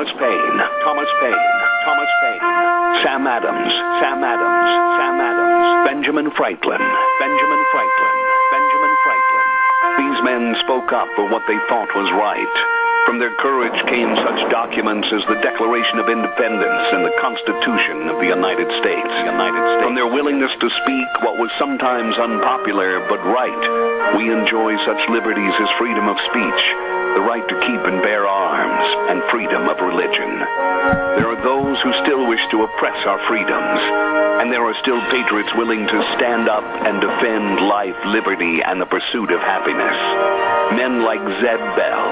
Thomas Paine, Thomas Paine, Thomas Paine, Sam Adams, Sam Adams, Sam Adams, Benjamin Franklin, Benjamin Franklin, Benjamin Franklin. These men spoke up for what they thought was right. From their courage came such documents as the Declaration of Independence and the Constitution of the United States. From their willingness to speak what was sometimes unpopular but right, we enjoy such liberties as freedom of speech, the right to keep and bear arms, and freedom of religion. There are those who still wish to oppress our freedoms, and there are still patriots willing to stand up and defend life, liberty, and the pursuit of happiness. Men like Zeb Bell,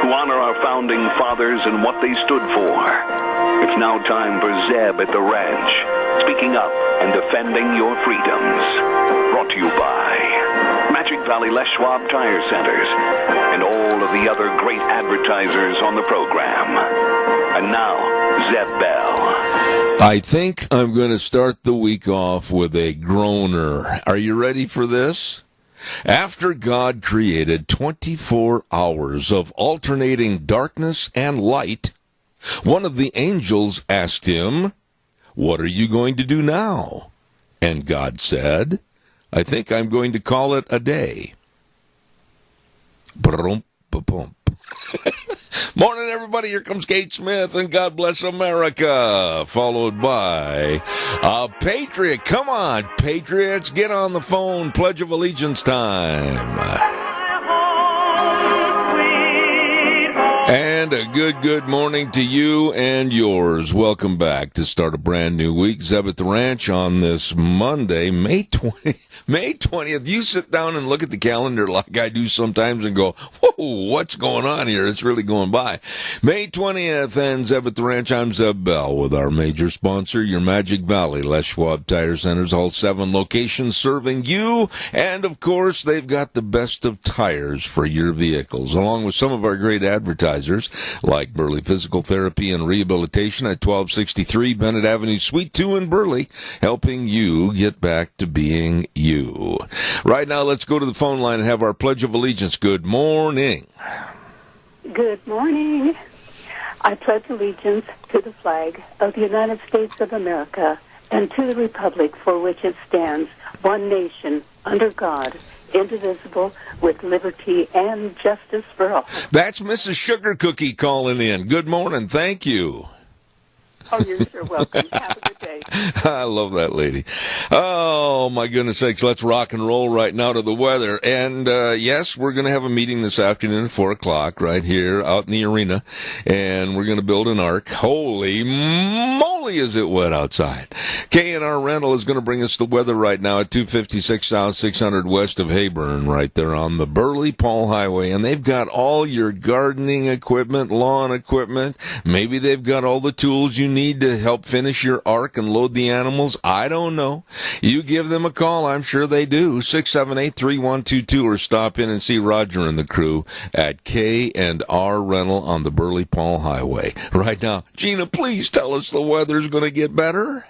who honor our founding fathers and what they stood for. It's now time for Zeb at the Ranch, speaking up and defending your freedoms. Brought to you by Magic Valley Les Schwab Tire Centers and all of the other great advertisers on the program. And now, Zeb Bell. I think I'm going to start the week off with a groaner. Are you ready for this? After God created 24 hours of alternating darkness and light, one of the angels asked him, "What are you going to do now?" And God said, "I think I'm going to call it a day." Brum-ba-bum. Morning, everybody. Here comes Kate Smith, and God Bless America, followed by a Patriot. Come on, Patriots, get on the phone. Pledge of Allegiance time. And a good morning to you and yours. Welcome back to start a brand new week. Zeb at the Ranch on this Monday, May 20th. You sit down and look at the calendar like I do sometimes and go, whoa, what's going on here? It's really going by. May 20th, and Zeb at the Ranch. I'm Zeb Bell with our major sponsor, your Magic Valley Les Schwab Tire Centers, all 7 locations serving you. And, of course, they've got the best of tires for your vehicles, along with some of our great advertisers like Burley Physical Therapy and Rehabilitation at 1263 Bennett Avenue, Suite 2 in Burley, helping you get back to being you. Right now, let's go to the phone line and have our Pledge of Allegiance. Good morning. Good morning. I pledge allegiance to the flag of the United States of America and to the republic for which it stands, one nation, under God, indivisible, with liberty and justice for all. That's Mrs. Sugar Cookie calling in. Good morning. Thank you. Oh, you're sure welcome. Have a good day. I love that lady. Oh, my goodness sakes. Let's rock and roll right now to the weather. And, yes, we're going to have a meeting this afternoon at 4 o'clock right here out in the arena. And we're going to build an ark. Holy moly, is it wet outside. K&R Rental is going to bring us the weather right now at 256 South 600 west of Heyburn, right there on the Burley-Paul Highway. And they've got all your gardening equipment, lawn equipment. Maybe they've got all the tools you need to help finish your ark and load the animals. I don't know. You give them a call. I'm sure they do. 678-3122, or stop in and see Roger and the crew at K&R Rental on the Burley-Paul Highway. Right now, Gina, please tell us the weather's going to get better.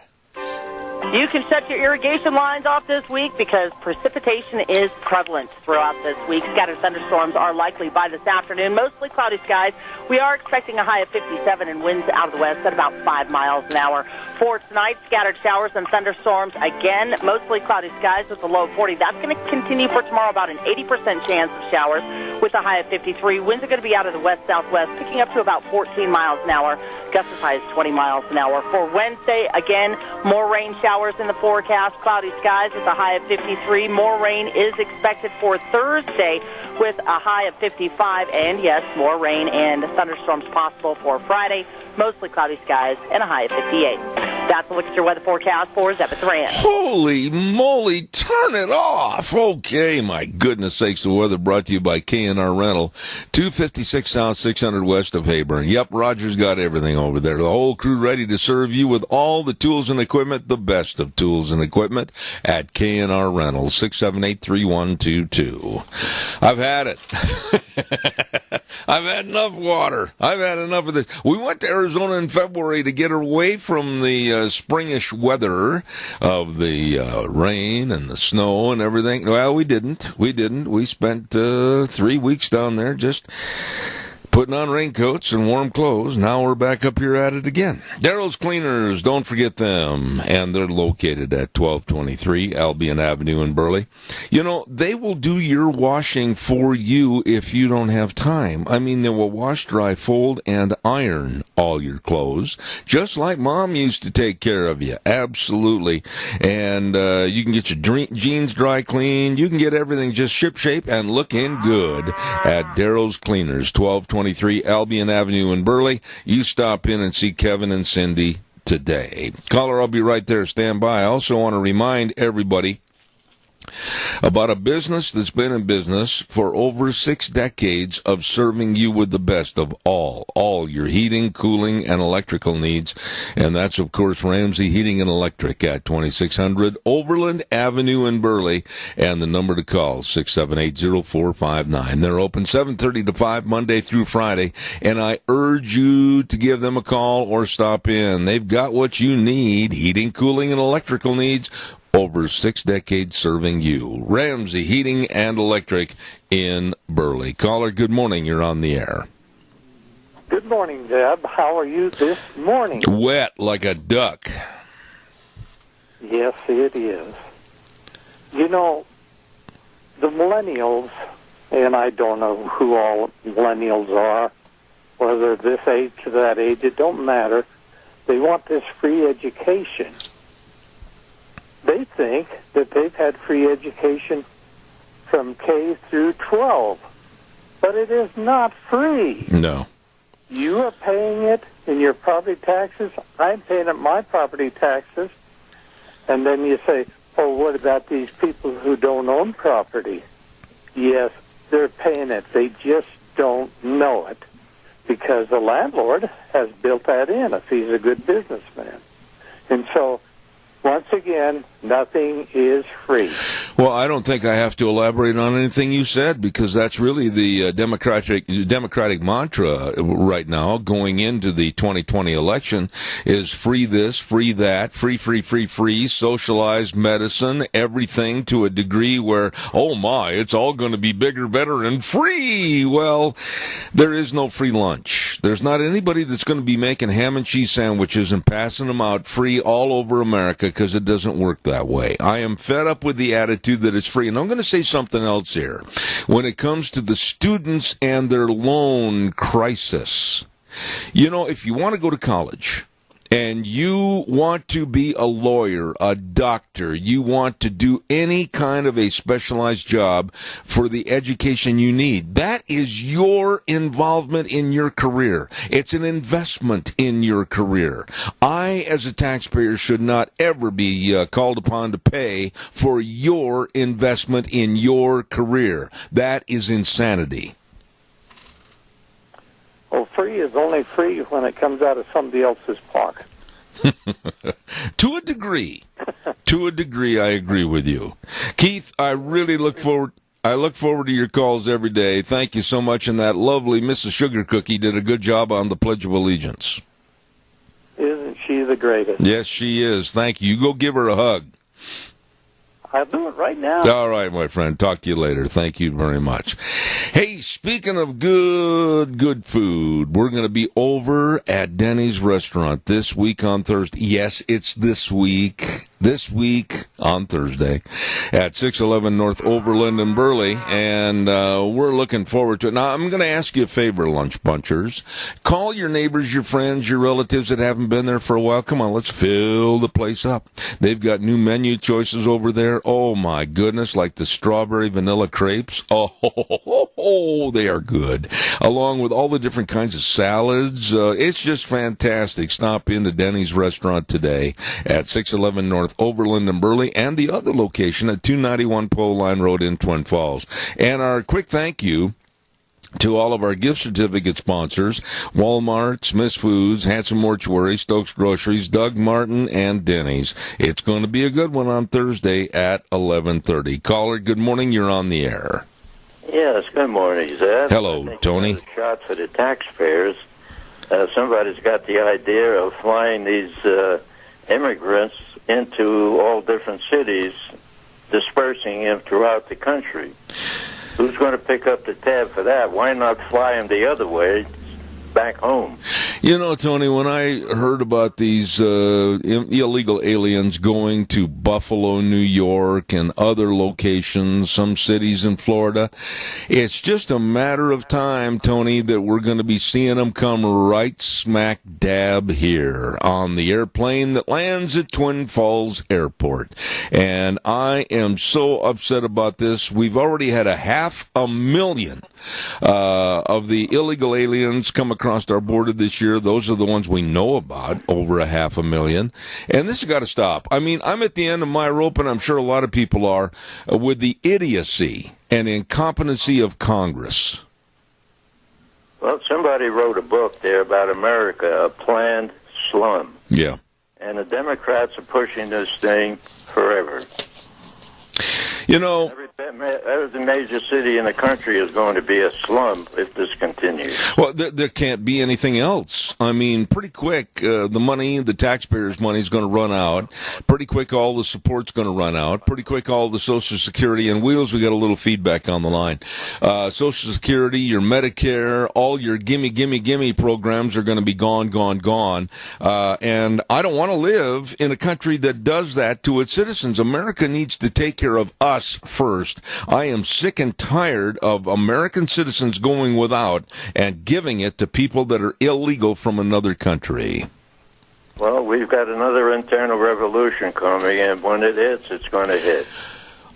You can shut your irrigation lines off this week because precipitation is prevalent throughout this week. Scattered thunderstorms are likely by this afternoon. Mostly cloudy skies. We are expecting a high of 57 and winds out of the west at about 5 miles an hour. For tonight, scattered showers and thunderstorms. Again, mostly cloudy skies with a low of 40. That's going to continue for tomorrow, about an 80% chance of showers with a high of 53. Winds are going to be out of the west-southwest, picking up to about 14 miles an hour. Gusts as high as 20 miles an hour. For Wednesday, again, more rain showers in the forecast, cloudy skies with a high of 53. More rain is expected for Thursday with a high of 55. And, yes, more rain and thunderstorms possible for Friday. Mostly cloudy skies and a high of 58. That's a look at your weather forecast for Zeb at the Ranch. Holy moly, turn it off. Okay, my goodness sakes, the weather brought to you by K&R Rental, 256 South 600 west of Heyburn. Yep, Roger's got everything over there. The whole crew ready to serve you with all the tools and equipment, the best of tools and equipment at K&R Rental, 678-3122. I've had it. I've had enough water. I've had enough of this. We went to Arizona in February to get away from the springish weather of the rain and the snow and everything. Well, we didn't. We spent 3 weeks down there just putting on raincoats and warm clothes. Now we're back up here at it again. Daryl's Cleaners, don't forget them. And they're located at 1223 Albion Avenue in Burley. You know, they will do your washing for you if you don't have time. I mean, they will wash, dry, fold, and iron all your clothes, just like Mom used to take care of you. Absolutely. And you can get your jeans dry clean. You can get everything just ship-shape and looking good at Daryl's Cleaners, 1223 Albion Avenue in Burley. You stop in and see Kevin and Cindy today. Caller, I'll be right there. Stand by. I also want to remind everybody about a business that's been in business for over 6 decades of serving you with the best of all your heating, cooling, and electrical needs. And that's, of course, Ramsey Heating and Electric at 2600 Overland Avenue in Burley. And the number to call, 678-0459. They're open 7:30 to 5 Monday through Friday. And I urge you to give them a call or stop in. They've got what you need, heating, cooling, and electrical needs. Over 6 decades serving you. Ramsey Heating and Electric in Burley. Caller, good morning. You're on the air. Good morning, Deb. How are you this morning? Wet like a duck. Yes, it is. You know, the millennials, and I don't know who all millennials are, whether this age or that age, it don't matter. They want this free education. They think that they've had free education from K through 12, but it is not free. No. You are paying it in your property taxes. I'm paying it my property taxes. And then you say, oh, what about these people who don't own property? Yes, they're paying it. They just don't know it because the landlord has built that in if he's a good businessman. And so, once again, nothing is free. Well, I don't think I have to elaborate on anything you said because that's really the Democratic mantra right now going into the 2020 election is free this, free that, free, socialized medicine, everything to a degree where, oh my, it's all going to be bigger, better, and free. Well, there is no free lunch. There's not anybody that's going to be making ham and cheese sandwiches and passing them out free all over America because it doesn't work that way. I am fed up with the attitude that it's free. And I'm going to say something else here. When it comes to the students and their loan crisis, you know, if you want to go to college and you want to be a lawyer, a doctor, you want to do any kind of a specialized job for the education you need, that is your involvement in your career. It's an investment in your career. I, as a taxpayer, should not ever be called upon to pay for your investment in your career. That is insanity. Well, free is only free when it comes out of somebody else's pocket. To a degree, I agree with you. Keith, I really look forward to your calls every day. Thank you so much. And that lovely Mrs. Sugar Cookie did a good job on the Pledge of Allegiance. Isn't she the greatest? Yes, she is. Thank you. You go give her a hug. I'll do it right now. All right, my friend. Talk to you later. Thank you very much. Hey, speaking of good food, we're going to be over at Denny's restaurant this week on Thursday. Yes, it's this week on Thursday at 611 North Overland in Burley, and we're looking forward to it. Now, I'm going to ask you a favor, Lunch Bunchers. Call your neighbors, your friends, your relatives that haven't been there for a while. Come on, let's fill the place up. They've got new menu choices over there. Oh, my goodness, like the strawberry vanilla crepes. Oh, they are good. Along with all the different kinds of salads. It's just fantastic. Stop into Denny's restaurant today at 611 North Overland and Burley, and the other location at 291 Pole Line Road in Twin Falls. And our quick thank you to all of our gift certificate sponsors, Walmart, Smith's Foods, Hanson Mortuary, Stokes Groceries, Doug Martin, and Denny's. It's going to be a good one on Thursday at 11:30. Caller, good morning. You're on the air. Yes, good morning, Zeb. Hello, Tony. A shot for the taxpayers. Somebody's got the idea of flying these immigrants into all different cities, dispersing them throughout the country. Who's going to pick up the tab for that? Why not fly them the other way, back home? You know, Tony, when I heard about these illegal aliens going to Buffalo, New York, and other locations, some cities in Florida, it's just a matter of time, Tony, that we're going to be seeing them come right smack dab here on the airplane that lands at Twin Falls Airport. And I am so upset about this. We've already had 500,000 of the illegal aliens come across our border this year. Those are the ones we know about, over 500,000. And this has got to stop. I mean, I'm at the end of my rope, and I'm sure a lot of people are, with the idiocy and incompetency of Congress. Well, somebody wrote a book there about America, a planned slum. Yeah. And the Democrats are pushing this thing forever. You know, every major city in the country is going to be a slum if this continues. Well, there can't be anything else. I mean, pretty quick, the taxpayers' money is going to run out. Pretty quick, all the support's going to run out. Pretty quick, all the Social Security and Wheels, we got a little feedback on the line. Social Security, your Medicare, all your gimme programs are going to be gone. And I don't want to live in a country that does that to its citizens. America needs to take care of us first. I am sick and tired of American citizens going without and giving it to people that are illegal from another country. Well, we've got another internal revolution coming, and when it hits, it's going to hit.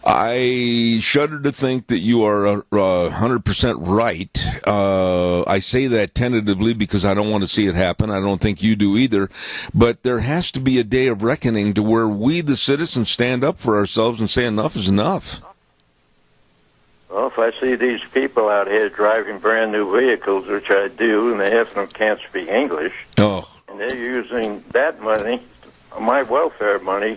I shudder to think that you are 100% right. I say that tentatively because I don't want to see it happen. I don't think you do either. But there has to be a day of reckoning to where we, the citizens, stand up for ourselves and say enough is enough. Well, if I see these people out here driving brand new vehicles, which I do, and half of them can't speak English, and they're using that money, my welfare money,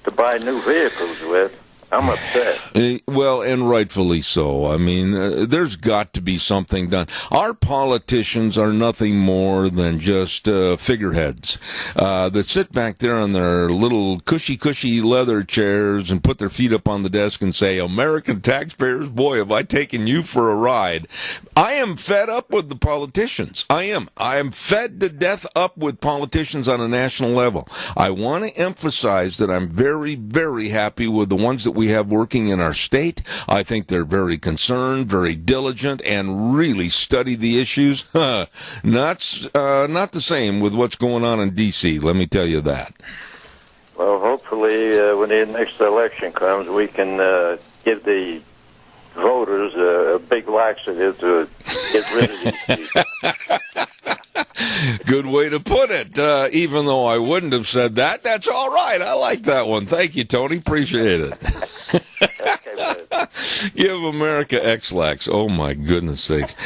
to buy new vehicles with, I'm upset. Well, and rightfully so. I mean, there's got to be something done. Our politicians are nothing more than just figureheads that sit back there on their little cushy leather chairs and put their feet up on the desk and say, American taxpayers, boy, have I taken you for a ride. I am fed up with the politicians. I am fed to death up with politicians on a national level. I want to emphasize that I'm very, very happy with the ones that we have working in our state. I think they're very concerned, very diligent, and really study the issues. Not the same with what's going on in D.C., let me tell you that. Well, hopefully when the next election comes, we can give the voters a big laxative to get rid of these people. Good way to put it. Even though I wouldn't have said that, that's all right. I like that one. Thank you, Tony. Appreciate it. Give America X-Lax. Oh, my goodness sakes.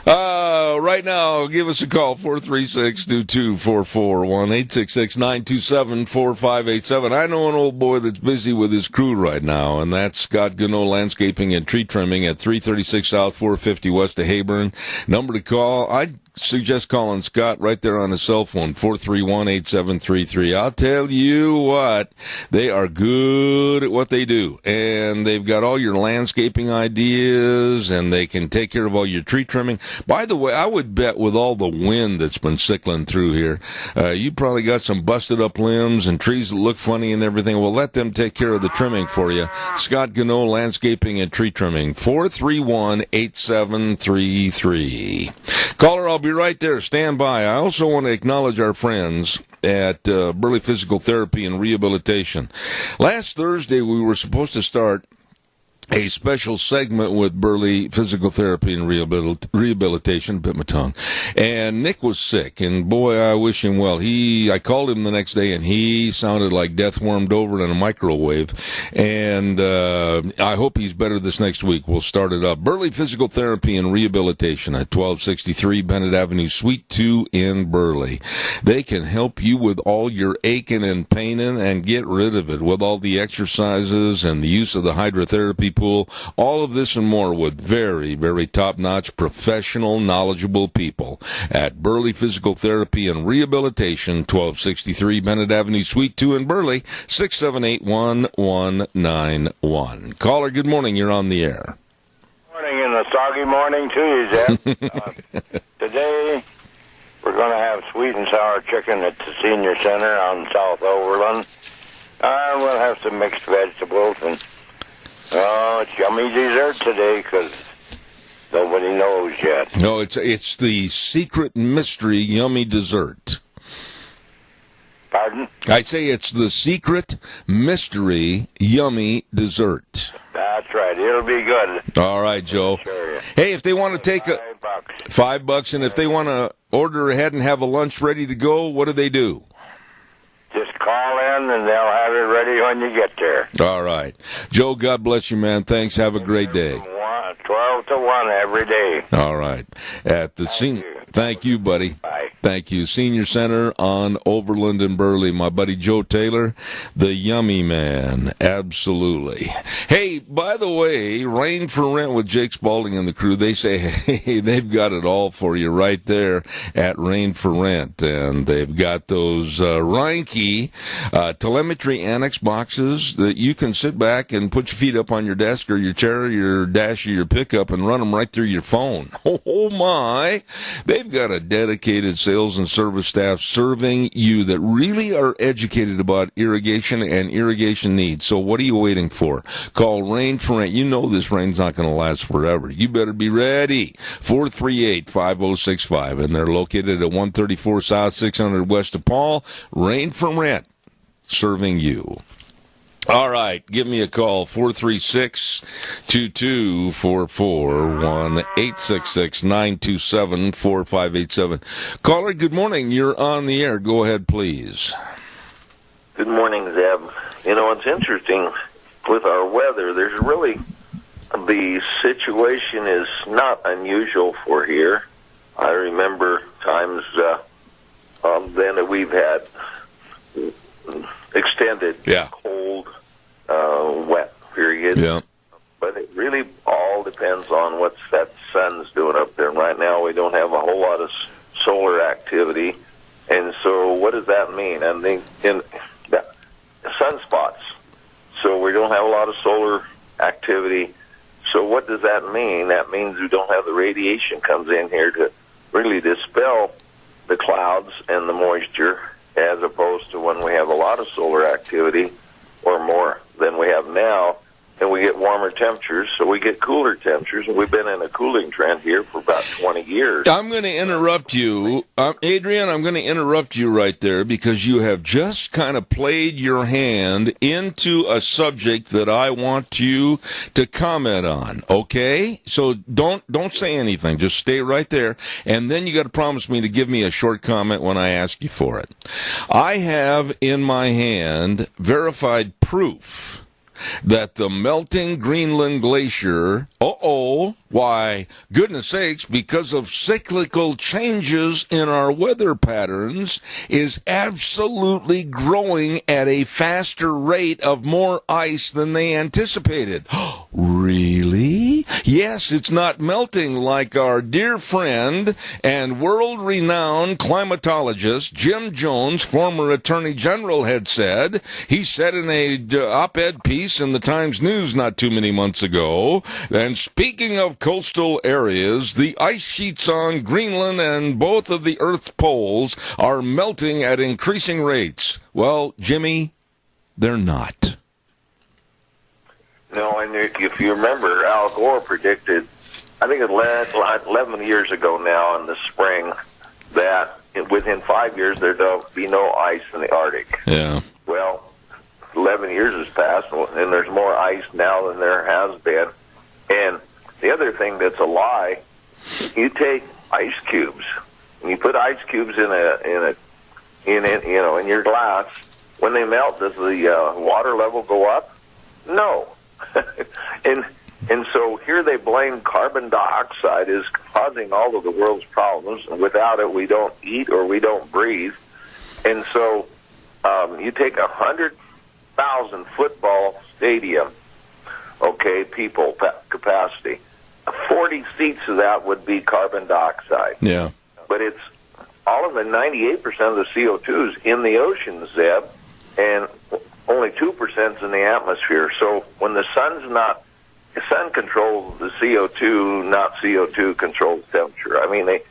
Right now, give us a call, 436-2244, 1-866-927-4587. I know an old boy that's busy with his crew right now, and that's Scott Gano Landscaping and Tree Trimming at 336 South, 450 West of Hayburn. Number to call, I'd suggest calling Scott right there on his cell phone, 431-8733. I'll tell you what, they are good at what they do, and they've got all your landscaping ideas, and they can take care of all your tree trimming. By the way, I would bet with all the wind that's been cycling through here, you probably got some busted up limbs and trees that look funny and everything. Well, let them take care of the trimming for you. Scott Gano Landscaping and Tree Trimming, 431-8733. Caller, I'll be right there. Stand by. I also want to acknowledge our friends at Burley Physical Therapy and Rehabilitation. Last Thursday, we were supposed to start a special segment with Burley Physical Therapy and Rehabilitation, bit my tongue. And Nick was sick, and boy, I wish him well. I called him the next day, and he sounded like death warmed over in a microwave. And I hope he's better this next week. We'll start it up. Burley Physical Therapy and Rehabilitation at 1263 Bennett Avenue, Suite 2 in Burley. They can help you with all your aching and paining and get rid of it with all the exercises and the use of the hydrotherapy pool, all of this and more with very, very top-notch, professional, knowledgeable people at Burley Physical Therapy and Rehabilitation, 1263 Bennett Avenue, Suite 2 in Burley, 678-1191. Caller, good morning. You're on the air. Morning and a soggy morning to you, Zeb. Today, we're going to have sweet and sour chicken at the Senior Center on South Overland. We'll have some mixed vegetables, and it's yummy dessert today because nobody knows yet. No, it's the secret mystery yummy dessert. Pardon? I say it's the secret mystery yummy dessert. That's right. It'll be good. All right, Joe. Sure. Hey, if they want to take $5, and if they want to order ahead and have a lunch ready to go, what do they do? Just call in, and they'll have it ready when you get there. All right. Joe, God bless you, man. Thanks. Have a great day. 12 to 1 every day. All right. At the Thank you, buddy. Bye. Thank you. Senior Center on Overland and Burley. My buddy Joe Taylor, the yummy man. Absolutely. Hey, by the way, Rain for Rent with Jake Spalding and the crew, they say, hey, they've got it all for you right there at Rain for Rent. And they've got those Reinke telemetry annex boxes that you can sit back and put your feet up on your desk or your chair or your dash or your pickup and run them right through your phone. Oh my. They've got a dedicated sales and service staff serving you that really are educated about irrigation and irrigation needs. So what are you waiting for? Call Rain for Rent. You know this rain's not going to last forever. You better be ready. 438-5065. And they're located at 134 South 600 West of Paul. Rain for Rent. Serving you. All right, give me a call, 436-2244, 1-866-927-4587. Caller, good morning. You're on the air. Go ahead, please. Good morning, Zeb. You know, it's interesting with our weather. There's really, the situation is not unusual for here. I remember times then that we've had extended cold, wet period. Yeah. But it really all depends on what that sun's doing up there. Right now, we don't have a whole lot of solar activity. And so what does that mean? I think in sunspots. So we don't have a lot of solar activity. So what does that mean? That means we don't have the radiation comes in here to really dispel the clouds and the moisture, as opposed to when we have a lot of solar activity or more than we have now, and we get warmer temperatures, so we get cooler temperatures, and we've been in a cooling trend here for about 20 years. I'm going to interrupt you. Adrian, I'm going to interrupt you right there because you have just kind of played your hand into a subject that I want you to comment on, okay? So don't say anything. Just stay right there, and then you got to promise me to give me a short comment when I ask you for it. I have in my hand verified proof that the melting Greenland glacier, why, goodness sakes, because of cyclical changes in our weather patterns, is absolutely growing at a faster rate of more ice than they anticipated. Really? Yes, it's not melting like our dear friend and world-renowned climatologist Jim Jones, former Attorney General, had said. He said in a op-ed piece in the Times News not too many months ago. And speaking of coastal areas, the ice sheets on Greenland and both of the Earth's poles are melting at increasing rates. Well, Jimmy, they're not. No, and if you remember, Al Gore predicted, I think it was 11 years ago now in the spring, that within 5 years there'll be no ice in the Arctic. Yeah. Well, 11 years has passed, and there's more ice now than there has been. And the other thing that's a lie, you take ice cubes, and you put ice cubes in your glass. When they melt, does the water level go up? No. and so here they blame carbon dioxide is causing all of the world's problems, and without it we don't eat or we don't breathe. And so you take 100,000 football stadium, people capacity, 40 seats of that would be carbon dioxide. Yeah. But it's all of the 98% of the CO2 is in the ocean, Zeb, and only 2% is in the atmosphere. So when the sun's not sun controls the CO2, not CO2 controls temperature. I mean, they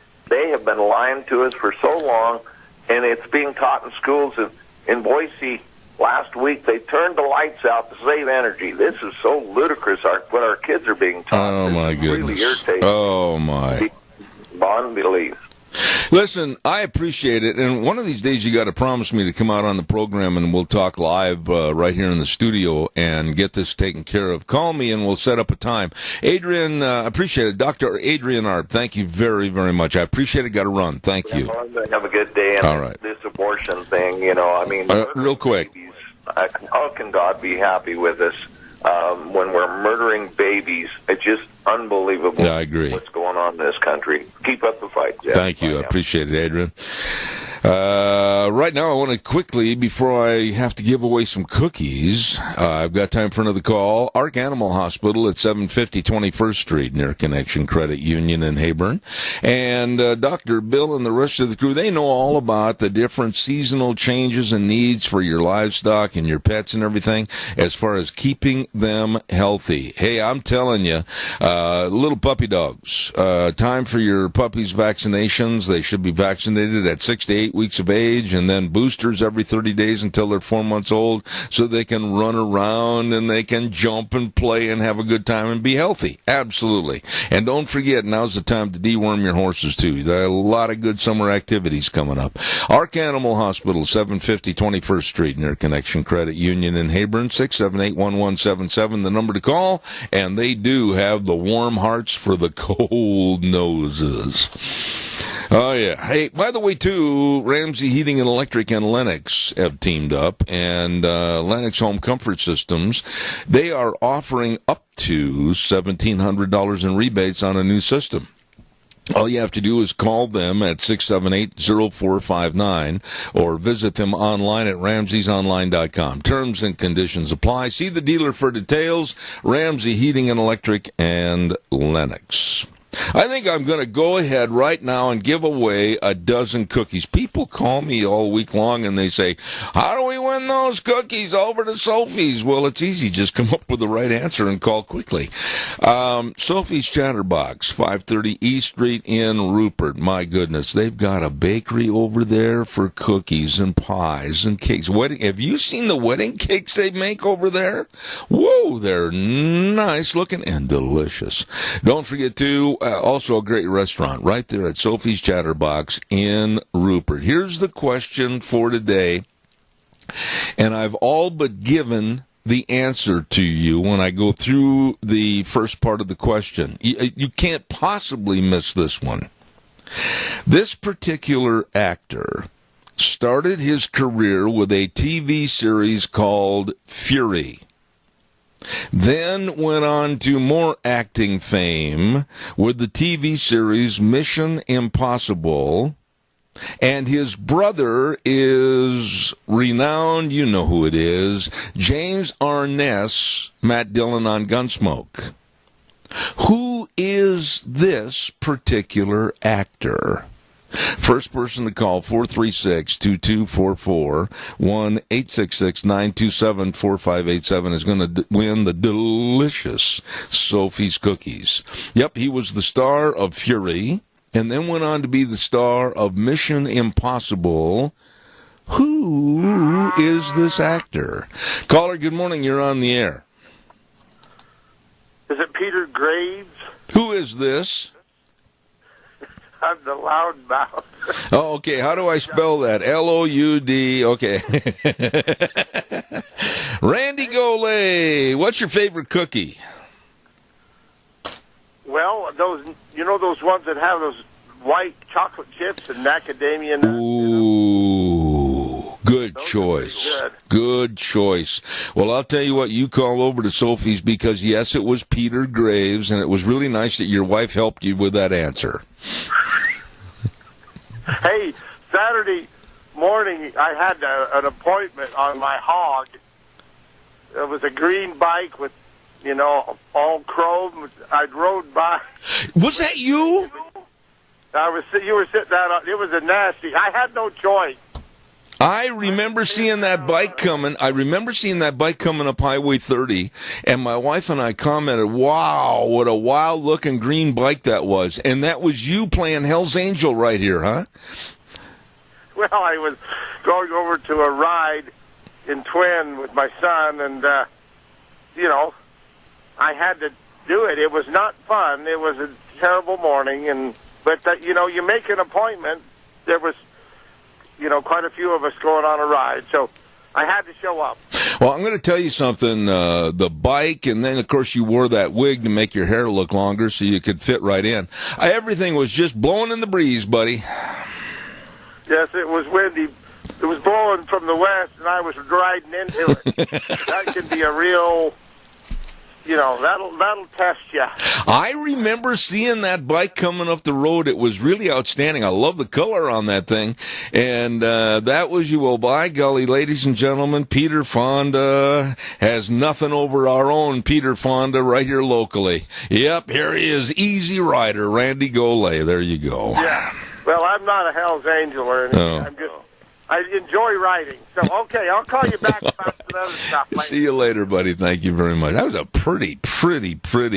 have been lying to us for so long, and it's being taught in schools. In Boise last week, they turned the lights out to save energy. This is so ludicrous, what our kids are being taught. Oh, my goodness. Really irritating. Oh, my. Beyond belief. Listen, I appreciate it, and one of these days you got to promise me to come out on the program and we'll talk live right here in the studio and get this taken care of. Call me and we'll set up a time. Adrian, appreciate it. Dr. Adrian Arp, thank you very, very much. I appreciate it. Got to run. Thank you. Have a good day. And all right. This abortion thing, I mean, real quick. Babies, how can God be happy with us when we're murdering babies? It's just unbelievable. Yeah, I agree. What's going on in this country. Keep up the fight, Jeff. Thank you. I appreciate it, Adrian. Right now, I want to quickly, before I have to give away some cookies, I've got time for another call. Ark Animal Hospital at 750 21st Street near Connection Credit Union in Heyburn. And Dr. Bill and the rest of the crew, they know all about the different seasonal changes and needs for your livestock and your pets and everything as far as keeping them healthy. Hey, I'm telling you, little puppy dogs, time for your puppies' vaccinations. They should be vaccinated at 6 to 8 weeks of age, and then boosters every 30 days until they're 4 months old, so they can run around and they can jump and play and have a good time and be healthy. Absolutely. And don't forget, now's the time to deworm your horses too. There are a lot of good summer activities coming up. Ark Animal Hospital, 750 21st Street near Connection Credit Union in Heyburn, 678-1177, the number to call, and they do have the warm hearts for the cold noses. Oh, yeah. Hey, by the way, too, Ramsey Heating and Electric and Lennox have teamed up, and Lennox Home Comfort Systems, they are offering up to $1,700 in rebates on a new system. All you have to do is call them at 678-0459 or visit them online at ramseysonline.com. Terms and conditions apply. See the dealer for details. Ramsey Heating and Electric and Lennox. I think I'm going to go ahead right now and give away a dozen cookies. People call me all week long and they say, how do we win those cookies over to Sophie's? Well, it's easy. Just come up with the right answer and call quickly. Sophie's Chatterbox, 530 East Street in Rupert. My goodness, they've got a bakery over there for cookies and pies and cakes. Have you seen the wedding cakes they make over there? Whoa, they're nice looking and delicious. Don't forget to also a great restaurant right there at Sophie's Chatterbox in Rupert. Here's the question for today, and I've all but given the answer to you when I go through the first part of the question. You can't possibly miss this one. This particular actor started his career with a TV series called Fury. Then went on to more acting fame with the TV series Mission Impossible. And his brother is renowned, you know who it is, James Arness, Matt Dillon on Gunsmoke. Who is this particular actor? First person to call, 436-2244, 1-866-927-4587 is going to win the delicious Sophie's cookies. Yep, he was the star of Fury, and then went on to be the star of Mission Impossible. Who is this actor? Caller, good morning, you're on the air. Is it Peter Graves? Who is this? I'm the loudmouth. Oh, okay. How do I spell that? L-O-U-D. Okay. Randy Golay, what's your favorite cookie? Well, those ones that have those white chocolate chips and macadamia nuts. Ooh, good choice. Good choice. Well, I'll tell you what, you call over to Sophie's because, yes, it was Peter Graves, and it was really nice that your wife helped you with that answer. Hey, Saturday morning, I had an appointment on my hog. It was a green bike with, all chrome. I rode by. Was that you? You were sitting down. It was a nasty. I had no choice. I remember seeing that bike coming. I remember seeing that bike coming up Highway 30, and my wife and I commented, wow, what a wild-looking green bike that was. And that was you playing Hell's Angel right here, huh? Well, I was going over to a ride in Twin with my son, and, I had to do it. It was not fun. It was a terrible morning, but you make an appointment. There was, quite a few of us going on a ride, so I had to show up. Well, I'm going to tell you something. The bike, and then, of course, you wore that wig to make your hair look longer so you could fit right in. Everything was just blowing in the breeze, buddy. Yes, it was windy. It was blowing from the west, and I was riding into it. That can be a real... that'll test you. I remember seeing that bike coming up the road. It was really outstanding. I love the color on that thing. And that was you. Well, by golly, ladies and gentlemen, Peter Fonda has nothing over our own Peter Fonda right here locally. Yep, here he is, Easy Rider, Randy Golay. There you go. Yeah. Well, I'm not a Hell's Angel or anything. Oh. I enjoy riding. So, okay, I'll call you back about some other stuff later. See you later, buddy. Thank you very much. That was a pretty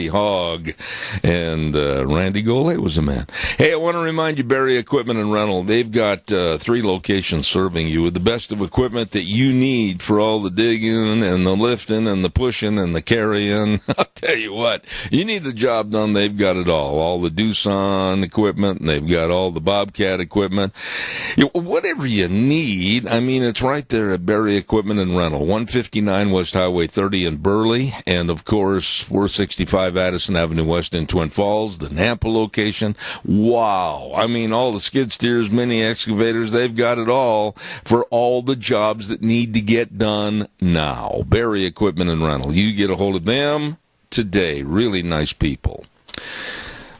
hog. And Randy Golay was a man. Hey, I want to remind you, Barry Equipment and Rental, they've got 3 locations serving you with the best of equipment that you need for all the digging and the lifting and the pushing and the carrying. I'll tell you what, you need the job done, they've got it all. All the Doosan equipment, and they've got all the Bobcat equipment. Whatever you need, I mean, it's right there at Barry Equipment and Rental, 159 West Highway 30 in Burley, and of course 465 Addison Avenue West in Twin Falls, the Nampa location. Wow, I mean, all the skid steers, mini excavators, they've got it all for all the jobs that need to get done now. Barry Equipment and Rental, you get a hold of them today. Really nice people.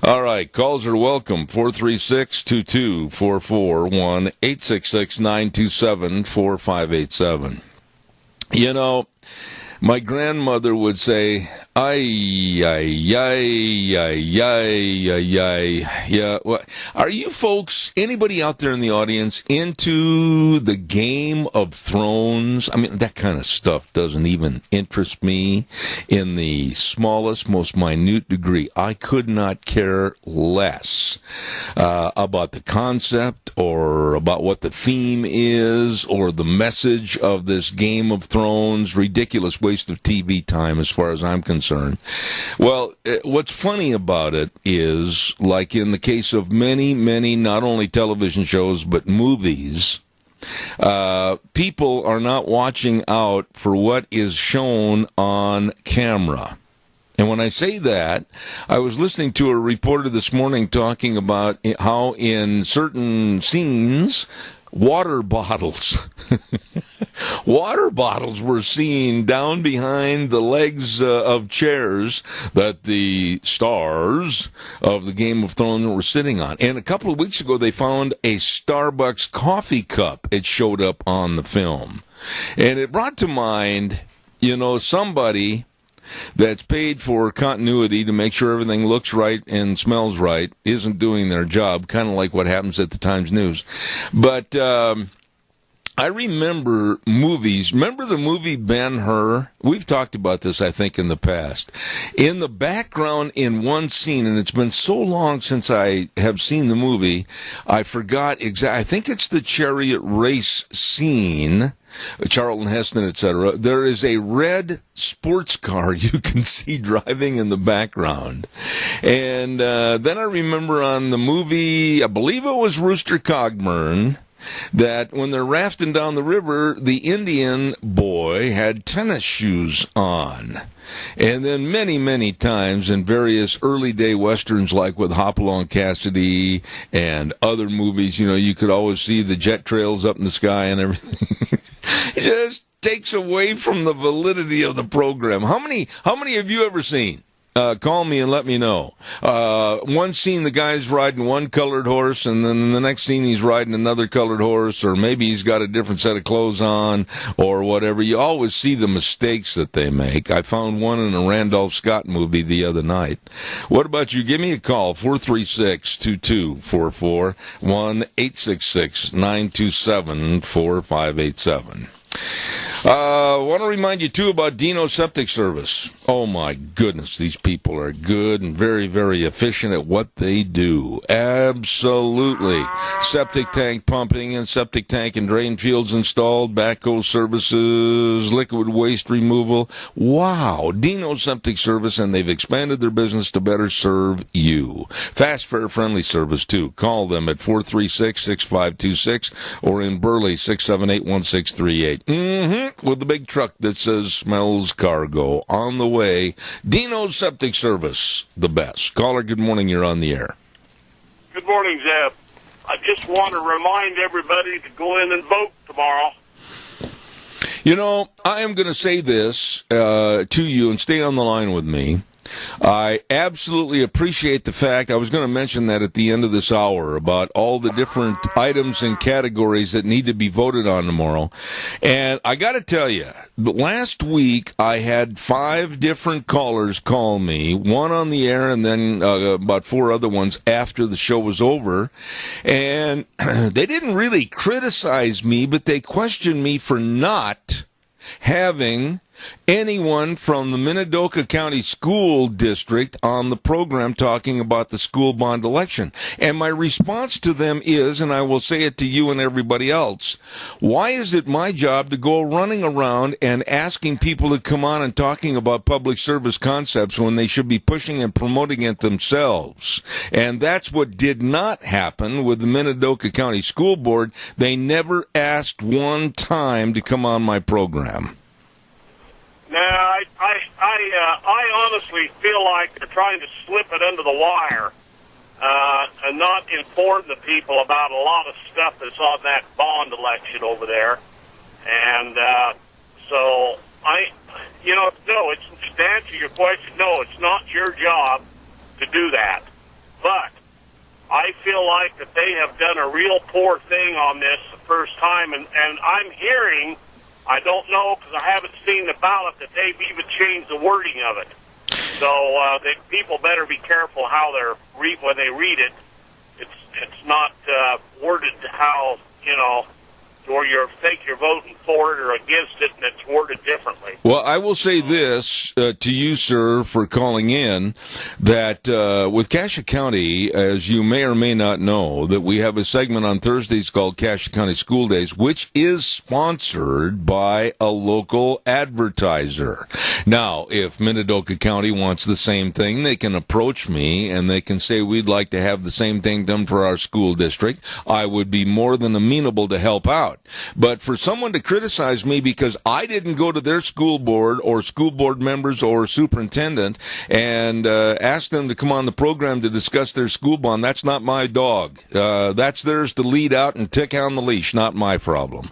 All right, calls are welcome, 436-2244, 1-866-927-4587. My grandmother would say, ay, ay, ay, ay, ay, ay, ay. Yeah, well, are you folks, anybody out there in the audience, into the Game of Thrones? I mean, that kind of stuff doesn't even interest me in the smallest, most minute degree. I could not care less about the concept or about what the theme is or the message of this Game of Thrones. Ridiculous waste of TV time as far as I'm concerned. Well, what's funny about it is, like in the case of many, not only television shows, but movies, people are not watching out for what is shown on camera. And when I say that, I was listening to a reporter this morning talking about how in certain scenes, water bottles were seen down behind the legs of chairs that the stars of the Game of Thrones were sitting on. And a couple of weeks ago, they found a Starbucks coffee cup. It showed up on the film. And it brought to mind, somebody that's paid for continuity to make sure everything looks right and smells right isn't doing their job, kind of like what happens at the Times News. But I remember movies. Remember the movie Ben-Hur? We've talked about this, I think, in the past. In the background in one scene, and it's been so long since I have seen the movie, I forgot exactly. I think it's the chariot race scene, Charlton Heston, etc. There is a red sports car you can see driving in the background. And then I remember on the movie, I believe it was Rooster Cogburn, that when they're rafting down the river, the Indian boy had tennis shoes on. And then many times in various early day westerns, like with Hopalong Cassidy and other movies, you could always see the jet trails up in the sky and everything. It just takes away from the validity of the program. How many have you ever seen? call me and let me know. One scene, the guy's riding one colored horse, and then the next scene he's riding another colored horse, or maybe he's got a different set of clothes on, or whatever. You always see the mistakes that they make. I found one in a Randolph Scott movie the other night. What about you? Give me a call, 436-2244, 1-866-927-4587. I want to remind you, too, about Dino Septic Service. Oh, my goodness, these people are good and very, very efficient at what they do. Absolutely. Septic tank pumping and septic tank and drain fields installed, backhoe services, liquid waste removal. Wow, Dino Septic Service, and they've expanded their business to better serve you. Fast, fair, friendly service, too. Call them at 436-6526 or in Burley, 678-1638. With the big truck that says smells cargo on the way. Dino Septic Service, the best. Caller, good morning. You're on the air. Good morning, Zeb. I just want to remind everybody to go in and vote tomorrow. You know, I am going to say this to you, and stay on the line with me. I absolutely appreciate the fact, I was going to mention that at the end of this hour, about all the different items and categories that need to be voted on tomorrow. And I got to tell you, last week I had 5 different callers call me, one on the air and then about 4 other ones after the show was over. And they didn't really criticize me, but they questioned me for not having anyone from the Minidoka County School District on the program talking about the school bond election. And my response to them is, and I will say it to you and everybody else, why is it my job to go running around and asking people to come on and talking about public service concepts when they should be pushing and promoting it themselves? And that's what did not happen with the Minidoka County School Board. They never asked one time to come on my program. Now, I honestly feel like they're trying to slip it under the wire and not inform the people about a lot of stuff that's on that bond election over there. And so no, it's to answer your question, no, it's not your job to do that. But I feel like that they have done a real poor thing on this the first time, and I'm hearing, I don't know because I haven't seen the ballot, that they've even changed the wording of it. So people better be careful how when they read it. It's not worded how, or you think you're voting for it or against it, and it's worded differently. Well, I will say this to you, sir, for calling in, that with Cassia County, as you may or may not know, that we have a segment on Thursdays called Cassia County School Days, which is sponsored by a local advertiser. Now, if Minidoka County wants the same thing, they can approach me and they can say we'd like to have the same thing done for our school district. I would be more than amenable to help out. But for someone to criticize me because I didn't go to their school board or school board members or superintendent and ask them to come on the program to discuss their school bond, that's not my dog. That's theirs to lead out and tick on the leash, not my problem.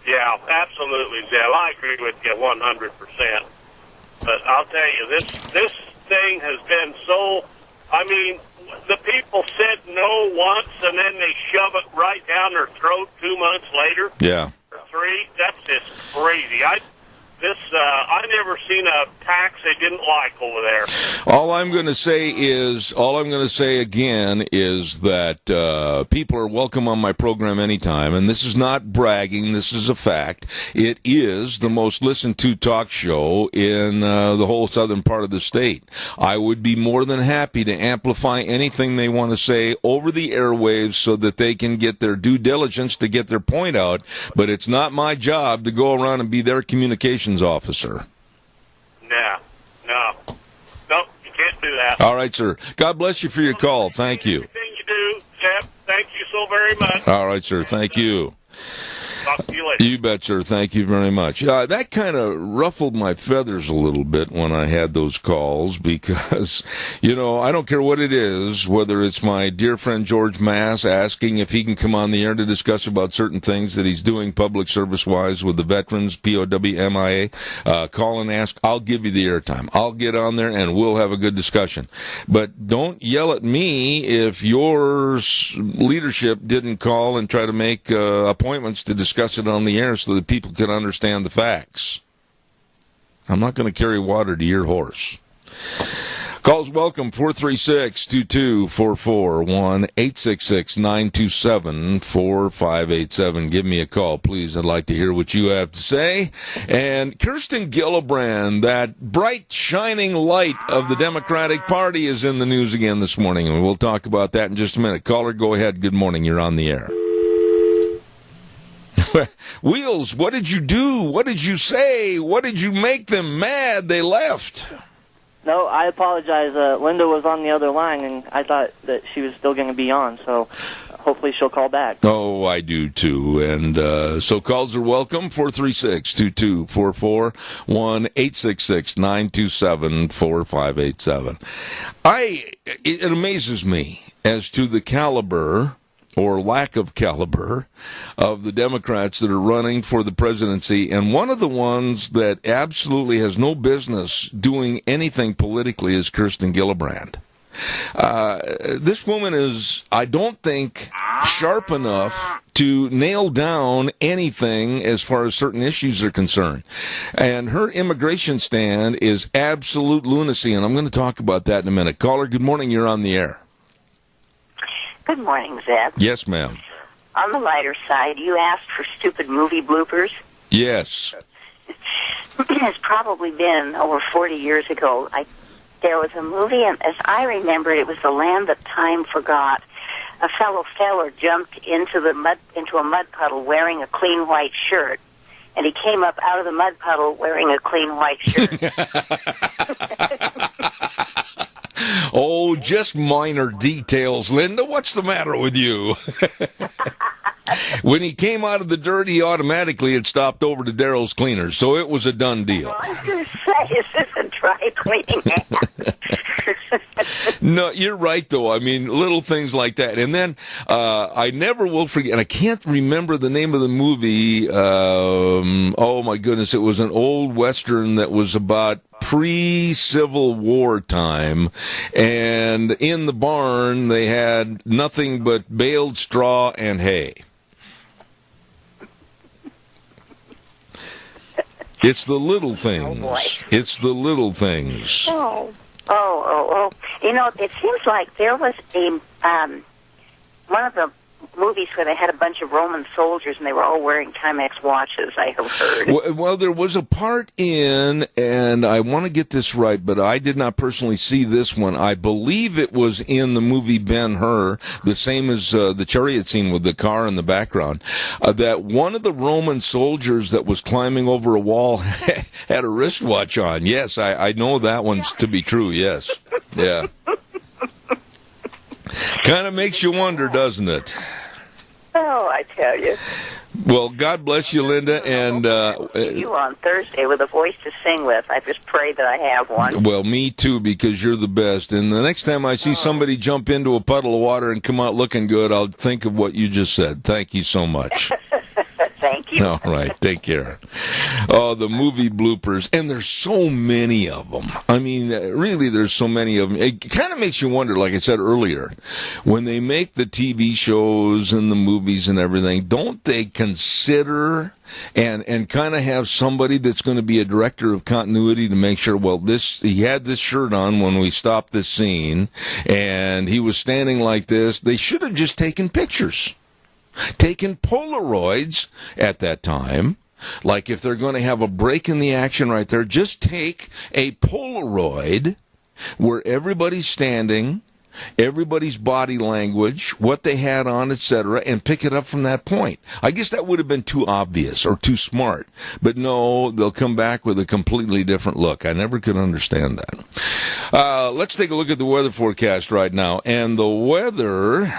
Yeah, absolutely, Zeb. I agree with you 100%. But I'll tell you, this thing has been so, the people said no once, and then they shove it right down their throat 2 months later. Yeah. Or 3. That's just crazy. I never seen a tax they didn't like over there. All I'm going to say again is that people are welcome on my program anytime, and this is not bragging. This is a fact. It is the most listened to talk show in the whole southern part of the state. I would be more than happy to amplify anything they want to say over the airwaves so that they can get their due diligence to get their point out, but it's not my job to go around and be their communications officer. No, you can't do that. All right, sir. God bless you for your call. Thank you. Everything you do, Jeff, thank you so very much. All right, sir. Thank you. Talk to you later. You bet, sir. Thank you very much. That kind of ruffled my feathers a little bit when I had those calls because, I don't care what it is, whether it's my dear friend George Mass asking if he can come on the air to discuss about certain things that he's doing public service-wise with the veterans, POWMIA, call and ask. I'll give you the airtime. I'll get on there and we'll have a good discussion. But don't yell at me if your leadership didn't call and try to make appointments to discuss it on the air so that people can understand the facts. I'm not going to carry water to your horse. Calls welcome, 436-2244, 1-866-927-4587. Give me a call, please. I'd like to hear what you have to say. And Kirsten Gillibrand, that bright, shining light of the Democratic Party, is in the news again this morning, and we'll talk about that in just a minute. Caller, go ahead. Good morning. You're on the air. Wheels, what did you do? What did you say? What did you make them mad? They left. No, I apologize. Linda was on the other line, and I thought that she was still going to be on, so hopefully she'll call back. Oh, I do, too. And so calls are welcome, 436-2244, 1-866-927-4587. It amazes me as to the caliber or lack of caliber of the Democrats that are running for the presidency, and one of the ones that absolutely has no business doing anything politically is Kirsten Gillibrand. This woman is, I don't think, sharp enough to nail down anything as far as certain issues are concerned. And her immigration stand is absolute lunacy, and I'm going to talk about that in a minute. Caller, good morning. You're on the air. Good morning, Zeb. Yes, ma'am. On the lighter side, you asked for stupid movie bloopers. Yes. It has probably been over 40 years ago. There was a movie, and as I remember it, was The Land That Time Forgot. A fellow feller jumped into a mud puddle wearing a clean white shirt, and he came up out of the mud puddle wearing a clean white shirt. Oh, just minor details, Linda. What's the matter with you? When he came out of the dirt, he automatically had stopped over to Daryl's Cleaners, so it was a done deal. Well, I was going to say, is this a dry cleaning app? No, you're right, though. I mean, little things like that. And then I never will forget, and I can't remember the name of the movie. Oh, my goodness. It was an old Western that was about pre-Civil War time, and in the barn they had nothing but baled straw and hay. It's the little things. Oh, boy. It's the little things. Oh. You know, it seems like there was a one of the movies where they had a bunch of Roman soldiers and they were all wearing Timex watches, I have heard. Well, there was a part in, and I want to get this right, but I did not personally see this one. I believe it was in the movie Ben-Hur, the same as the chariot scene with the car in the background, that one of the Roman soldiers that was climbing over a wall had a wristwatch on. Yes, I know that one's to be true, yes. Yeah. Kind of makes you wonder, doesn't it? Oh, I tell you. Well, God bless you, Linda, and you on Thursday with a voice to sing with. I just pray that I have one. Well, me too, because you're the best. And the next time I see somebody jump into a puddle of water and come out looking good, I'll think of what you just said. Thank you so much. Thank you. All right, take care. Oh, the movie bloopers, and there's so many of them. I mean, really, there's so many of them. It kind of makes you wonder, like I said earlier, when they make the TV shows and the movies and everything, don't they consider and kind of have somebody that's going to be a director of continuity to make sure, well, he had this shirt on when we stopped this scene, and he was standing like this. They should have just taken pictures. Taken Polaroids at that time, like if they're going to have a break in the action right there, just take a Polaroid where everybody's standing, everybody's body language, what they had on, etc., and pick it up from that point. I guess that would have been too obvious or too smart, but no, they'll come back with a completely different look. I never could understand that. Let's take a look at the weather forecast right now, and the weather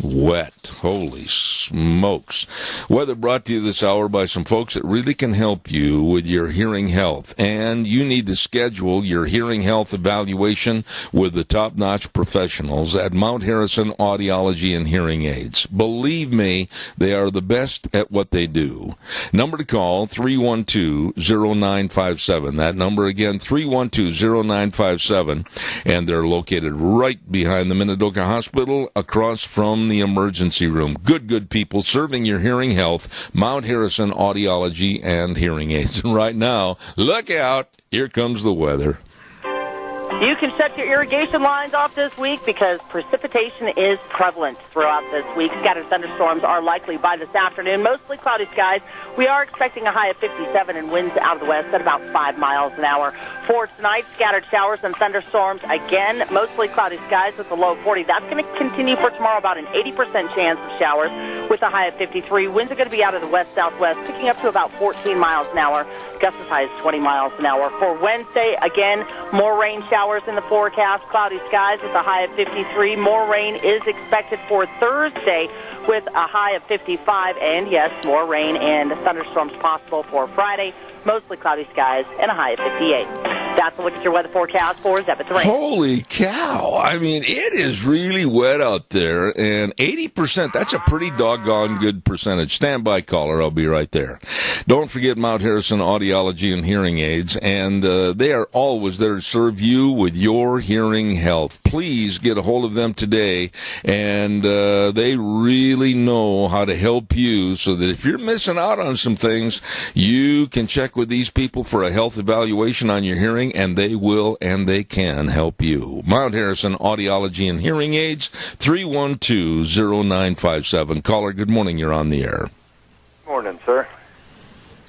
Wet. Holy smokes. Weather brought to you this hour by some folks that really can help you with your hearing health. And you need to schedule your hearing health evaluation with the top-notch professionals at Mount Harrison Audiology and Hearing Aids. Believe me, they are the best at what they do. Number to call, 312-0957. That number again, 312-0957. And they're located right behind the Minidoka Hospital, across from the emergency room. Good people serving your hearing health. Mount Harrison Audiology and Hearing Aids. And right now, look out, here comes the weather. You can shut your irrigation lines off this week because precipitation is prevalent throughout this week. Scattered thunderstorms are likely by this afternoon. Mostly cloudy skies. We are expecting a high of 57 and winds out of the west at about 5 miles an hour. For tonight, scattered showers and thunderstorms. Again, mostly cloudy skies with a low of 40. That's going to continue for tomorrow, about an 80% chance of showers with a high of 53. Winds are going to be out of the west-southwest, picking up to about 14 miles an hour. Gusts as high as 20 miles an hour. For Wednesday, again, more rain showers in the forecast, cloudy skies with a high of 53. More rain is expected for Thursday with a high of 55. And, yes, more rain and thunderstorms possible for Friday. Mostly cloudy skies and a high of 58. That's a look at your weather forecast for Zebra Terrain. Holy cow. I mean, it is really wet out there, and 80%, that's a pretty doggone good percentage. Stand by, caller. I'll be right there. Don't forget Mount Harrison Audiology and Hearing Aids, and they are always there to serve you with your hearing health. Please get a hold of them today, and they really know how to help you so that if you're missing out on some things, you can check with these people for a health evaluation on your hearing, and they will and they can help you. Mount Harrison Audiology and Hearing Aids, 312-0957. Caller, good morning. You're on the air. Morning, sir.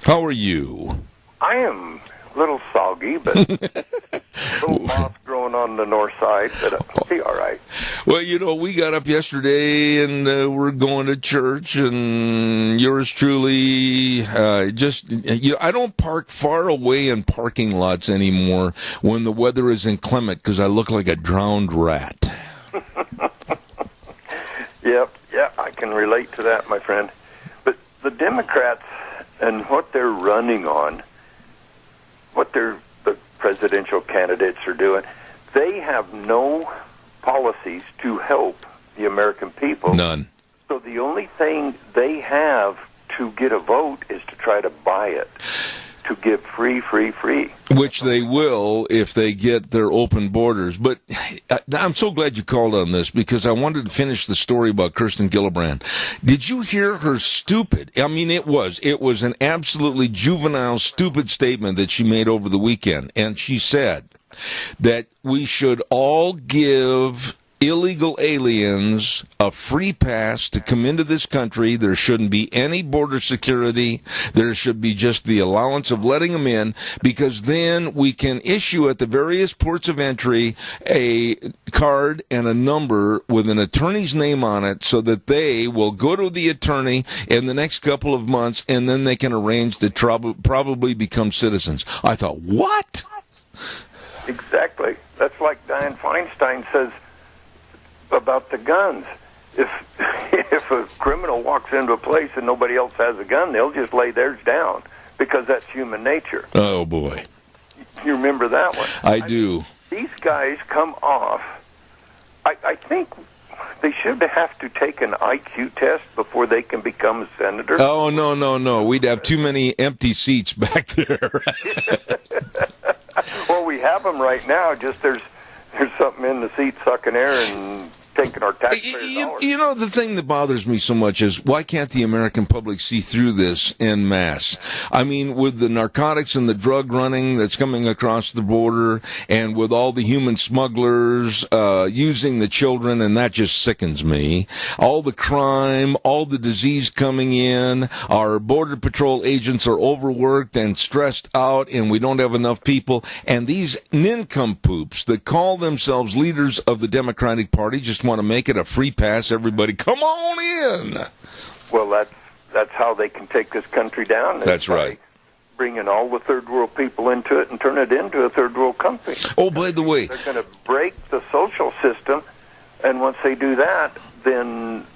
How are you? I am a little soggy, but a little moss growing on the north side, but I'll be all right. Well, you know, we got up yesterday and we're going to church, and yours truly I don't park far away in parking lots anymore when the weather is inclement because I look like a drowned rat. Yep, I can relate to that, my friend. But the Democrats and what they're running on, what the presidential candidates are doing, they have no policies to help the American people. None. So the only thing they have to get a vote is to try to buy it, to give free. Which they will if they get their open borders. But I'm so glad you called on this because I wanted to finish the story about Kirsten Gillibrand. Did you hear her stupid? I mean, it was an absolutely juvenile, stupid statement that she made over the weekend. And she said that we should all give illegal aliens a free pass to come into this country. There shouldn't be any border security. There should be just the allowance of letting them in, because then we can issue at the various ports of entry a card and a number with an attorney's name on it so that they will go to the attorney in the next couple of months, and then they can arrange to probably become citizens. I thought, what? Exactly. That's like Dianne Feinstein says about the guns. If a criminal walks into a place and nobody else has a gun, they'll just lay theirs down because that's human nature. Oh, boy. You remember that one? I do. These guys come off. I think they should have to take an IQ test before they can become a senator. Oh, no. We'd have too many empty seats back there. Well, we have them right now. Just there's something in the seat sucking air and taking our taxpayers' dollars. You know, the thing that bothers me so much is why can't the American public see through this en masse? I mean, with the narcotics and the drug running that's coming across the border, and with all the human smugglers using the children, and that just sickens me. All the crime, all the disease coming in, our Border Patrol agents are overworked and stressed out, and we don't have enough people. And these nincompoops that call themselves leaders of the Democratic Party just want to make it a free pass. Everybody, come on in. Well, that's how they can take this country down. That's right. Bringing all the third world people into it and turn it into a third world country. Oh, by the way, they're going to break the social system, and once they do that, then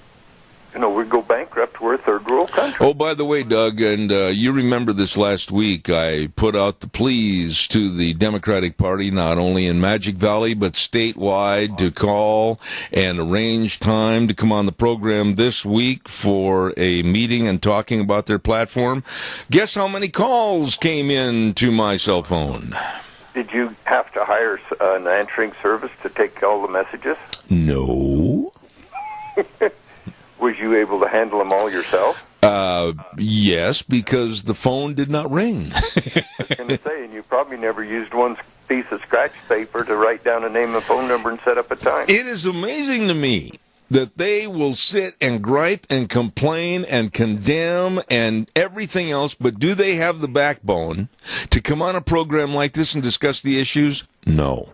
we'd go bankrupt. We're a third world country. Oh, by the way, Doug, and you remember this last week, I put out the pleas to the Democratic Party, not only in Magic Valley, but statewide, to call and arrange time to come on the program this week for a meeting and talking about their platform. Guess how many calls came in to my cell phone? Did you have to hire an answering service to take all the messages? No. Was you able to handle them all yourself? Yes, because the phone did not ring. I was going to say, and you probably never used one piece of scratch paper to write down a name and phone number and set up a time. It is amazing to me that they will sit and gripe and complain and condemn and everything else, but do they have the backbone to come on a program like this and discuss the issues? No.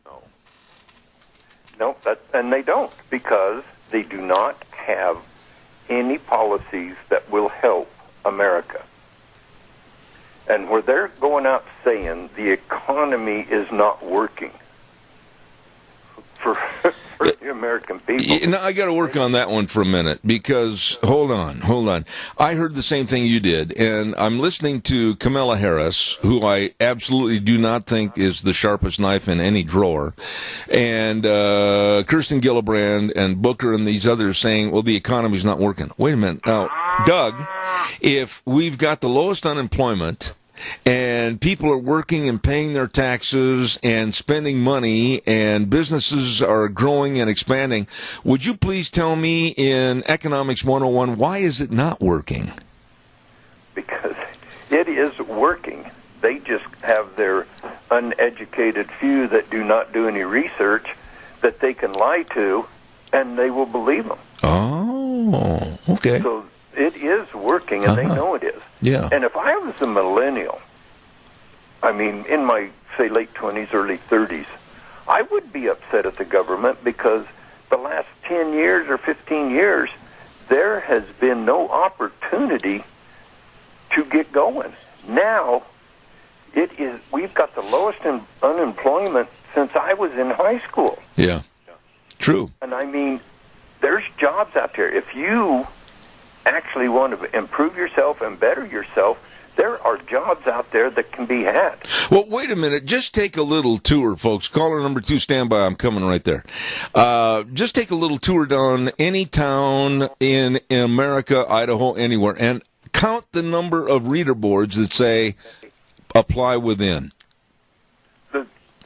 No, and they don't, because they do not have any policies that will help America. And where they're going out saying the economy is not working for the American people. I got to work on that one for a minute, because, hold on. I heard the same thing you did, and I'm listening to Kamala Harris, who I absolutely do not think is the sharpest knife in any drawer, and Kirsten Gillibrand and Booker and these others saying, well, the economy's not working. Wait a minute. Now, Doug, if we've got the lowest unemployment, and people are working and paying their taxes and spending money, and businesses are growing and expanding, would you please tell me in Economics 101, why is it not working? Because it is working. They just have their uneducated few that do not do any research that they can lie to, and they will believe them. Oh, okay. So it is working, and they know it is. Yeah. And if I was a millennial, I mean, in my, say, late 20s, early 30s, I would be upset at the government because the last 10 years or 15 years, there has been no opportunity to get going. Now, we've got the lowest unemployment since I was in high school. Yeah, true. And I mean, there's jobs out there. If you actually want to improve yourself and better yourself, there are jobs out there that can be had. Well, wait a minute. Just take a little tour, folks. Caller number 2, stand by. I'm coming right there. Just take a little tour down any town in America, Idaho, anywhere, and count the number of reader boards that say apply within.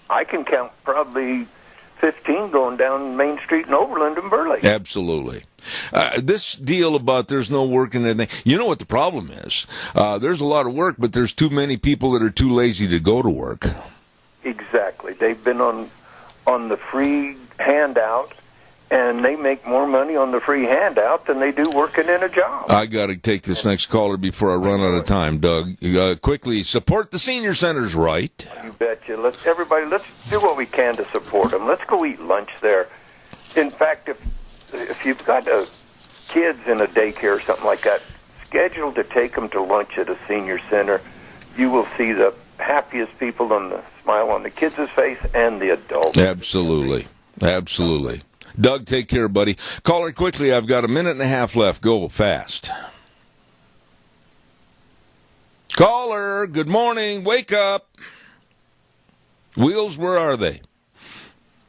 I can count probably 15 going down Main Street in Overland and Burley. Absolutely. This deal about there's no work and anything, you know what the problem is? There's a lot of work, but there's too many people that are too lazy to go to work. Exactly. They've been on the free handout, and they make more money on the free handout than they do working in a job. I got to take this next caller before I run out of time, Doug. Quickly, support the senior centers, right? You betcha. Let's do what we can to support them. Let's go eat lunch there. In fact, if you've got kids in a daycare or something like that, schedule to take them to lunch at a senior center. You will see the happiest people on the smile on the kids' face and the adults. Absolutely. Absolutely. Doug, take care, buddy. Caller, quickly. I've got a minute and a half left. Go fast. Caller, good morning. Wake up. Wheels, where are they?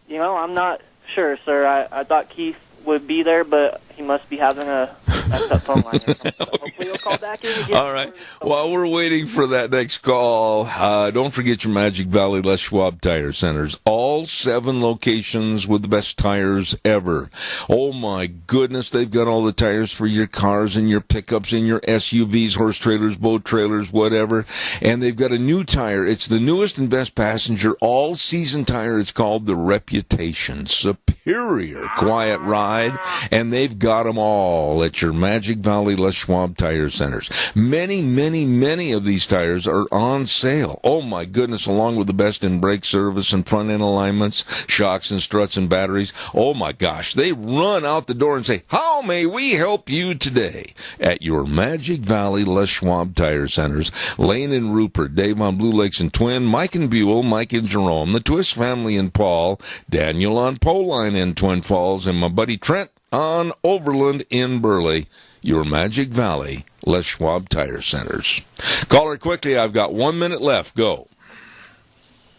You know, I'm not sure, sir. I thought Keith would be there, but he must be having a messed up phone line or something. So hopefully he'll call back in again. All right. While we're waiting for that next call, don't forget your Magic Valley Les Schwab Tire Centers. All 7 locations with the best tires ever. Oh, my goodness. They've got all the tires for your cars and your pickups and your SUVs, horse trailers, boat trailers, whatever. And they've got a new tire. It's the newest and best passenger all-season tire. It's called the Reputation. Superior quiet ride. And they've got them all at your Magic Valley Les Schwab Tire Centers. Many, many, many of these tires are on sale. Oh, my goodness, along with the best in brake service and front-end alignments, shocks and struts and batteries. Oh, my gosh, they run out the door and say, how may we help you today? At your Magic Valley Les Schwab Tire Centers. Lane and Rupert, Dave on Blue Lakes and Twin, Mike and Buell, Mike and Jerome, the Twist family in Paul, Daniel on Poline in Twin Falls, and my buddy Trent on Overland in Burley, your Magic Valley, Les Schwab Tire Centers. Caller, quickly, I've got 1 minute left. Go.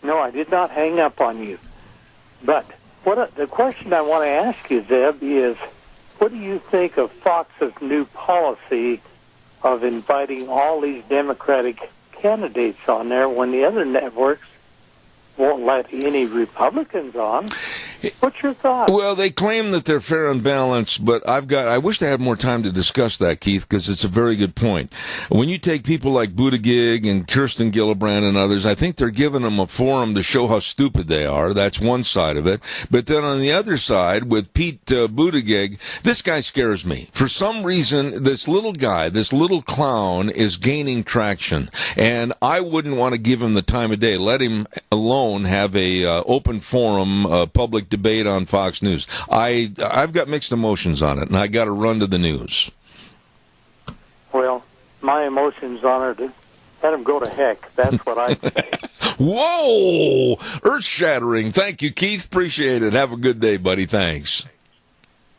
No, I did not hang up on you. But the question I want to ask you, Zeb, is what do you think of Fox's new policy of inviting all these Democratic candidates on there when the other networks won't let any Republicans on? What's your thought? Well, they claim that they're fair and balanced, but I wish I had more time to discuss that, Keith, because it's a very good point. When you take people like Buttigieg and Kirsten Gillibrand and others, I think they're giving them a forum to show how stupid they are. That's one side of it. But then on the other side, with Pete Buttigieg, this guy scares me. For some reason, this little guy, this little clown, is gaining traction, and I wouldn't want to give him the time of day. Let him alone have a open forum, public debate on Fox News. I've got mixed emotions on it, and I got to run to the news. Well, my emotions on it, let him go to heck. That's what I say. Whoa! Earth-shattering. Thank you, Keith. Appreciate it. Have a good day, buddy. Thanks.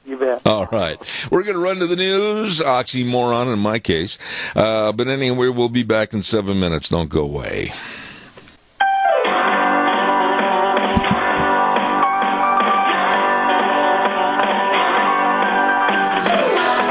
You bet. All right. We're going to run to the news. Oxymoron in my case. But anyway, we'll be back in 7 minutes. Don't go away.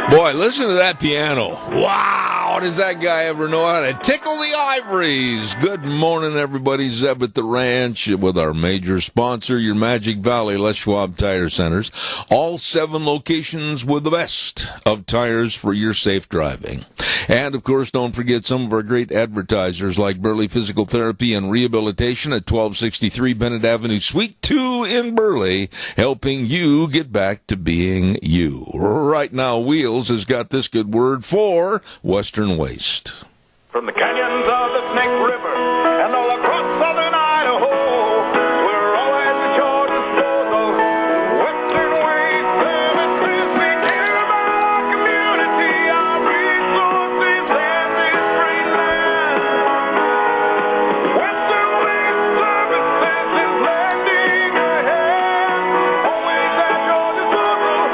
Boy, listen to that piano. Wow, does that guy ever know how to tickle the ivories? Good morning, everybody. Zeb at the Ranch with our major sponsor, your Magic Valley, Les Schwab Tire Centers. All 7 locations with the best of tires for your safe driving. And, of course, don't forget some of our great advertisers like Burley Physical Therapy and Rehabilitation at 1263 Bennett Avenue, Suite 2 in Burley, helping you get back to being you. Right now, Wheels has got this good word for Western Waste. From the canyons of the Snake River and all across southern Idaho, we're always at your disposal. Western Waste Services, we care about our community, our resources, and this great land. Western Waste Services is lending a hand, always at your disposal.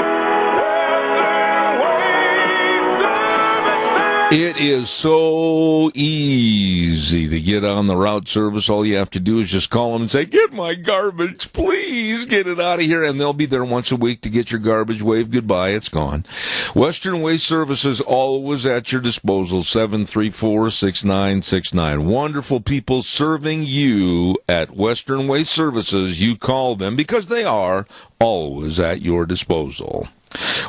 Western Waste Services. It is so easy to get on the route service. All you have to do is just call them and say, get my garbage, please get it out of here. And they'll be there once a week to get your garbage. Wave goodbye. It's gone. Western Waste Services, always at your disposal. 734-6969. Wonderful people serving you at Western Waste Services. You call them because they are always at your disposal.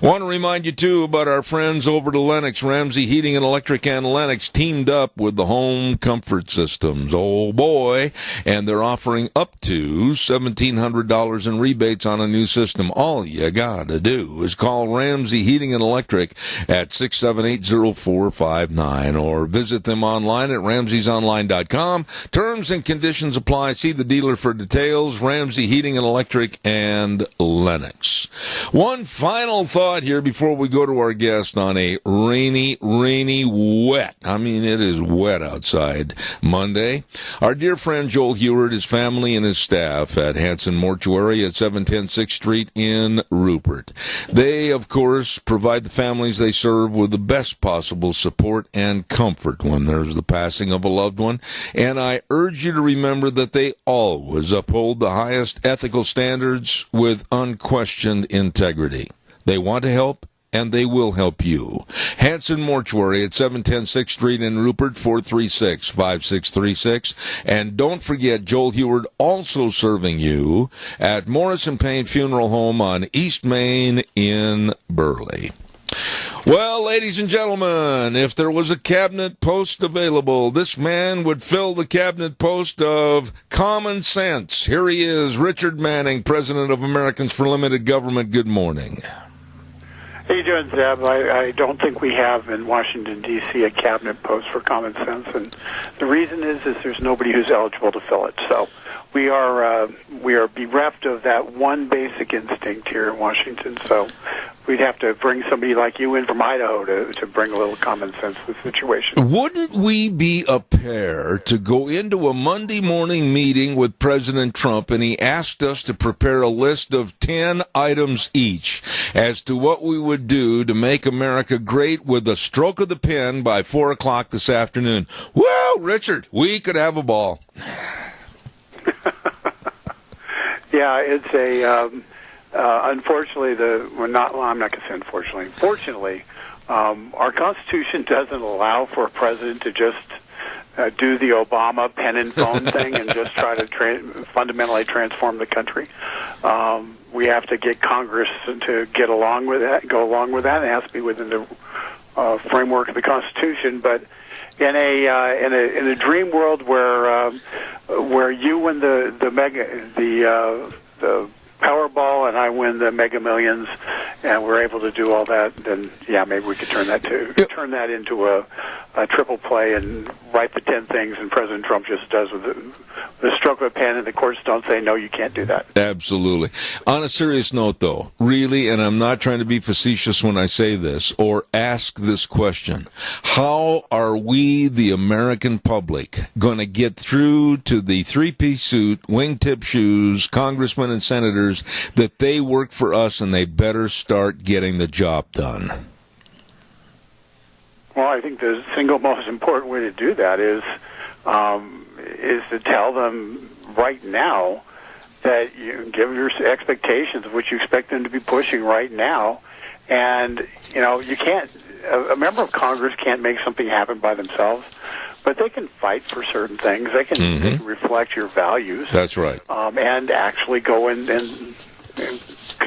Want to remind you, too, about our friends over to Lennox. Ramsey Heating and Electric and Lennox teamed up with the Home Comfort Systems. Oh, boy. And they're offering up to $1,700 in rebates on a new system. All you got to do is call Ramsey Heating and Electric at 678-0459 or visit them online at ramseysonline.com. Terms and conditions apply. See the dealer for details. Ramsey Heating and Electric and Lennox. One final thought here before we go to our guest on a rainy, wet, I mean, it is wet outside, Monday. Our dear friend Joel Heward, his family, and his staff at Hanson Mortuary at 710 6th Street in Rupert. They, of course, provide the families they serve with the best possible support and comfort when there's the passing of a loved one. And I urge you to remember that they always uphold the highest ethical standards with unquestioned integrity. They want to help, and they will help you. Hanson Mortuary at 710 6th Street in Rupert, 436-5636. And don't forget, Joel Heward also serving you at Morrison Payne Funeral Home on East Main in Burley. Well, ladies and gentlemen, if there was a cabinet post available, this man would fill the cabinet post of common sense. Here he is, Richard Manning, President of Americans for Limited Government. Good morning. How you doing, Zeb? I don't think we have in Washington, D.C. a cabinet post for common sense, and the reason is there's nobody who's eligible to fill it. So we are bereft of that one basic instinct here in Washington. So we'd have to bring somebody like you in from Idaho to bring a little common sense to the situation. Wouldn't we be a pair to go into a Monday morning meeting with President Trump, and he asked us to prepare a list of 10 items each as to what we would do to make America great with a stroke of the pen by 4 o'clock this afternoon? Well, Richard, we could have a ball. Yeah, it's a unfortunately I'm not going to say unfortunately. Fortunately, our Constitution doesn't allow for a president to just do the Obama pen and phone thing and just try to fundamentally transform the country. We have to get Congress to get along with that, go along with that. It has to be within the framework of the Constitution, but. In a dream world where you win the Powerball and I win the Mega Millions, and we're able to do all that, then yeah, maybe we could turn that into a triple play and write the 10 things, and President Trump just does with the stroke of a pen, and the courts don't say no, you can't do that. Absolutely. On a serious note, though, really, and I'm not trying to be facetious when I say this or ask this question, how are we, the American public, going to get through to the three-piece suit, wingtip shoes, congressmen and senators, that they work for us and they better start getting the job done? Well, I think the single most important way to do that is to tell them right now that you give your expectations of what you expect them to be pushing right now. And, you can't, a member of Congress can't make something happen by themselves, but they can fight for certain things. They can reflect your values. That's right. And actually go and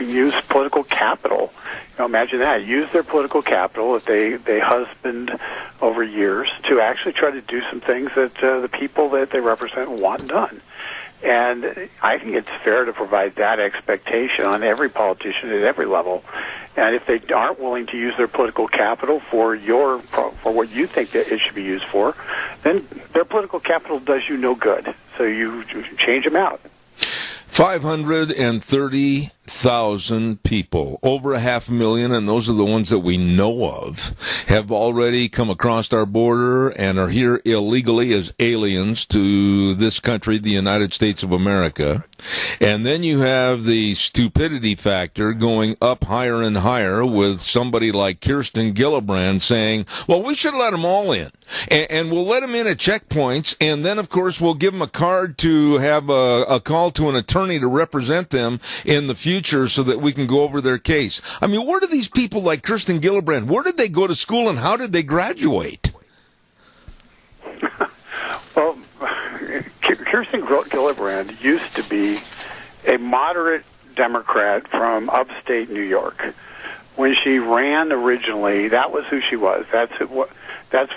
use political capital. Imagine that. Use their political capital that they husband over years to actually try to do some things that the people that they represent want done. And I think it's fair to provide that expectation on every politician at every level. And if they aren't willing to use their political capital for what you think that it should be used for, then their political capital does you no good. So you change them out. 530,000 people, over 500,000, and those are the ones that we know of, have already come across our border and are here illegally as aliens to this country, the United States of America. And then you have the stupidity factor going up higher and higher with somebody like Kirsten Gillibrand saying, well, we should let them all in. And we'll let them in at checkpoints, and then, of course, we'll give them a card to have a call to an attorney to represent them in the future so that we can go over their case. I mean, where do these people like Kirsten Gillibrand, where did they go to school and how did they graduate? Well, Kirsten Gillibrand used to be a moderate Democrat from upstate New York. When she ran originally, that was who she was. That's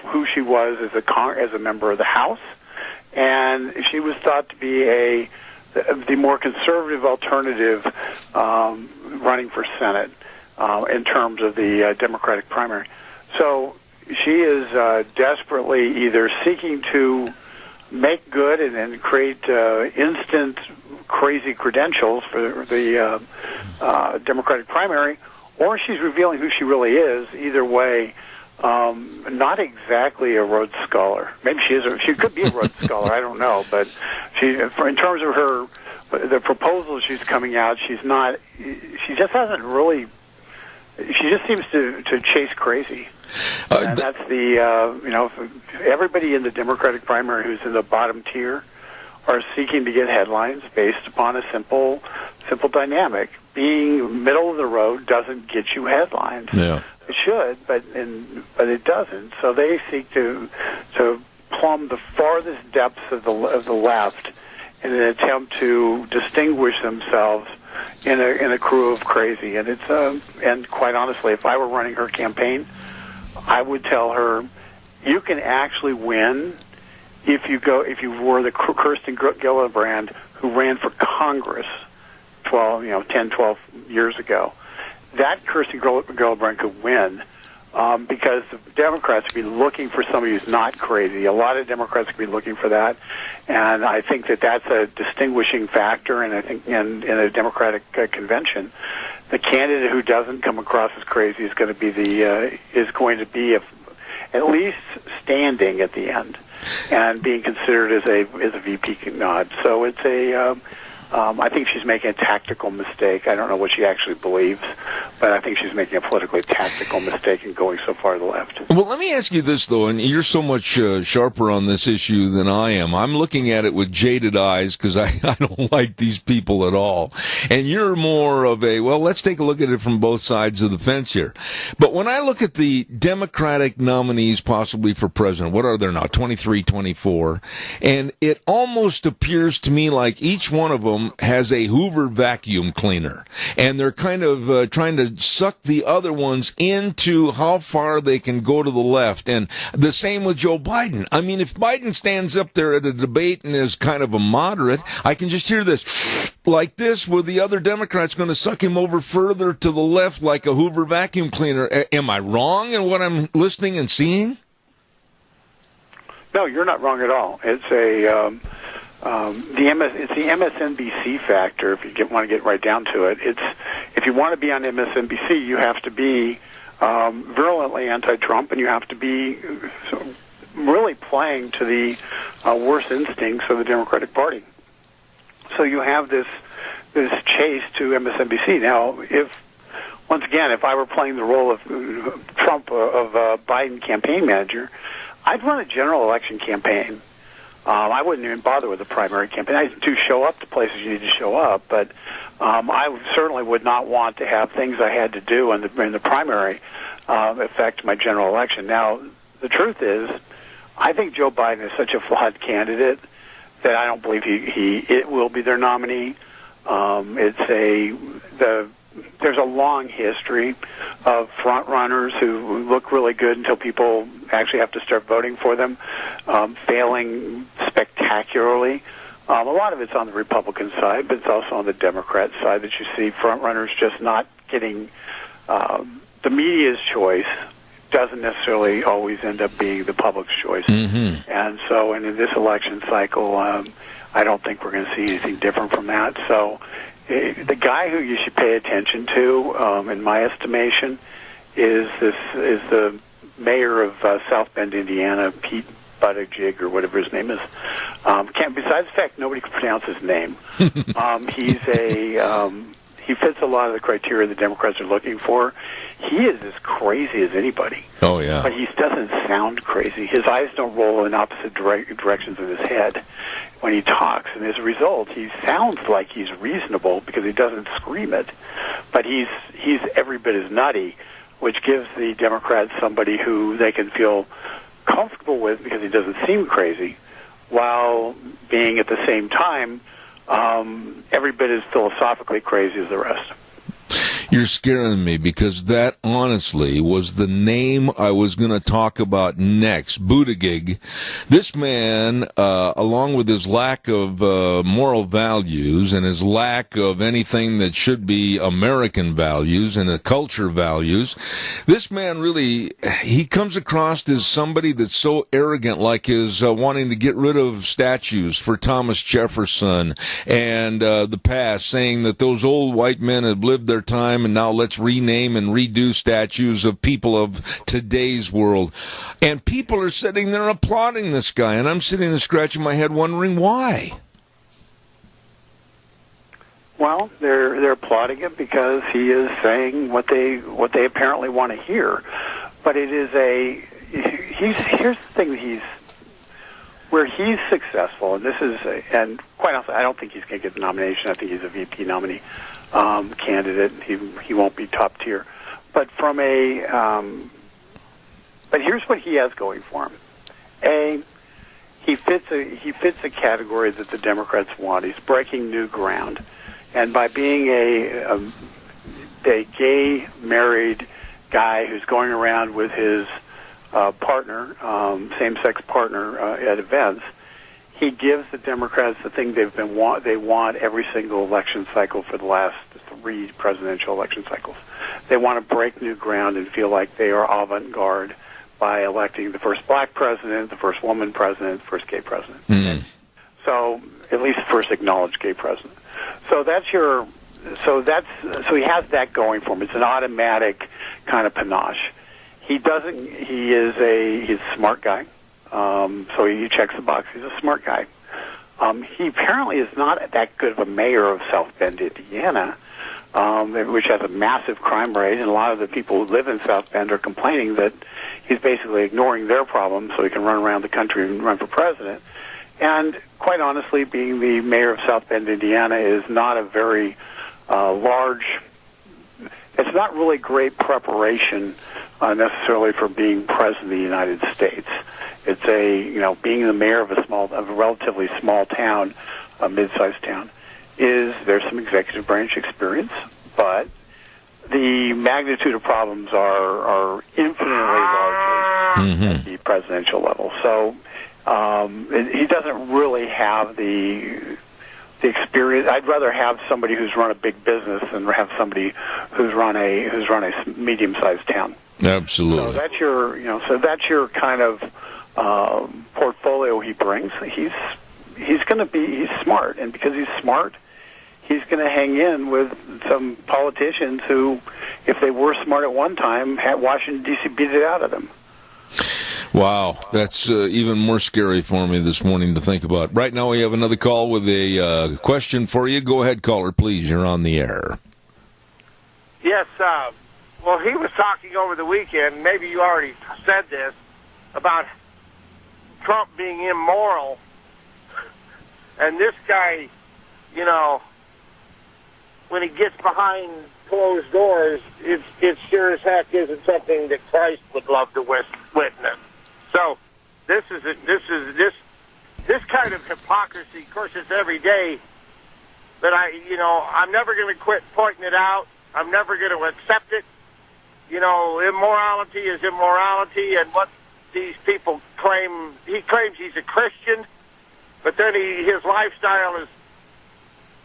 who she was as a member of the House, and she was thought to be the more conservative alternative running for Senate in terms of the Democratic primary. So she is desperately either seeking to make good and create instant crazy credentials for the Democratic primary, or she's revealing who she really is. Either way, not exactly a Rhodes Scholar. Maybe she is. She could be a Rhodes Scholar. I don't know. But in terms of the proposals she's coming out, she's not. She just hasn't really. She just seems to chase crazy. And that's everybody in the Democratic primary who's in the bottom tier are seeking to get headlines based upon a simple dynamic. Being middle of the road doesn't get you headlines. Yeah. It should, but it doesn't. So they seek to plumb the farthest depths of the left in an attempt to distinguish themselves in a crew of crazy. And it's and quite honestly, if I were running her campaign, I would tell her, you can actually win if you were the Kirsten Gillibrand who ran for Congress 10, 12 years ago. That Kirsten Gillibrand could win because the Democrats would be looking for somebody who's not crazy. A lot of Democrats would be looking for that, and I think that that's a distinguishing factor. And I think in a Democratic convention, the candidate who doesn't come across as crazy is going to be at least standing at the end and being considered as a VP nod. So it's I think she's making a tactical mistake. I don't know what she actually believes, but I think she's making a politically tactical mistake in going so far to the left. Well, let me ask you this, though, and you're so much sharper on this issue than I am. I'm looking at it with jaded eyes because I don't like these people at all. And you're more of let's take a look at it from both sides of the fence here. But when I look at the Democratic nominees possibly for president, what are there now, 23, 24, and it almost appears to me like each one of them has a Hoover vacuum cleaner, and they're kind of trying to suck the other ones into how far they can go to the left. And the same with Joe Biden. I mean, if Biden stands up there at a debate and is kind of a moderate, I can just hear this like this, where the other Democrat's going to suck him over further to the left like a Hoover vacuum cleaner. Am I wrong in what I'm listening and seeing? No, you're not wrong at all. It's it's the MSNBC factor. If you want to get right down to it, if you want to be on MSNBC, you have to be virulently anti-Trump, and you have to be really playing to the worst instincts of the Democratic Party. So you have this chase to MSNBC. Now, if I were playing the role of Trump, of Biden campaign manager, I'd run a general election campaign. I wouldn't even bother with a primary campaign. I do show up to places you need to show up, but I certainly would not want to have things I had to do in the primary affect my general election. Now, the truth is, I think Joe Biden is such a flawed candidate that I don't believe it will be their nominee. There's a long history of front runners who look really good until people actually have to start voting for them, failing spectacularly. A lot of it's on the Republican side, but it's also on the Democrat side that you see front runners just not getting the media's choice. Doesn't necessarily always end up being the public's choice. Mm-hmm. And so, in this election cycle, I don't think we're going to see anything different from that. So, the guy who you should pay attention to, in my estimation, is the mayor of South Bend, Indiana, Pete Buttigieg, or whatever his name is. Besides the fact nobody can pronounce his name, he fits a lot of the criteria the Democrats are looking for. He is as crazy as anybody. Oh, yeah. But he doesn't sound crazy. His eyes don't roll in opposite directions of his head when he talks. And as a result, he sounds like he's reasonable because he doesn't scream it. But he's every bit as nutty, which gives the Democrats somebody who they can feel comfortable with because he doesn't seem crazy, while being at the same time every bit as philosophically crazy as the rest. You're scaring me because that honestly was the name I was going to talk about next. Buttigieg. This man, along with his lack of moral values and his lack of anything that should be American values and culture values, this man really, he comes across as somebody that's so arrogant, like his wanting to get rid of statues for Thomas Jefferson and the past, saying that those old white men have lived their time and now let's rename and redo statues of people of today's world. And people are sitting there applauding this guy, and I'm sitting there scratching my head wondering why. Well, they're applauding him because he is saying what they apparently want to hear. But it is here's the thing where he's successful, and and quite honestly, I don't think he's going to get the nomination. I think he's a VP nominee candidate. He won't be top tier. But but here's what he has going for him. He fits a category that the Democrats want. He's breaking new ground, and by being a gay married guy who's going around with his partner, same-sex partner at events, he gives the Democrats the thing they want every single election cycle for the last 3 presidential election cycles. They want to break new ground and feel like they are avant-garde by electing the first black president, the first woman president, the first gay president. Mm. So, at least the first acknowledged gay president. So that's your he has that going for him. It's an automatic kind of panache. He's a smart guy. So he checks the box. He's a smart guy. He apparently is not that good of a mayor of South Bend, Indiana, which has a massive crime rate, and a lot of the people who live in South Bend are complaining that he's basically ignoring their problems so he can run around the country and run for president. And quite honestly, being the mayor of South Bend, Indiana, is not a very large. It's not really great preparation necessarily for being president of the United States. It's being the mayor of a relatively small town, a mid-sized town, there's some executive branch experience, but the magnitude of problems are infinitely larger at the presidential level. So he doesn't really have the experience. I'd rather have somebody who's run a big business than have somebody who's run a medium-sized town. Absolutely. So that's your kind of portfolio he brings. He's smart, and because he's smart, he's going to hang in with some politicians who, if they were smart at one time, had Washington D.C. beat it out of them. Wow, that's even more scary for me this morning to think about. Right now we have another call with a question for you. Go ahead, caller, please. You're on the air. Yes, well, he was talking over the weekend, maybe you already said this, about Trump being immoral. And this guy, when he gets behind closed doors, it sure as heck isn't something that Christ would love to witness. So this kind of hypocrisy. Of course, it's every day. But I'm never going to quit pointing it out. I'm never going to accept it. Immorality is immorality, and what these people claim, he claims he's a Christian, but then his lifestyle is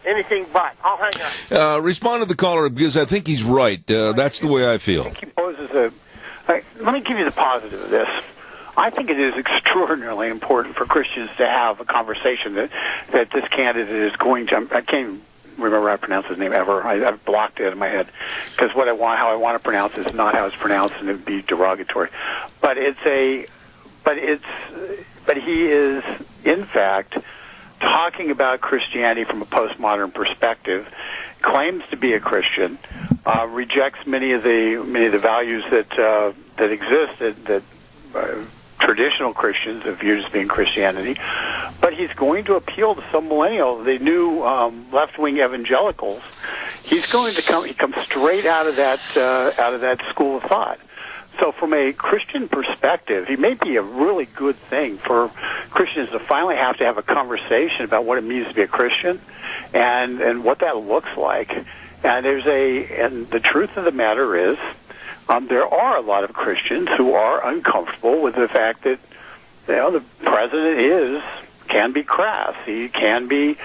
anything but. I'll hang on. Respond to the caller, because I think he's right. That's the way I feel. I think he poses let me give you the positive of this. I think it is extraordinarily important for Christians to have a conversation that this candidate is going to. I can't even remember how to pronounce his name ever. I've blocked it in my head because how I want to pronounce it is not how it's pronounced, and it would be derogatory. But he is in fact talking about Christianity from a postmodern perspective. Claims to be a Christian, rejects many of the values that exist that traditional Christians have viewed as being Christianity, but he's going to appeal to some millennials, the new left-wing evangelicals. He comes straight out of that school of thought. So from a Christian perspective, he may be a really good thing for Christians to finally have to have a conversation about what it means to be a Christian and what that looks like. And the truth of the matter is, there are a lot of Christians who are uncomfortable with the fact that the president can be crass. He can be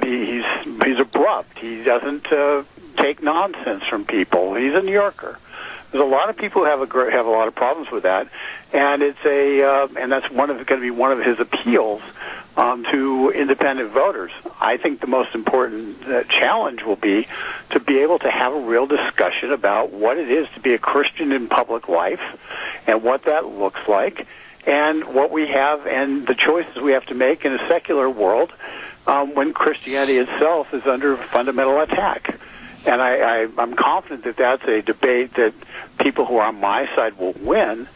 he's abrupt. He doesn't take nonsense from people. He's a New Yorker. There's a lot of people who have a lot of problems with that, and it's and that's going to be one of his appeals to independent voters. I think the most important challenge will be to be able to have a real discussion about what it is to be a Christian in public life and what that looks like and what we have and the choices we have to make in a secular world when Christianity itself is under fundamental attack. And I'm confident that that's a debate that people who are on my side will win.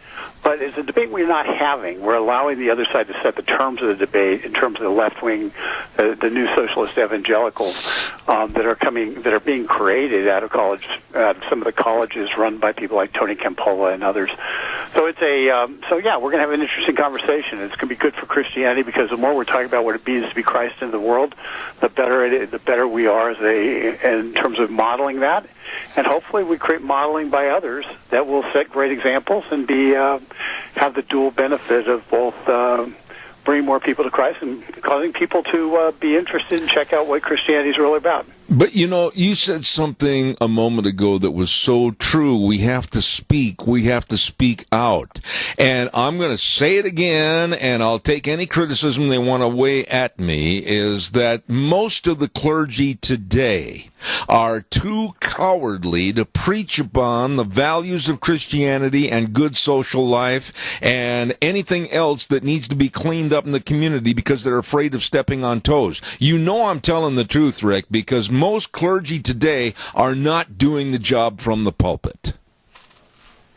But it's a debate we're not having. We're allowing the other side to set the terms of the debate in terms of the left wing, the new socialist evangelicals that are being created out of some of the colleges run by people like Tony Campola and others. So it's we're going to have an interesting conversation. It's going to be good for Christianity because the more we're talking about what it means to be Christ in the world, the better we are in terms of modeling that. And hopefully we create modeling by others that will set great examples and have the dual benefit of both bringing more people to Christ and causing people to be interested and check out what Christianity is really about. But, you said something a moment ago that was so true. We have to speak. We have to speak out. And I'm going to say it again, and I'll take any criticism they want to weigh at me, is that most of the clergy today are too cowardly to preach upon the values of Christianity and good social life and anything else that needs to be cleaned up in the community because they're afraid of stepping on toes. I'm telling the truth, Rick, because most clergy today are not doing the job from the pulpit.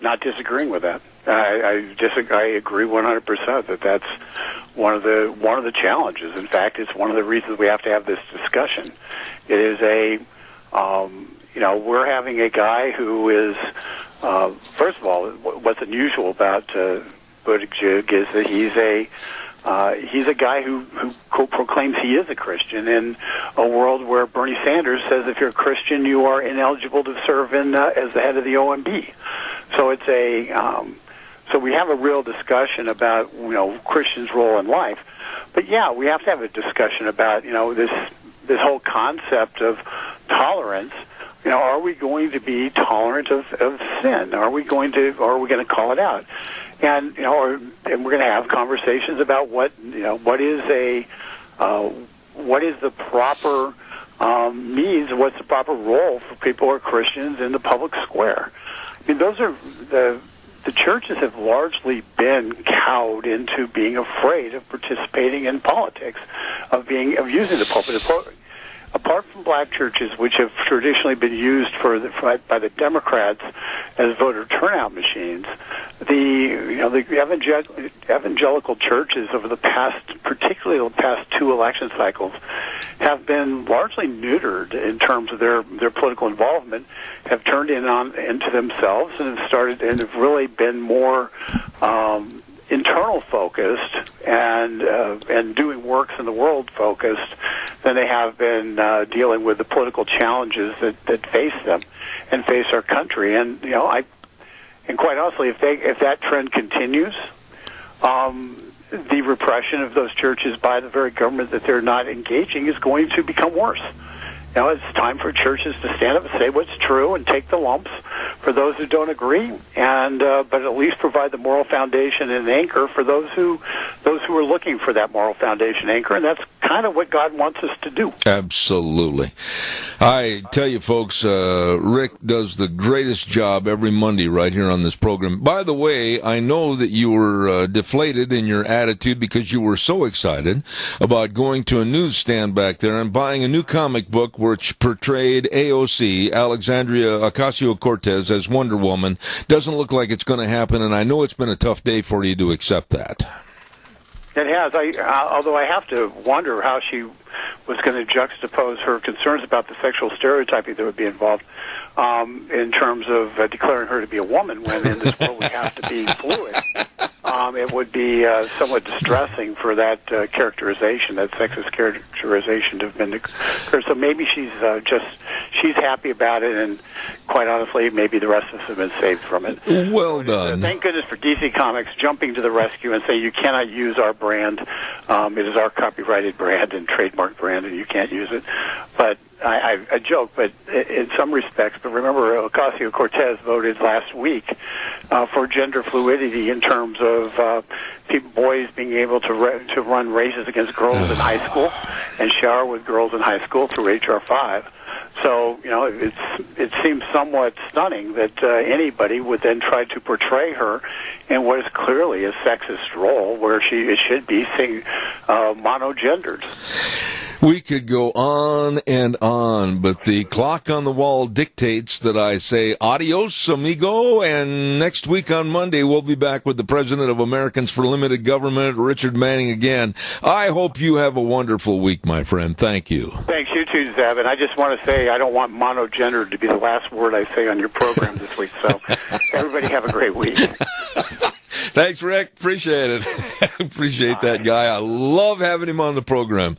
Not disagreeing with that. I agree 100% that that's one of the challenges. In fact, it's one of the reasons we have to have this discussion. It is we're having a guy who is, first of all, what's unusual about Buttigieg is that he's a guy who proclaims he is a Christian in a world where Bernie Sanders says if you're a Christian, you are ineligible to serve as the head of the OMB. So it's so we have a real discussion about Christians' role in life. But yeah, we have to have a discussion about this whole concept of tolerance. Are we going to be tolerant of sin? Are we going to call it out? And and we're going to have conversations about what is the proper means, what's the proper role for people who are Christians in the public square. I mean, those are the churches have largely been cowed into being afraid of participating in politics, of using the pulpit. Apart from black churches, which have traditionally been used by the Democrats as voter turnout machines, the evangelical churches over particularly the past two election cycles, have been largely neutered in terms of their political involvement, have turned into themselves and have really been more internal focused and doing works in the world focused than they have been dealing with the political challenges that face them and face our country. And quite honestly, if that trend continues, the repression of those churches by the very government that they're not engaging is going to become worse. It's time for churches to stand up and say what's true and take the lumps for those who don't agree, and but at least provide the moral foundation and anchor for those who are looking for that moral foundation anchor, and that's kind of what God wants us to do. Absolutely. I tell you, folks, Rick does the greatest job every Monday right here on this program. By the way, I know that you were deflated in your attitude because you were so excited about going to a newsstand back there and buying a new comic book which portrayed AOC, Alexandria Ocasio-Cortez, as Wonder Woman. Doesn't look like it's going to happen, and I know it's been a tough day for you to accept that. It has. Although I have to wonder how she was going to juxtapose her concerns about the sexual stereotyping that would be involved in terms of declaring her to be a woman, when in this world we have to be fluid. It would be somewhat distressing for that characterization, that sexist characterization, to have been occurred. So maybe she's happy about it, and quite honestly, maybe the rest of us have been saved from it. Well done. Thank goodness for DC Comics jumping to the rescue and say you cannot use our brand. It is our copyrighted brand and trademark brand, and you can't use it. But I joke, but in some respects. But remember, Ocasio-Cortez voted last week for gender fluidity in terms of boys being able to run races against girls in high school and shower with girls in high school through H.R. 5. So, it seems somewhat stunning that anybody would then try to portray her in what is clearly a sexist role, where it should be monogendered. We could go on and on, but the clock on the wall dictates that I say adios, amigo, and next week on Monday we'll be back with the President of Americans for Limited Government, Richard Manning, again. I hope you have a wonderful week, my friend. Thank you. Thanks, you too, Zeb. And I just want to say I don't want monogendered to be the last word I say on your program this week, so everybody have a great week. Thanks, Rick. Appreciate it. Appreciate that guy. I love having him on the program.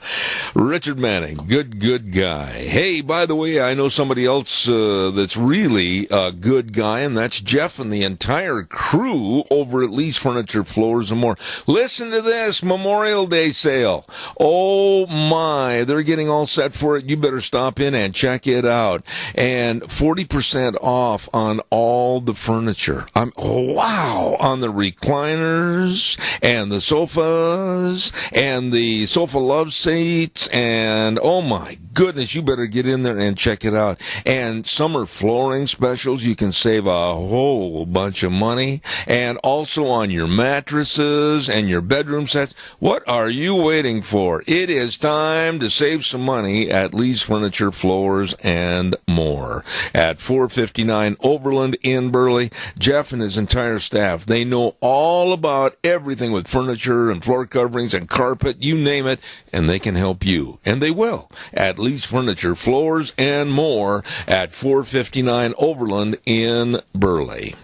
Richard Manning, good guy. Hey, by the way, I know somebody else that's really a good guy, and that's Jeff and the entire crew over at Lee's Furniture, Floors, and More. Listen to this Memorial Day sale. Oh, my. They're getting all set for it. You better stop in and check it out. And 40% off on all the furniture. Wow. On the recliners and the sofas and the sofa love seats, and oh my goodness, you better get in there and check it out. And summer flooring specials, you can save a whole bunch of money. And also on your mattresses and your bedroom sets. What are you waiting for? It is time to save some money at Lee's Furniture, Floors, and More at 459 Overland in Burley. Jeff and his entire staff, they know all about everything with furniture and floor coverings and carpet, you name it, and they can help you. And they will at Lee's Furniture, Floors, and More at 459 Overland in Burley.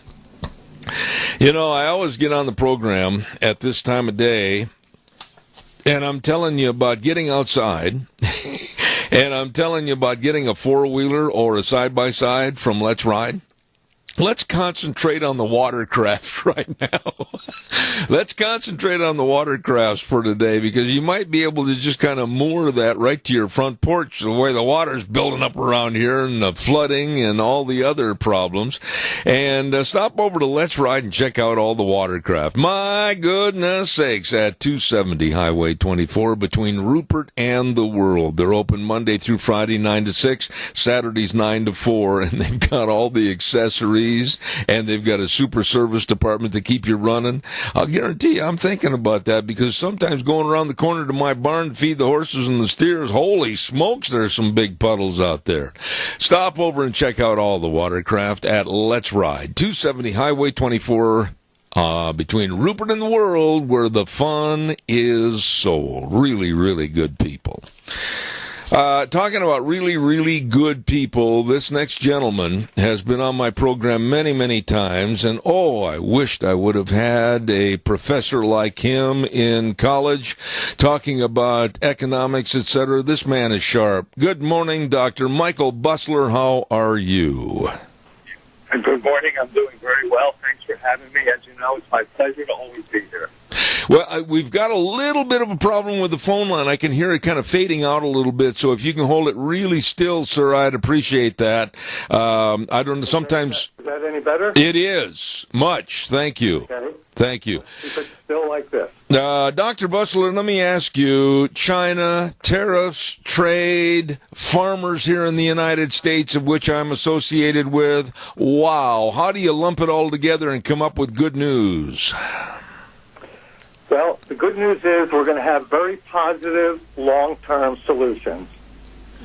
You know, I always get on the program at this time of day, and I'm telling you about getting outside, and I'm telling you about getting a four-wheeler or a side-by-side from Let's Ride. Let's concentrate on the watercraft right now. Let's concentrate on the watercrafts for today, because you might be able to just kind of moor that right to your front porch, the way the water's building up around here and the flooding and all the other problems. And stop over to Let's Ride and check out all the watercraft. My goodness sakes, at 270 Highway 24 between Rupert and the World. They're open Monday through Friday, 9 to 6, Saturdays 9 to 4, and they've got all the accessories, and they've got a super service department to keep you running. I'll guarantee you, I'm thinking about that, because sometimes going around the corner to my barn to feed the horses and the steers, holy smokes, there's some big puddles out there. Stop over and check out all the watercraft at Let's Ride, 270 Highway 24, between Rupert and the World, where the fun is sold. Really, really good people. Talking about really, really good people, this next gentleman has been on my program many, many times, and I wished I would have had a professor like him in college talking about economics, etc. This man is sharp. Good morning, Dr. Michael Busler. How are you? Good morning. I'm doing very well. Thanks for having me. As you know, it's my pleasure to always be here. Well, we've got a little bit of a problem with the phone line. I can hear it kind of fading out a little bit, so if you can hold it really still, sir, I'd appreciate that. I don't know, sometimes... Is that any better? It is. Much. Thank you. Okay. Thank you. Keep it still like this. Dr. Busler, let me ask you, China, tariffs, trade, farmers here in the United States, of which I'm associated with, wow, how do you lump it all together and come up with good news? Well, the good news is we're going to have very positive long-term solutions.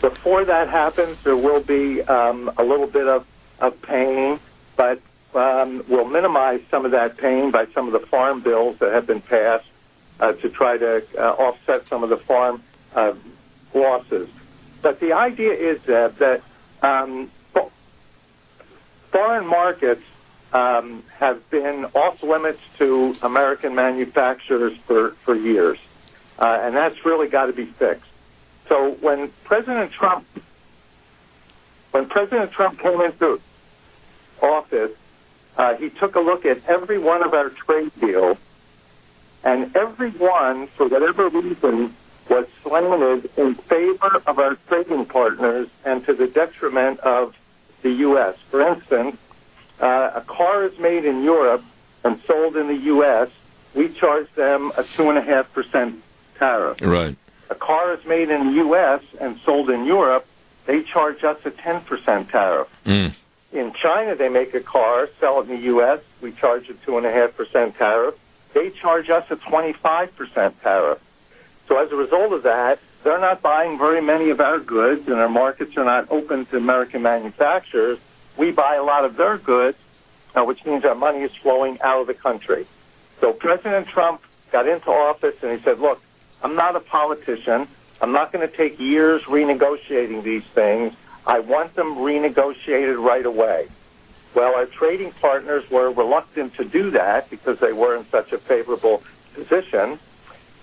Before that happens, there will be a little bit of pain, but we'll minimize some of that pain by some of the farm bills that have been passed to try to offset some of the farm losses. But the idea is that foreign markets have been off limits to American manufacturers for years, and that's really got to be fixed. So when President Trump came into office, he took a look at every one of our trade deals, and every one, for whatever reason, was slanted in favor of our trading partners and to the detriment of the U.S. For instance, a car is made in Europe and sold in the U.S., we charge them a 2.5% tariff. Right. A car is made in the U.S. and sold in Europe, they charge us a 10% tariff. Mm. In China, they make a car, sell it in the U.S., we charge a 2.5% tariff. They charge us a 25% tariff. So as a result of that, they're not buying very many of our goods, and our markets are not open to American manufacturers. We buy a lot of their goods, which means our money is flowing out of the country. So President Trump got into office, and he said, look, I'm not a politician. I'm not going to take years renegotiating these things. I want them renegotiated right away. Well, our trading partners were reluctant to do that because they were in such a favorable position.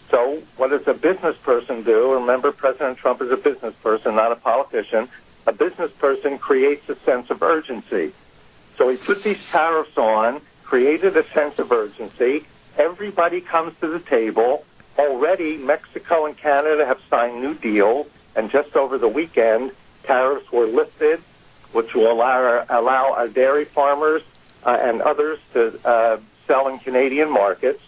So what does a business person do? Remember, President Trump is a business person, not a politician. A business person creates a sense of urgency. So he put these tariffs on, created a sense of urgency. Everybody comes to the table. Already, Mexico and Canada have signed new deals, and just over the weekend, tariffs were lifted, which will allow our dairy farmers and others to sell in Canadian markets.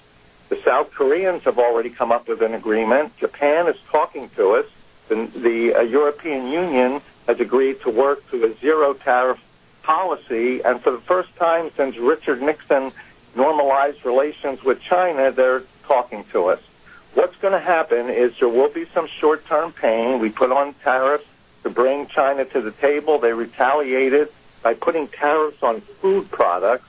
The South Koreans have already come up with an agreement. Japan is talking to us. The European Union has agreed to work to a zero-tariff policy, and for the first time since Richard Nixon normalized relations with China, they're talking to us. What's going to happen is there will be some short-term pain. We put on tariffs to bring China to the table. They retaliated by putting tariffs on food products,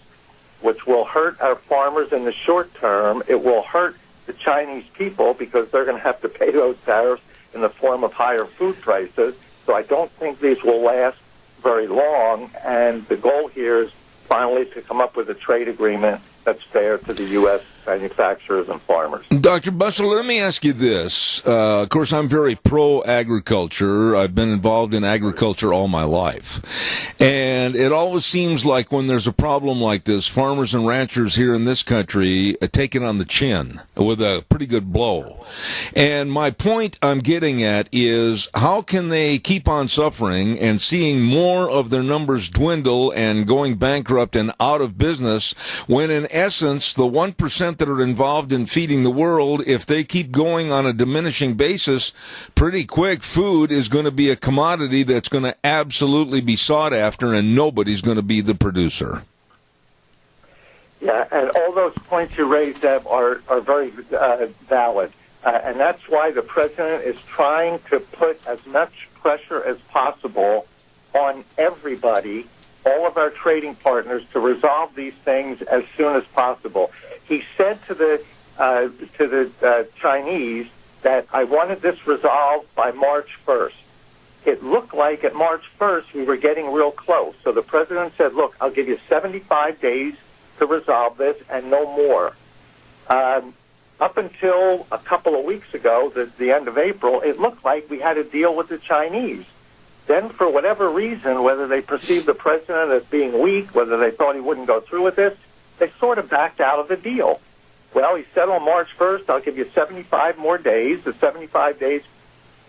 which will hurt our farmers in the short term. It will hurt the Chinese people because they're going to have to pay those tariffs in the form of higher food prices. So I don't think these will last very long, and the goal here is finally to come up with a trade agreement that's fair to the U.S. manufacturers and farmers. Dr. Busler, let me ask you this. Of course, I'm very pro-agriculture. I've been involved in agriculture all my life. And it always seems like when there's a problem like this, farmers and ranchers here in this country take it on the chin with a pretty good blow. And my point I'm getting at is how can they keep on suffering and seeing more of their numbers dwindle and going bankrupt and out of business when in essence the 1% that are involved in feeding the world, if they keep going on a diminishing basis, pretty quick food is going to be a commodity that's going to absolutely be sought after, and nobody's going to be the producer. Yeah, and all those points you raised, Deb, are very valid. And that's why the president is trying to put as much pressure as possible on everybody, all of our trading partners, to resolve these things as soon as possible. He said to the Chinese that I wanted this resolved by March 1st. It looked like at March 1st we were getting real close. So the president said, look, I'll give you 75 days to resolve this and no more. Up until a couple of weeks ago, the end of April, it looked like we had a deal with the Chinese. Then, for whatever reason, whether they perceived the president as being weak, whether they thought he wouldn't go through with this, they sort of backed out of the deal. Well, he said on March 1st, I'll give you 75 more days. The 75 days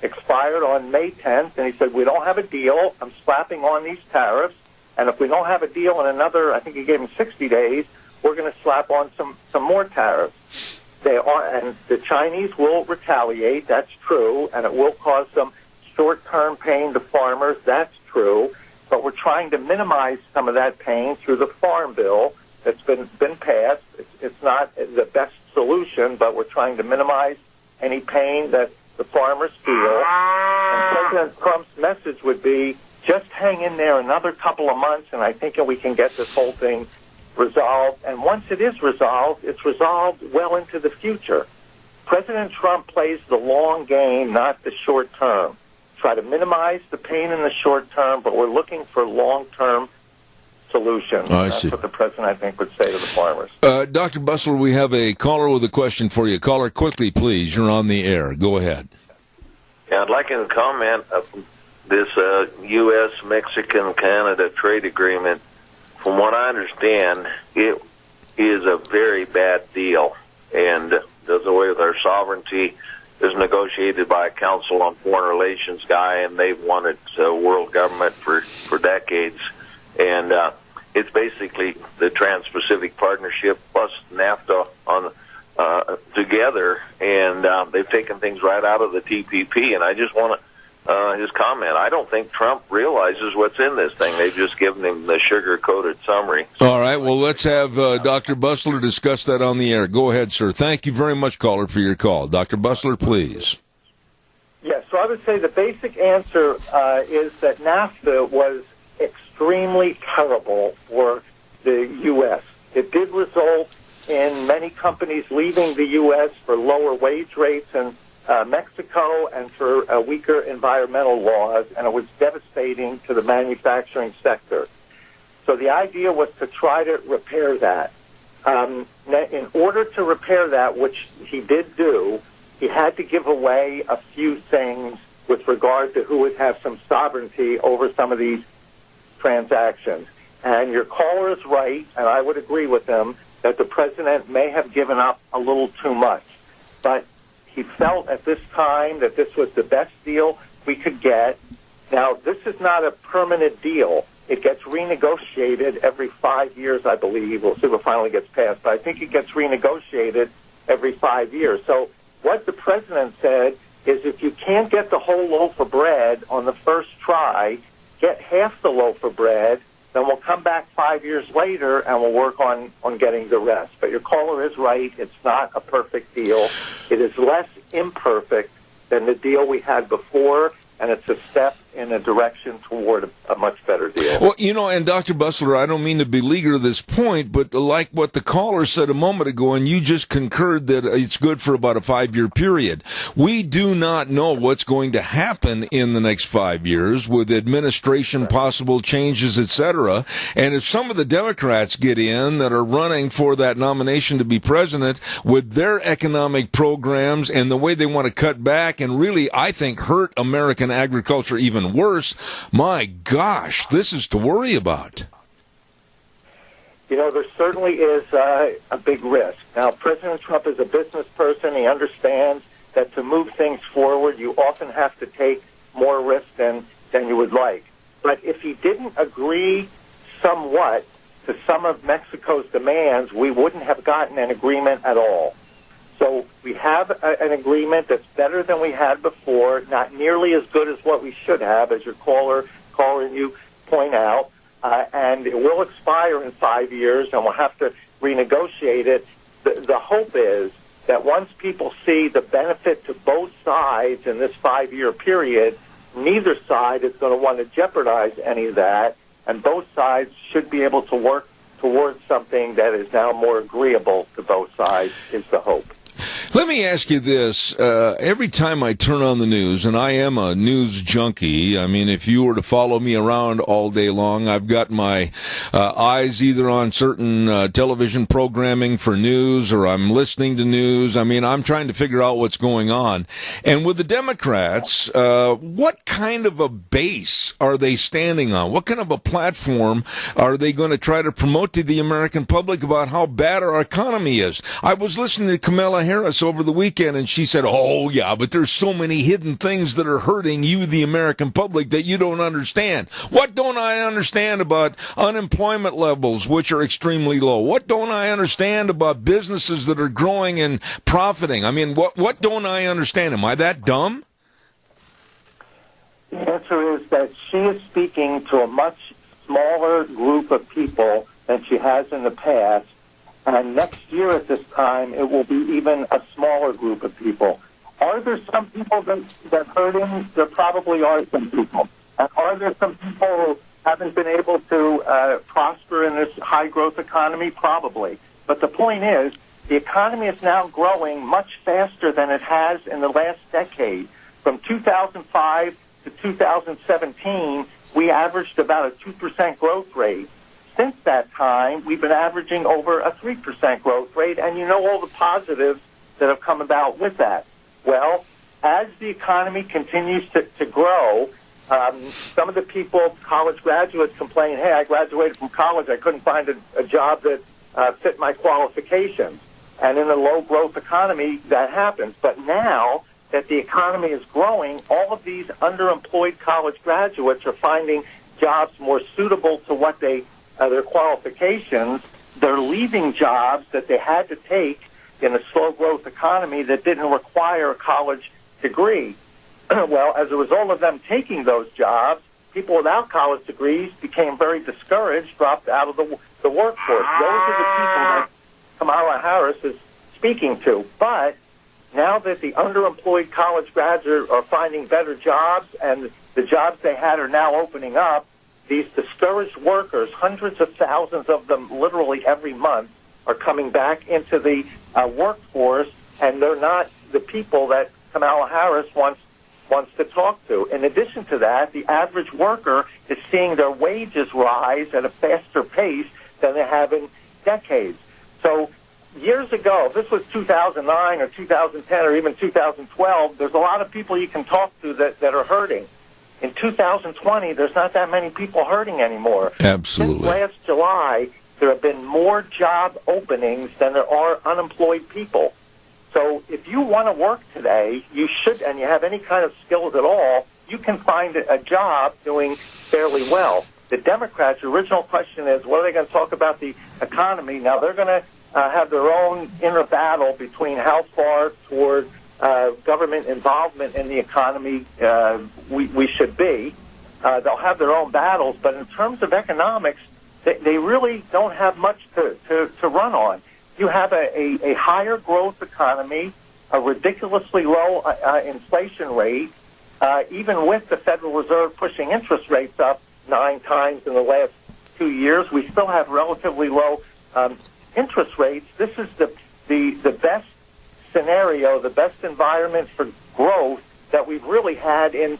expired on May 10th, and he said, we don't have a deal. I'm slapping on these tariffs, and if we don't have a deal in another, I think he gave him 60 days, we're going to slap on some more tariffs. And the Chinese will retaliate, that's true, and it will cause some short-term pain to farmers, that's true, but we're trying to minimize some of that pain through the Farm Bill that's been passed. It's not the best solution, but we're trying to minimize any pain that the farmers feel. And President Trump's message would be, just hang in there another couple of months, and I think we can get this whole thing resolved. And once it is resolved, it's resolved well into the future. President Trump plays the long game, not the short term. Try to minimize the pain in the short term, but we're looking for long-term solutions. That's what the president, I think, would say to the farmers. Dr. Busler, we have a caller with a question for you. Caller, quickly, please. You're on the air. Go ahead. Yeah, I'd like to comment on this U.S., Mexican, Canada trade agreement. From what I understand, it is a very bad deal and does away with our sovereignty. Is negotiated by a Council on Foreign Relations guy, and they've wanted world government for decades. And it's basically the Trans-Pacific Partnership plus NAFTA on together, and they've taken things right out of the TPP. And I just want his comment. I don't think Trump realizes what's in this thing. They've just given him the sugar-coated summary. All right, well, let's have Dr. Busler discuss that on the air. Go ahead, sir. Thank you very much, caller, for your call. Dr. Busler, please. Yes, so I would say the basic answer is that NAFTA was extremely terrible for the U.S. It did result in many companies leaving the U.S. for lower wage rates in Mexico and for weaker environmental laws, and it was devastating to the manufacturing sector. So the idea was to try to repair that. In order to repair that, which he did do, he had to give away a few things with regard to who would have some sovereignty over some of these transactions. And your caller is right, and I would agree with him, that the president may have given up a little too much. But he felt at this time that this was the best deal we could get. Now, this is not a permanent deal. It gets renegotiated every 5 years, I believe. We'll see if it finally gets passed. But I think it gets renegotiated every 5 years. So what the president said is if you can't get the whole loaf of bread on the first try, get half the loaf of bread, then we'll come back 5 years later and we'll work on getting the rest. But your caller is right. It's not a perfect deal. It is less imperfect than the deal we had before, and it's a step in a direction toward a much better deal. Well, you know, and Dr. Bussler, I don't mean to beleaguer this point, but like what the caller said a moment ago, and you just concurred that it's good for about a 5-year period. We do not know what's going to happen in the next 5 years with administration, possible changes, etc. And if some of the Democrats get in that are running for that nomination to be president with their economic programs and the way they want to cut back and really, I think, hurt American agriculture even worse, my gosh, this is to worry about. You know, there certainly is a big risk. Now, President Trump is a business person. He understands that to move things forward, you often have to take more risk than you would like. But if he didn't agree somewhat to some of Mexico's demands, we wouldn't have gotten an agreement at all. So we have an agreement that's better than we had before, not nearly as good as what we should have, as your caller and you point out, and it will expire in 5 years, and we'll have to renegotiate it. The hope is that once people see the benefit to both sides in this 5-year period, neither side is going to want to jeopardize any of that, and both sides should be able to work towards something that is now more agreeable to both sides, is the hope. Let me ask you this. Every time I turn on the news, and I am a news junkie, I mean, if you were to follow me around all day long, I've got my eyes either on certain television programming for news or I'm listening to news. I mean, I'm trying to figure out what's going on. And with the Democrats, what kind of a base are they standing on? What kind of a platform are they going to try to promote to the American public about how bad our economy is? I was listening to Kamala Harris over the weekend, and she said, oh, yeah, but there's so many hidden things that are hurting you, the American public, that you don't understand. What don't I understand about unemployment levels, which are extremely low? What don't I understand about businesses that are growing and profiting? I mean, what don't I understand? Am I that dumb? The answer is that she is speaking to a much smaller group of people than she has in the past. And next year at this time, it will be even a smaller group of people. Are there some people that hurt him? There probably are some people. And are there some people who haven't been able to prosper in this high-growth economy? Probably. But the point is, the economy is now growing much faster than it has in the last decade. From 2005 to 2017, we averaged about a 2% growth rate. Since that time, we've been averaging over a 3% growth rate, and you know all the positives that have come about with that. Well, as the economy continues to grow, some of the people, college graduates, complain, hey, I graduated from college, I couldn't find a job that fit my qualifications. And in a low-growth economy, that happens. But now that the economy is growing, all of these underemployed college graduates are finding jobs more suitable to what their qualifications. They're leaving jobs that they had to take in a slow-growth economy that didn't require a college degree. Well, as a result of them taking those jobs, people without college degrees became very discouraged, dropped out of the workforce. Those are the people that Kamala Harris is speaking to. But now that the underemployed college graduates are finding better jobs and the jobs they had are now opening up, these discouraged workers, hundreds of thousands of them literally every month, are coming back into the workforce, and they're not the people that Kamala Harris wants wants to talk to. In addition to that, the average worker is seeing their wages rise at a faster pace than they have in decades. So years ago, this was 2009 or 2010 or even 2012, there's a lot of people you can talk to that are hurting. In 2020, there's not that many people hurting anymore. Absolutely. Since last July, there have been more job openings than there are unemployed people. So if you want to work today, you should, and you have any kind of skills at all, you can find a job doing fairly well. The Democrats' original question is, what are they going to talk about the economy? Now, they're going to have their own inner battle between how far toward government involvement in the economy we should be. They'll have their own battles, but in terms of economics, they really don't have much to run on. You have a higher growth economy, a ridiculously low inflation rate, even with the Federal Reserve pushing interest rates up 9 times in the last 2 years. We still have relatively low interest rates. This is the best scenario, the best environment for growth that we've really had in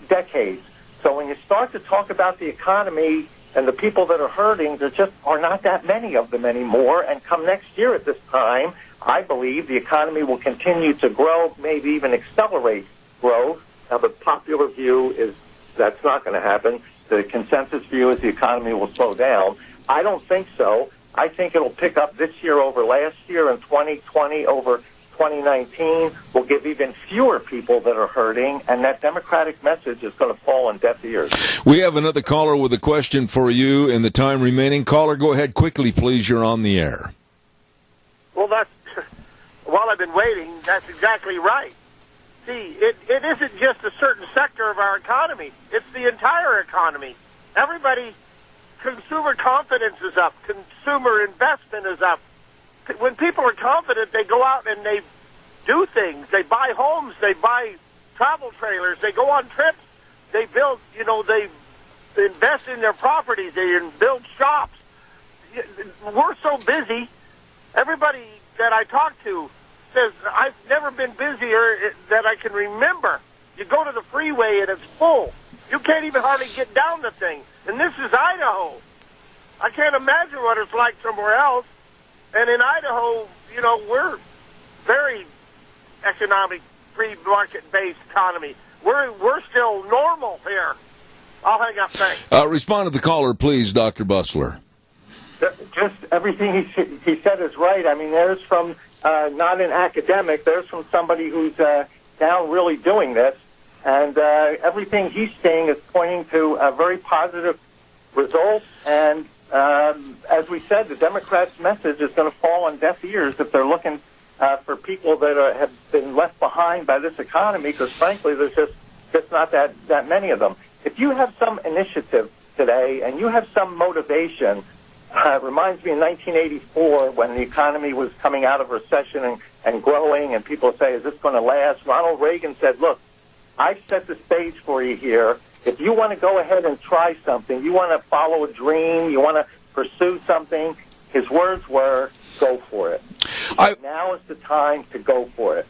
decades. So when you start to talk about the economy and the people that are hurting, there just are not that many of them anymore. And come next year at this time, I believe the economy will continue to grow, maybe even accelerate growth. Now, the popular view is that's not going to happen. The consensus view is the economy will slow down. I don't think so. I think it'll pick up this year over last year, and 2020 over 2019 will give even fewer people that are hurting, and that Democratic message is going to fall on deaf ears. We have another caller with a question for you in the time remaining. Caller, go ahead quickly, please. You're on the air. Well, while I've been waiting, that's exactly right. See, it isn't just a certain sector of our economy. It's the entire economy. Everybody, consumer confidence is up. Consumer investment is up. When people are confident, they go out and they do things. They buy homes. They buy travel trailers. They go on trips. They build, they invest in their properties. They build shops. We're so busy. Everybody that I talk to says, I've never been busier that I can remember. You go to the freeway and it's full. You can't even hardly get down the thing. And this is Idaho. I can't imagine what it's like somewhere else. And in Idaho, we're very economic, free market-based economy. We're still normal here. I'll hang up. Thanks. Respond to the caller, please, Dr. Busler. Just everything he said is right. I mean, there's from not an academic. There's from somebody who's down really doing this. And everything he's saying is pointing to a very positive result. And as we said, the Democrats' message is going to fall on deaf ears if they're looking for people that have been left behind by this economy, because frankly, there's just not that many of them. If you have some initiative today and you have some motivation, it reminds me of 1984 when the economy was coming out of recession and growing, and people say, is this going to last? Ronald Reagan said, look, I've set the stage for you here. If you want to go ahead and try something, you want to follow a dream, you want to pursue something, his words were, go for it. Now is the time to go for it.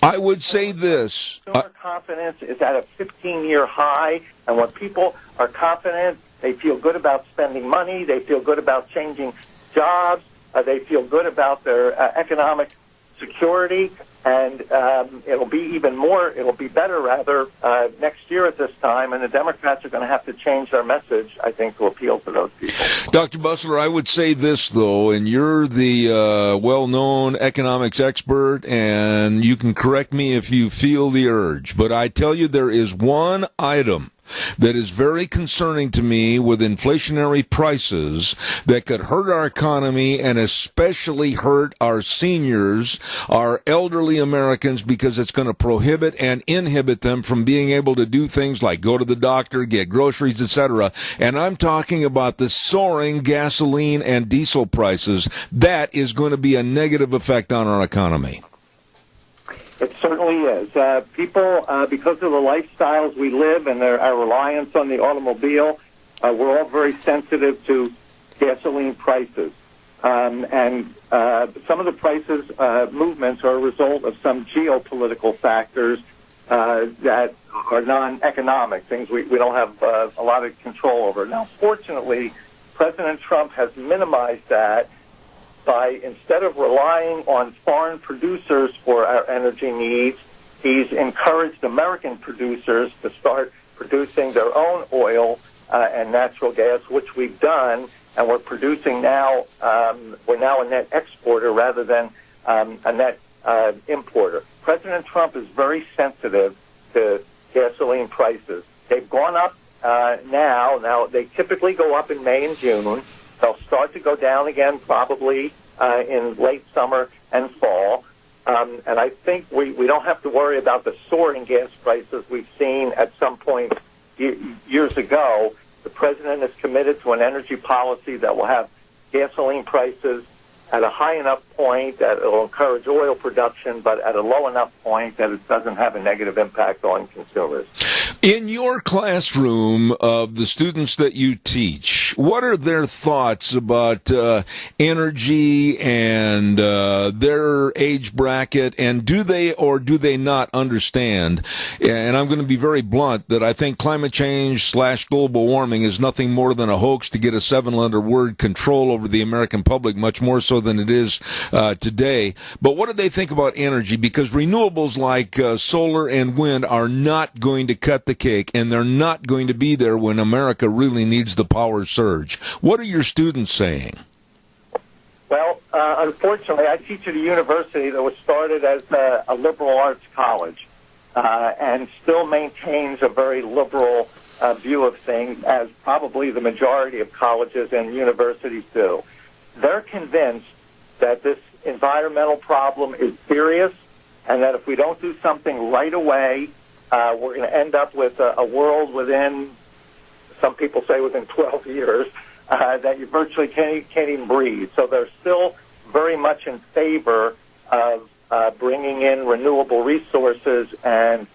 I would say this. Consumer confidence is at a 15-year high, and when people are confident, they feel good about spending money, they feel good about changing jobs, they feel good about their economic security, and it'll be better next year at this time, and the Democrats are going to have to change their message, I think, to appeal to those people. Dr. Busler, I would say this, though, and you're the well-known economics expert, and you can correct me if you feel the urge, but I tell you there is one item that is very concerning to me with inflationary prices that could hurt our economy and especially hurt our seniors, our elderly Americans, because it's going to prohibit and inhibit them from being able to do things like go to the doctor, get groceries, etc. And I'm talking about the soaring gasoline and diesel prices. That is going to be a negative effect on our economy. It certainly is. People, because of the lifestyles we live and our reliance on the automobile, we're all very sensitive to gasoline prices. And some of the prices movements are a result of some geopolitical factors that are non-economic, things we don't have a lot of control over. Now, fortunately, President Trump has minimized that by, instead of relying on foreign producers for our energy needs, he's encouraged American producers to start producing their own oil and natural gas, which we've done, and we're producing now. We're now a net exporter rather than a net importer. President Trump is very sensitive to gasoline prices. They've gone up now. Now, they typically go up in May and June. They'll start to go down again probably in late summer and fall. And I think we don't have to worry about the soaring gas prices we've seen at some point years ago. The president is committed to an energy policy that will have gasoline prices at a high enough point that it will encourage oil production, but at a low enough point that it doesn't have a negative impact on consumers. In your classroom of the students that you teach, what are their thoughts about energy and their age bracket, and do they or do they not understand? And I'm going to be very blunt that I think climate change / global warming is nothing more than a hoax to get a 7-letter word control over the American public, much more so than it is today. But what do they think about energy? Because renewables like solar and wind are not going to cut the cake, and they're not going to be there when America really needs the power surge. What are your students saying? Well, unfortunately, I teach at a university that was started as a liberal arts college and still maintains a very liberal view of things, as probably the majority of colleges and universities do. They're convinced that this environmental problem is serious and that if we don't do something right away, we're going to end up with a world within, some people say within 12 years, that you virtually can't even breathe. So they're still very much in favor of bringing in renewable resources and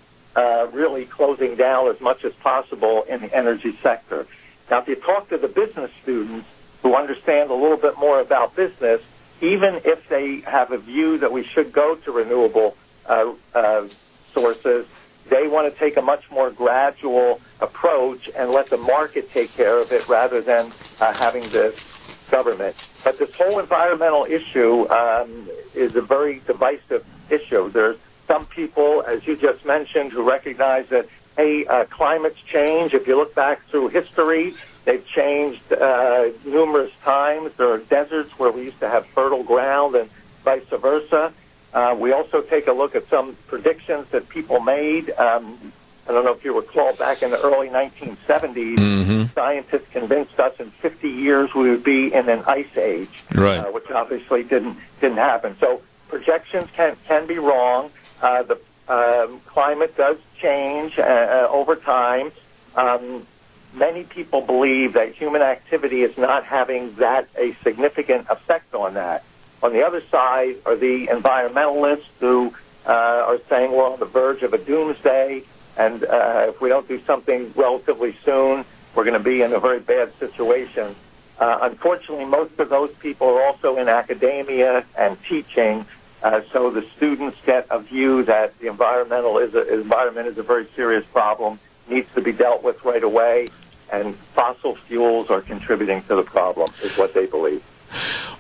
really closing down as much as possible in the energy sector. Now, if you talk to the business students who understand a little bit more about business, even if they have a view that we should go to renewable sources, they want to take a much more gradual approach and let the market take care of it rather than having the government. But this whole environmental issue is a very divisive issue. There's some people, as you just mentioned, who recognize that, hey, climate's change. If you look back through history, they've changed numerous times. There are deserts where we used to have fertile ground and vice versa. We also take a look at some predictions that people made. I don't know if you recall, back in the early 1970s, scientists convinced us in 50 years we would be in an ice age, which obviously didn't happen. So projections can be wrong. The climate does change over time. Many people believe that human activity is not having that a significant effect on that. On the other side are the environmentalists who are saying we're on the verge of a doomsday, and if we don't do something relatively soon, we're going to be in a very bad situation. Unfortunately, most of those people are also in academia and teaching, so the students get a view that the environment is a very serious problem, needs to be dealt with right away, and fossil fuels are contributing to the problem, is what they believe.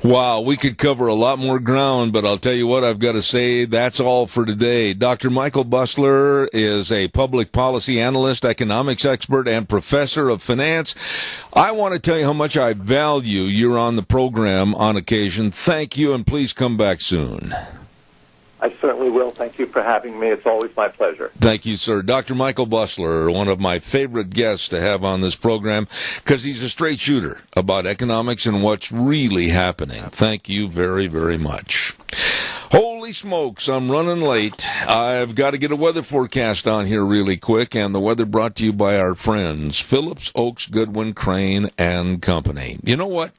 Wow, we could cover a lot more ground, but I'll tell you what, I've got to say, that's all for today. Dr. Michael Busler is a public policy analyst, economics expert, and professor of finance. I want to tell you how much I value you're on the program on occasion. Thank you, and please come back soon. I certainly will. Thank you for having me. It's always my pleasure. Thank you, sir. Dr. Michael Busler, one of my favorite guests to have on this program, because he's a straight shooter about economics and what's really happening. Thank you very, very much. Holy smokes, I'm running late. I've got to get a weather forecast on here really quick, and the weather brought to you by our friends, Phillips, Oaks, Goodwin, Crane, and Company. You know what?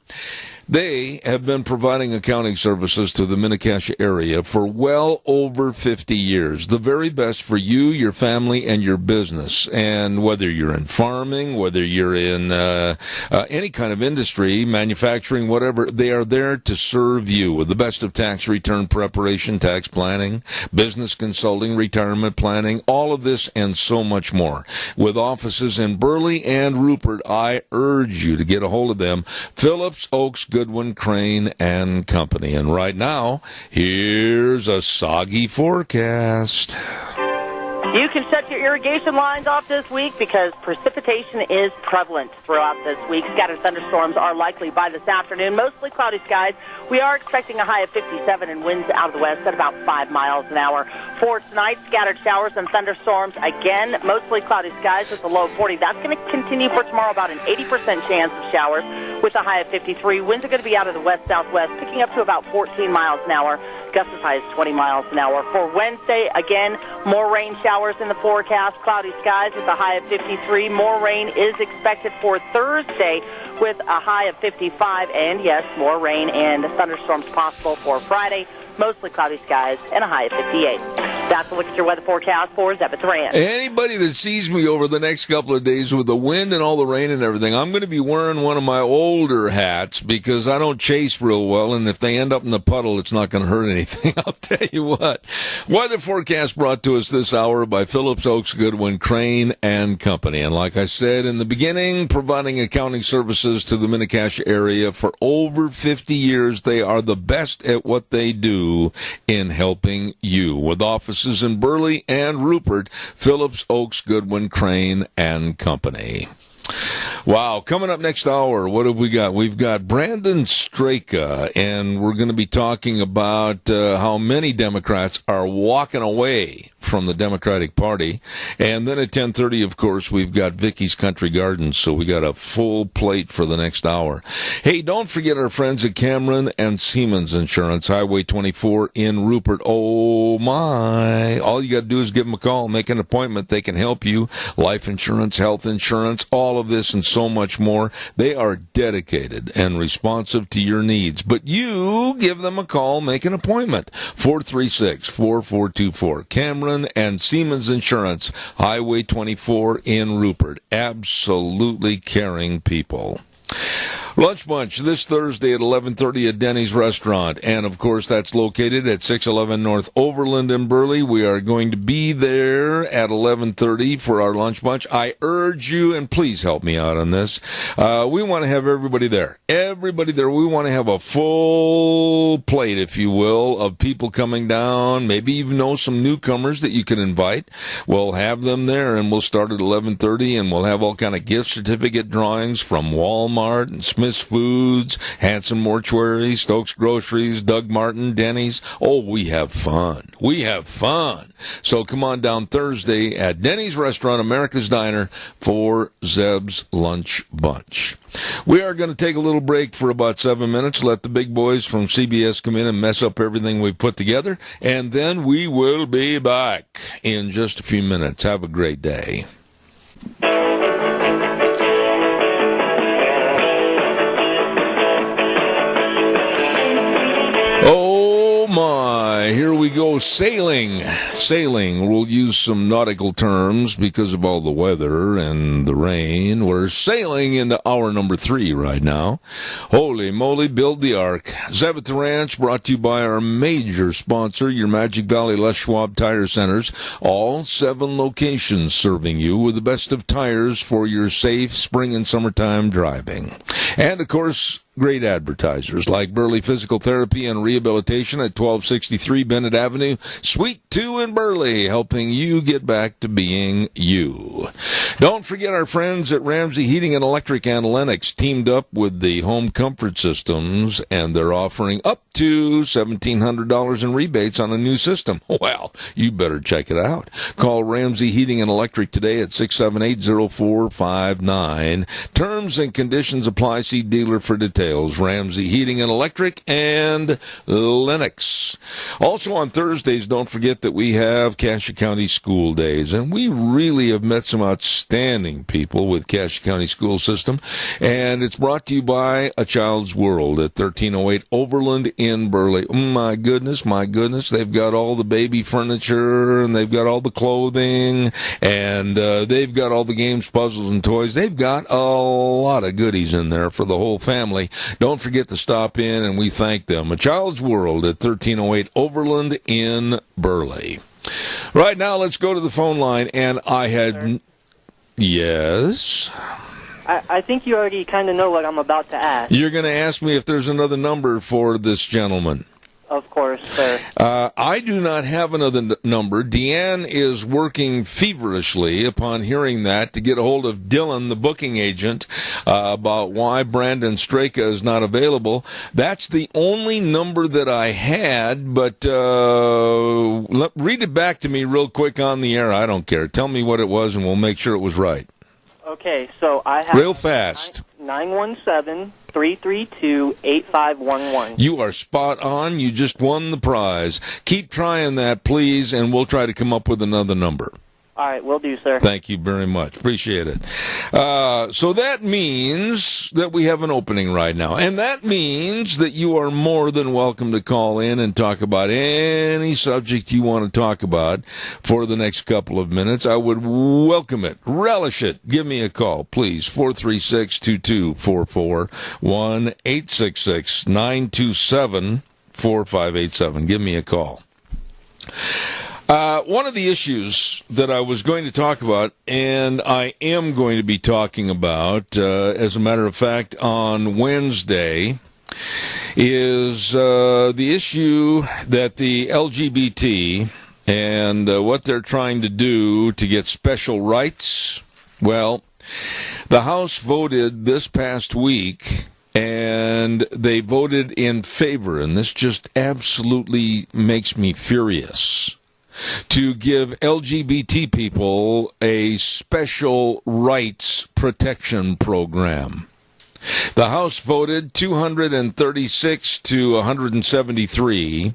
They have been providing accounting services to the Mini-Cassia area for well over 50 years. The very best for you, your family, and your business. And whether you're in farming, whether you're in any kind of industry, manufacturing, whatever, they are there to serve you with the best of tax return preparation, tax planning, business consulting, retirement planning, all of this and so much more. With offices in Burley and Rupert, I urge you to get a hold of them. Phillips, Oaks, Goodwin, Crane, and Company. And right now, here's a soggy forecast. You can shut your irrigation lines off this week because precipitation is prevalent throughout this week. Scattered thunderstorms are likely by this afternoon. Mostly cloudy skies. We are expecting a high of 57 and winds out of the west at about 5 miles an hour. For tonight, scattered showers and thunderstorms. Again, mostly cloudy skies with a low of 40. That's going to continue for tomorrow, about an 80% chance of showers with a high of 53. Winds are going to be out of the west-southwest, picking up to about 14 miles an hour. Gusts as high as 20 miles an hour. For Wednesday, again, more rain showers in the forecast. Cloudy skies with a high of 53. More rain is expected for Thursday with a high of 55. And, yes, more rain and thunderstorms possible for Friday. Mostly cloudy skies and a high of 58. That's a look at your weather forecast for Zebba Duran. Anybody that sees me over the next couple of days with the wind and all the rain and everything, I'm going to be wearing one of my older hats because I don't chase real well, and if they end up in the puddle, it's not going to hurt anything. I'll tell you what. Weather forecast brought to us this hour by Phillips, Oaks, Goodwin, Crane, and Company. And like I said in the beginning, providing accounting services to the Mini-Cassia area for over 50 years. They are the best at what they do in helping you. With offices in Burley and Rupert, Phillips, Oaks, Goodwin, Crane, and Company. Wow, coming up next hour, what have we got? We've got Brandon Straka, and we're going to be talking about how many Democrats are walking away from the Democratic Party. And then at 10:30, of course, we've got Vicky's Country Gardens, so we got a full plate for the next hour. Hey, don't forget our friends at Cameron and Siemens Insurance, Highway 24 in Rupert. Oh, my. All you got to do is give them a call, make an appointment. They can help you. Life insurance, health insurance, all of this and so much more. They are dedicated and responsive to your needs. But you give them a call, make an appointment. 436-4424. Cameron and Siemens Insurance, Highway 24 in Rupert. Absolutely caring people. Lunch Bunch this Thursday at 11:30 at Denny's Restaurant. And, of course, that's located at 611 North Overland in Burley. We are going to be there at 11:30 for our Lunch Bunch. I urge you, and please help me out on this, we want to have everybody there. Everybody there. We want to have a full plate, if you will, of people coming down. Maybe even know some newcomers that you can invite. We'll have them there, and we'll start at 11:30, and we'll have all kind of gift certificate drawings from Walmart and Smith's Foods, Hanson Mortuary, Stokes Groceries, Doug Martin, Denny's. Oh, we have fun. We have fun. So come on down Thursday at Denny's Restaurant, America's Diner, for Zeb's Lunch Bunch. We are going to take a little break for about 7 minutes, let the big boys from CBS come in and mess up everything we've put together, and then we will be back in just a few minutes. Have a great day. Oh my, here we go, sailing. We'll use some nautical terms because of all the weather and the rain. We're sailing into hour number 3 right now. Holy moly, build the ark. Zebba Ranch brought to you by our major sponsor, your Magic Valley Les Schwab Tire Centers. All 7 locations serving you with the best of tires for your safe spring and summertime driving. And, of course, great advertisers like Burley Physical Therapy and Rehabilitation at 1263 Bennett Avenue, Suite 2 in Burley, helping you get back to being you. Don't forget our friends at Ramsey Heating and Electric and Lennox teamed up with the Home Comfort Systems, and they're offering up to $1,700 in rebates on a new system. Well, you better check it out. Call Ramsey Heating and Electric today at 678-0459. Terms and conditions apply. See dealer for details. Ramsey Heating and Electric and Lennox. Also on Thursdays, don't forget that we have Cassia County School Days, and we really have met some outstanding outstanding people with Cache County School System. And it's brought to you by A Child's World at 1308 Overland in Burley. My goodness. They've got all the baby furniture, and they've got all the clothing, and they've got all the games, puzzles, and toys. They've got a lot of goodies in there for the whole family. Don't forget to stop in, and we thank them. A Child's World at 1308 Overland in Burley. Right now, let's go to the phone line, and I had... Yes? I think you already kind of know what I'm about to ask. You're going to ask me if there's another number for this gentleman. Of course, sir. I do not have another number. Deanne is working feverishly upon hearing that to get a hold of Dylan, the booking agent, about why Brandon Straka is not available. That's the only number that I had, but read it back to me real quick on the air. I don't care. Tell me what it was, and we'll make sure it was right. Okay, so I have... Real fast. 917-332-8511. You are spot on. You just won the prize. Keep trying that, please, and we'll try to come up with another number. All right, will do, sir. Thank you very much. Appreciate it. So that means that we have an opening right now. And that means that you are more than welcome to call in and talk about any subject you want to talk about for the next couple of minutes. I would welcome it. Relish it. Give me a call, please. 436-2244. 1-866-927-4587. Give me a call. One of the issues that I was going to talk about, and I am going to be talking about, as a matter of fact, on Wednesday, is the issue that the LGBT and what they're trying to do to get special rights. Well, the House voted this past week, and they voted in favor, and this just absolutely makes me furious, to give LGBT people a special rights protection program. The House voted 236 to 173,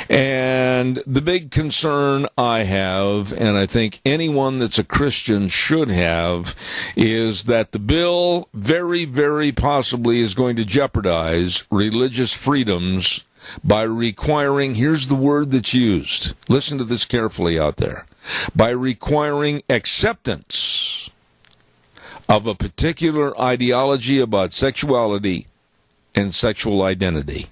and the big concern I have, and I think anyone that's a Christian should have, is that the bill very, very possibly is going to jeopardize religious freedoms by requiring, here's the word that's used, listen to this carefully out there, by requiring acceptance of a particular ideology about sexuality and sexual identity.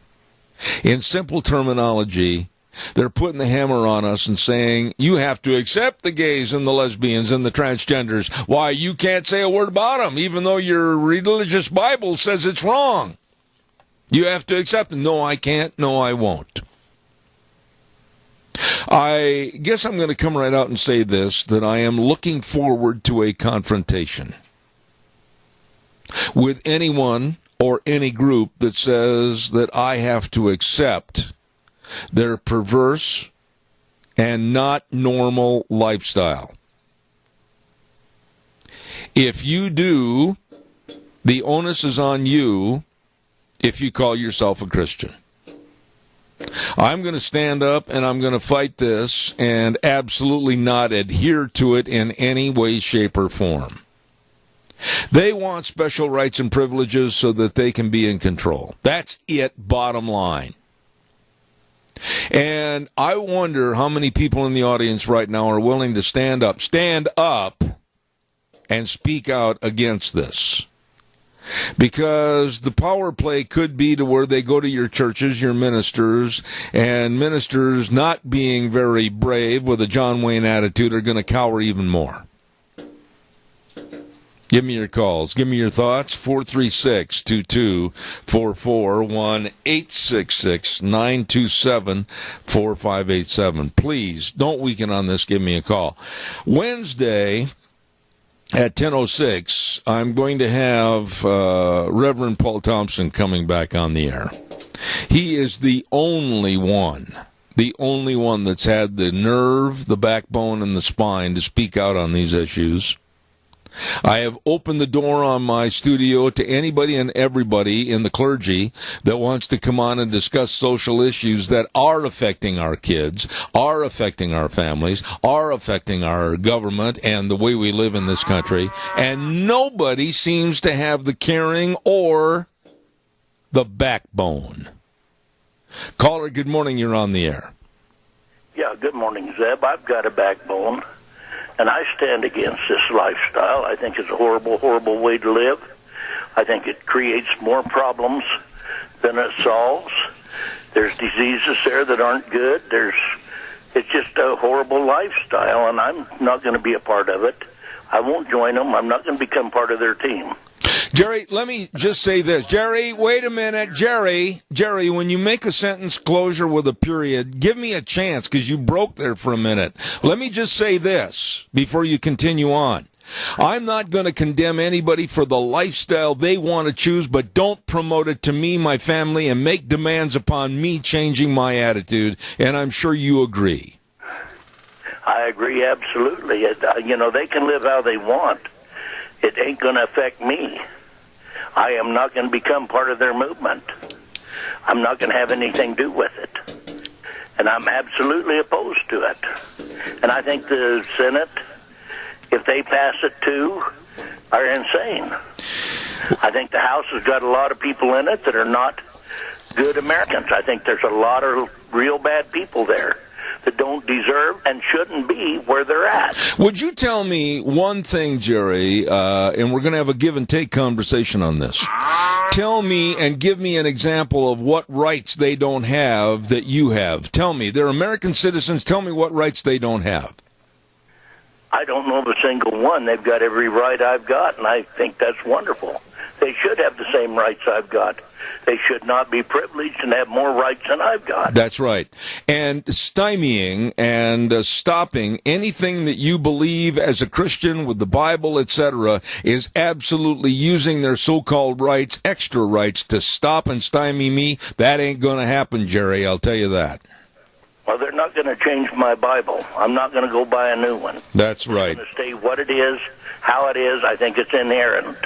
In simple terminology, they're putting the hammer on us and saying, you have to accept the gays and the lesbians and the transgenders. Why, you can't say a word about them, even though your religious Bible says it's wrong. You have to accept it. No, I can't. No, I won't. I guess I'm going to come right out and say this, that I am looking forward to a confrontation with anyone or any group that says that I have to accept their perverse and not normal lifestyle. If you do, the onus is on you if you call yourself a Christian. I'm going to stand up and I'm going to fight this and absolutely not adhere to it in any way, shape, or form. They want special rights and privileges so that they can be in control. That's it, bottom line. And I wonder how many people in the audience right now are willing to stand up and speak out against this. Because the power play could be to where they go to your churches, your ministers, and ministers not being very brave with a John Wayne attitude are going to cower even more. Give me your calls. Give me your thoughts. 436-2244, 1-866-927-4587. Please, don't weaken on this. Give me a call. Wednesday at 10:06, I'm going to have Reverend Paul Thompson coming back on the air. He is the only one that's had the nerve, the backbone, and the spine to speak out on these issues. I have opened the door on my studio to anybody and everybody in the clergy that wants to come on and discuss social issues that are affecting our kids, are affecting our families, are affecting our government and the way we live in this country. And nobody seems to have the caring or the backbone. Caller, good morning. You're on the air. Yeah, good morning, Zeb. I've got a backbone. And I stand against this lifestyle. I think it's a horrible, horrible way to live. I think it creates more problems than it solves. There's diseases there that aren't good. It's just a horrible lifestyle, and I'm not going to be a part of it. I won't join them. I'm not going to become part of their team. Jerry, let me just say this. Jerry, wait a minute. Jerry, when you make a sentence closure with a period, give me a chance because you broke there for a minute. Let me just say this before you continue on. I'm not going to condemn anybody for the lifestyle they want to choose, but don't promote it to me, my family, and make demands upon me changing my attitude, and I'm sure you agree. I agree absolutely. They can live how they want. It ain't going to affect me. I am not going to become part of their movement. I'm not going to have anything to do with it. And I'm absolutely opposed to it. And I think the Senate, if they pass it too, are insane. I think the House has got a lot of people in it that are not good Americans. I think there's a lot of real bad people there that don't deserve and shouldn't be where they're at. Would you tell me one thing, Jerry, and we're going to have a give and take conversation on this. Tell me and give me an example of what rights they don't have that you have. Tell me. They're American citizens. Tell me what rights they don't have. I don't know of a single one. They've got every right I've got, and I think that's wonderful. They should have the same rights I've got. They should not be privileged and have more rights than I've got. That's right. And stymieing and stopping anything that you believe as a Christian with the Bible, etc., is absolutely using their so-called rights, extra rights, to stop and stymie me. That ain't going to happen, Jerry. I'll tell you that. Well, they're not going to change my Bible. I'm not going to go buy a new one. That's right. I'm going to stay what it is, how it is. I think it's inherent.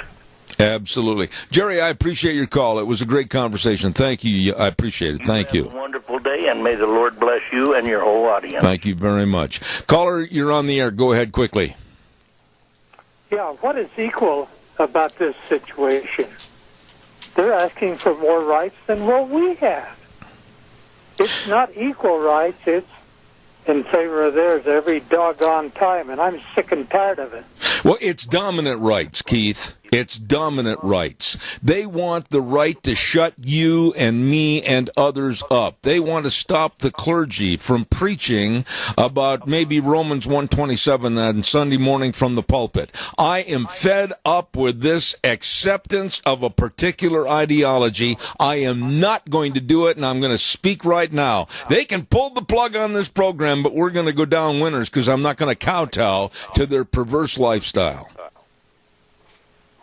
Absolutely. Jerry, I appreciate your call. It was a great conversation. Thank you. I appreciate it. Thank you. Have a wonderful day, and may the Lord bless you and your whole audience. Thank you very much. Caller, you're on the air. Go ahead quickly. Yeah, what is equal about this situation? They're asking for more rights than what we have. It's not equal rights. It's in favor of theirs every doggone time, and I'm sick and tired of it. Well, it's dominant rights, Keith. It's dominant rights. They want the right to shut you and me and others up. They want to stop the clergy from preaching about maybe Romans 1:27 on Sunday morning from the pulpit. I am fed up with this acceptance of a particular ideology. I am not going to do it, and I'm going to speak right now. They can pull the plug on this program, but we're going to go down winners because I'm not going to kowtow to their perverse lifestyle.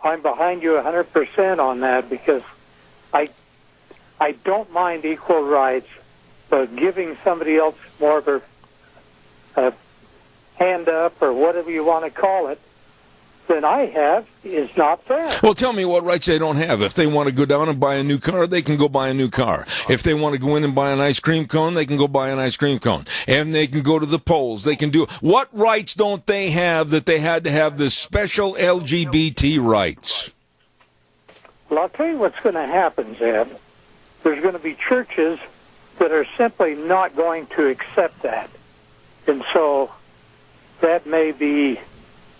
I'm behind you 100% on that because I don't mind equal rights, but giving somebody else more of a hand up or whatever you want to call it than I have is not fair. Well, tell me what rights they don't have. If they want to go down and buy a new car, they can go buy a new car. If they want to go in and buy an ice cream cone, they can go buy an ice cream cone. And they can go to the polls. They can do... What rights don't they have that they had to have this special LGBT rights? Well, I'll tell you what's going to happen, Zeb. There's going to be churches that are simply not going to accept that. And so that may be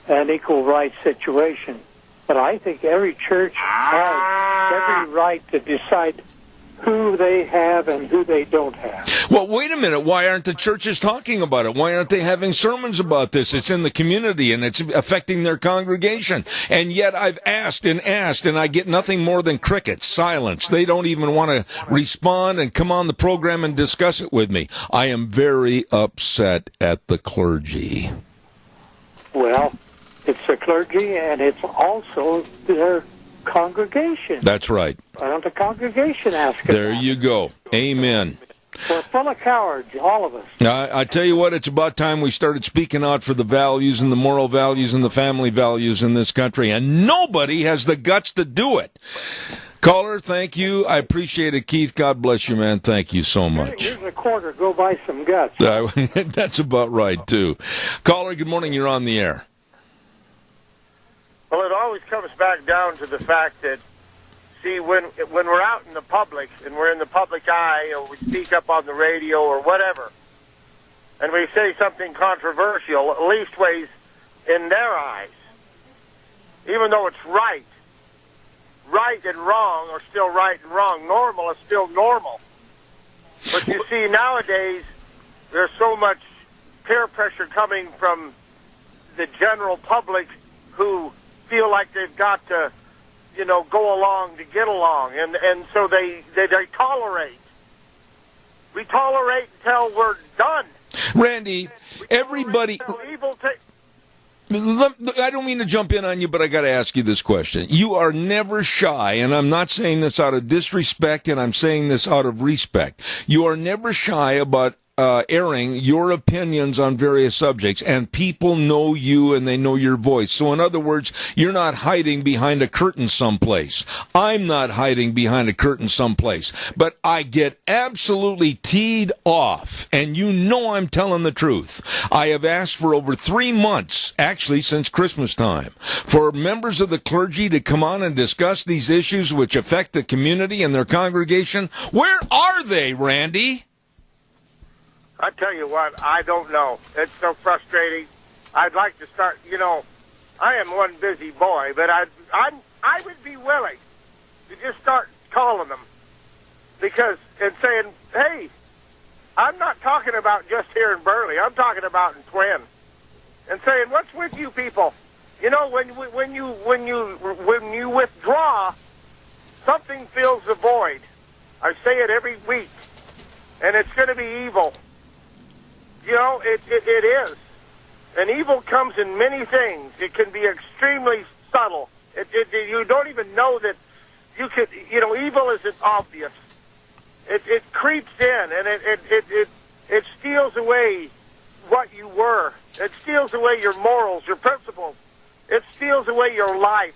an equal rights situation. But I think every church has every right to decide who they have and who they don't have. Well, wait a minute. Why aren't the churches talking about it? Why aren't they having sermons about this? It's in the community, and it's affecting their congregation. And yet I've asked, and I get nothing more than crickets, silence. They don't even want to respond and come on the program and discuss it with me. I am very upset at the clergy. Well, it's the clergy, and it's also their congregation. That's right. Why don't the congregation ask it? There you go. Amen. We're full of cowards, all of us. I tell you what, it's about time we started speaking out for the values and the moral values and the family values in this country, and nobody has the guts to do it. Caller, thank you. I appreciate it, Keith. God bless you, man. Thank you so much. Here's a quarter. Go buy some guts. That's about right, too. Caller, good morning. You're on the air. Well, it always comes back down to the fact that, see, when we're out in the public and we're in the public eye, or we speak up on the radio or whatever, and we say something controversial, at least ways in their eyes, even though it's right and wrong are still right and wrong. Normal is still normal. But you see, nowadays, there's so much peer pressure coming from the general public who feel like they've got to, go along to get along. And so they tolerate. We tolerate until we're done. Randy, everybody... I don't mean to jump in on you, but I got to ask you this question. You are never shy, and I'm not saying this out of disrespect, and I'm saying this out of respect. You are never shy about airing your opinions on various subjects, and people know you and they know your voice. So in other words, you're not hiding behind a curtain someplace. I'm not hiding behind a curtain someplace. But I get absolutely teed off, and you know I'm telling the truth. I have asked for over 3 months, actually since Christmas time, for members of the clergy to come on and discuss these issues which affect the community and their congregation. Where are they, Randy? I tell you what, I don't know. It's so frustrating. I'd like to start, I am one busy boy, but I would be willing to just start calling them and saying, hey, I'm not talking about just here in Burley. I'm talking about in Twin. And saying, what's with you people? When you withdraw, something fills the void. I say it every week, and it's going to be evil. It is. And evil comes in many things. It can be extremely subtle. You don't even know that you could, evil isn't obvious. It creeps in, and it steals away what you were. It steals away your morals, your principles. It steals away your life.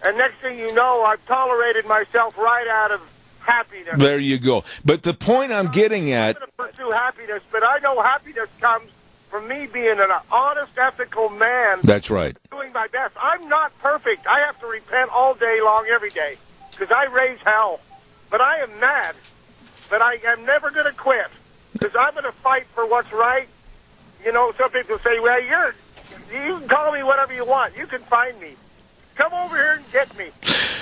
And next thing you know, I've tolerated myself right out of happiness. There you go. But the point I'm getting at... I'm going to pursue happiness, but I know happiness comes from me being an honest, ethical man. That's right. Doing my best. I'm not perfect. I have to repent all day long, every day, because I raise hell. But I am mad. But I am never going to quit, because I'm going to fight for what's right. Some people say, well, you can call me whatever you want. You can find me. Come over here and get me.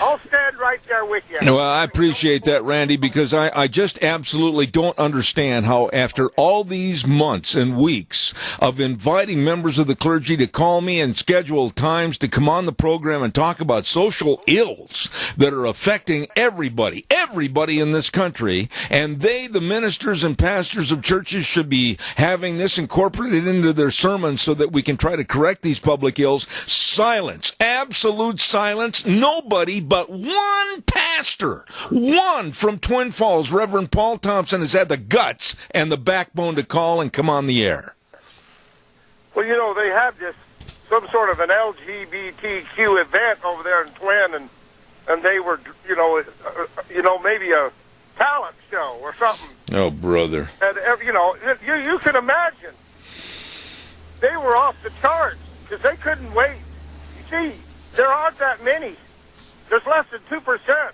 I'll stand right there with you. Well, I appreciate that, Randy, because I just absolutely don't understand how after all these months and weeks of inviting members of the clergy to call me and schedule times to come on the program and talk about social ills that are affecting everybody in this country, and the ministers and pastors of churches, should be having this incorporated into their sermons so that we can try to correct these public ills. Silence. Absolute silence. Nobody but one pastor, one from Twin Falls, Reverend Paul Thompson, has had the guts and the backbone to call and come on the air. Well, they have some sort of an LGBTQ event over there in Twin, and they were, maybe a talent show or something. Oh, brother. And, you can imagine. They were off the charts because they couldn't wait. You see, there aren't that many. There's less than 2%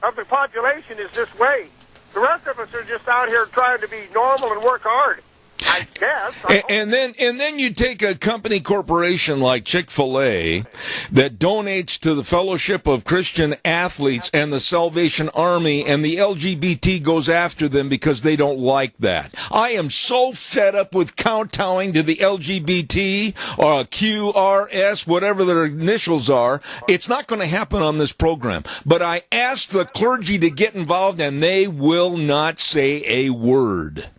of the population is this way. The rest of us are just out here trying to be normal and work hard. I guess. And then you take a company corporation like Chick-fil-A that donates to the Fellowship of Christian Athletes and the Salvation Army, and the LGBT goes after them because they don't like that. I am so fed up with kowtowing to the LGBT or QRS, whatever their initials are. It's not going to happen on this program. But I asked the clergy to get involved, and they will not say a word.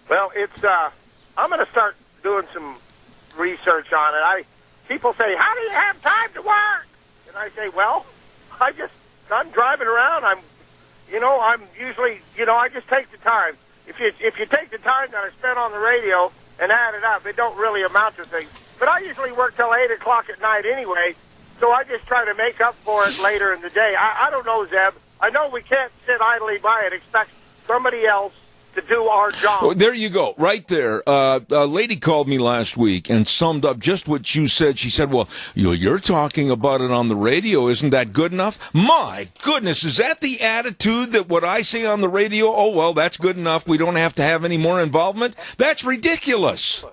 Well, I'm going to start doing some research on it. People say, how do you have time to work? And I say, well, I'm driving around. I'm I'm usually, I just take the time. If you take the time that I spent on the radio and add it up, it don't really amount to things. But I usually work till 8 o'clock at night anyway, so I just try to make up for it later in the day. I don't know, Zeb. I know we can't sit idly by and expect somebody else to do our job. Oh, there you go, right there. A lady called me last week and summed up just what you said. She said, well, you're talking about it on the radio. Isn't that good enough? My goodness, is that the attitude that what I say on the radio, oh, well, that's good enough. We don't have to have any more involvement? That's ridiculous.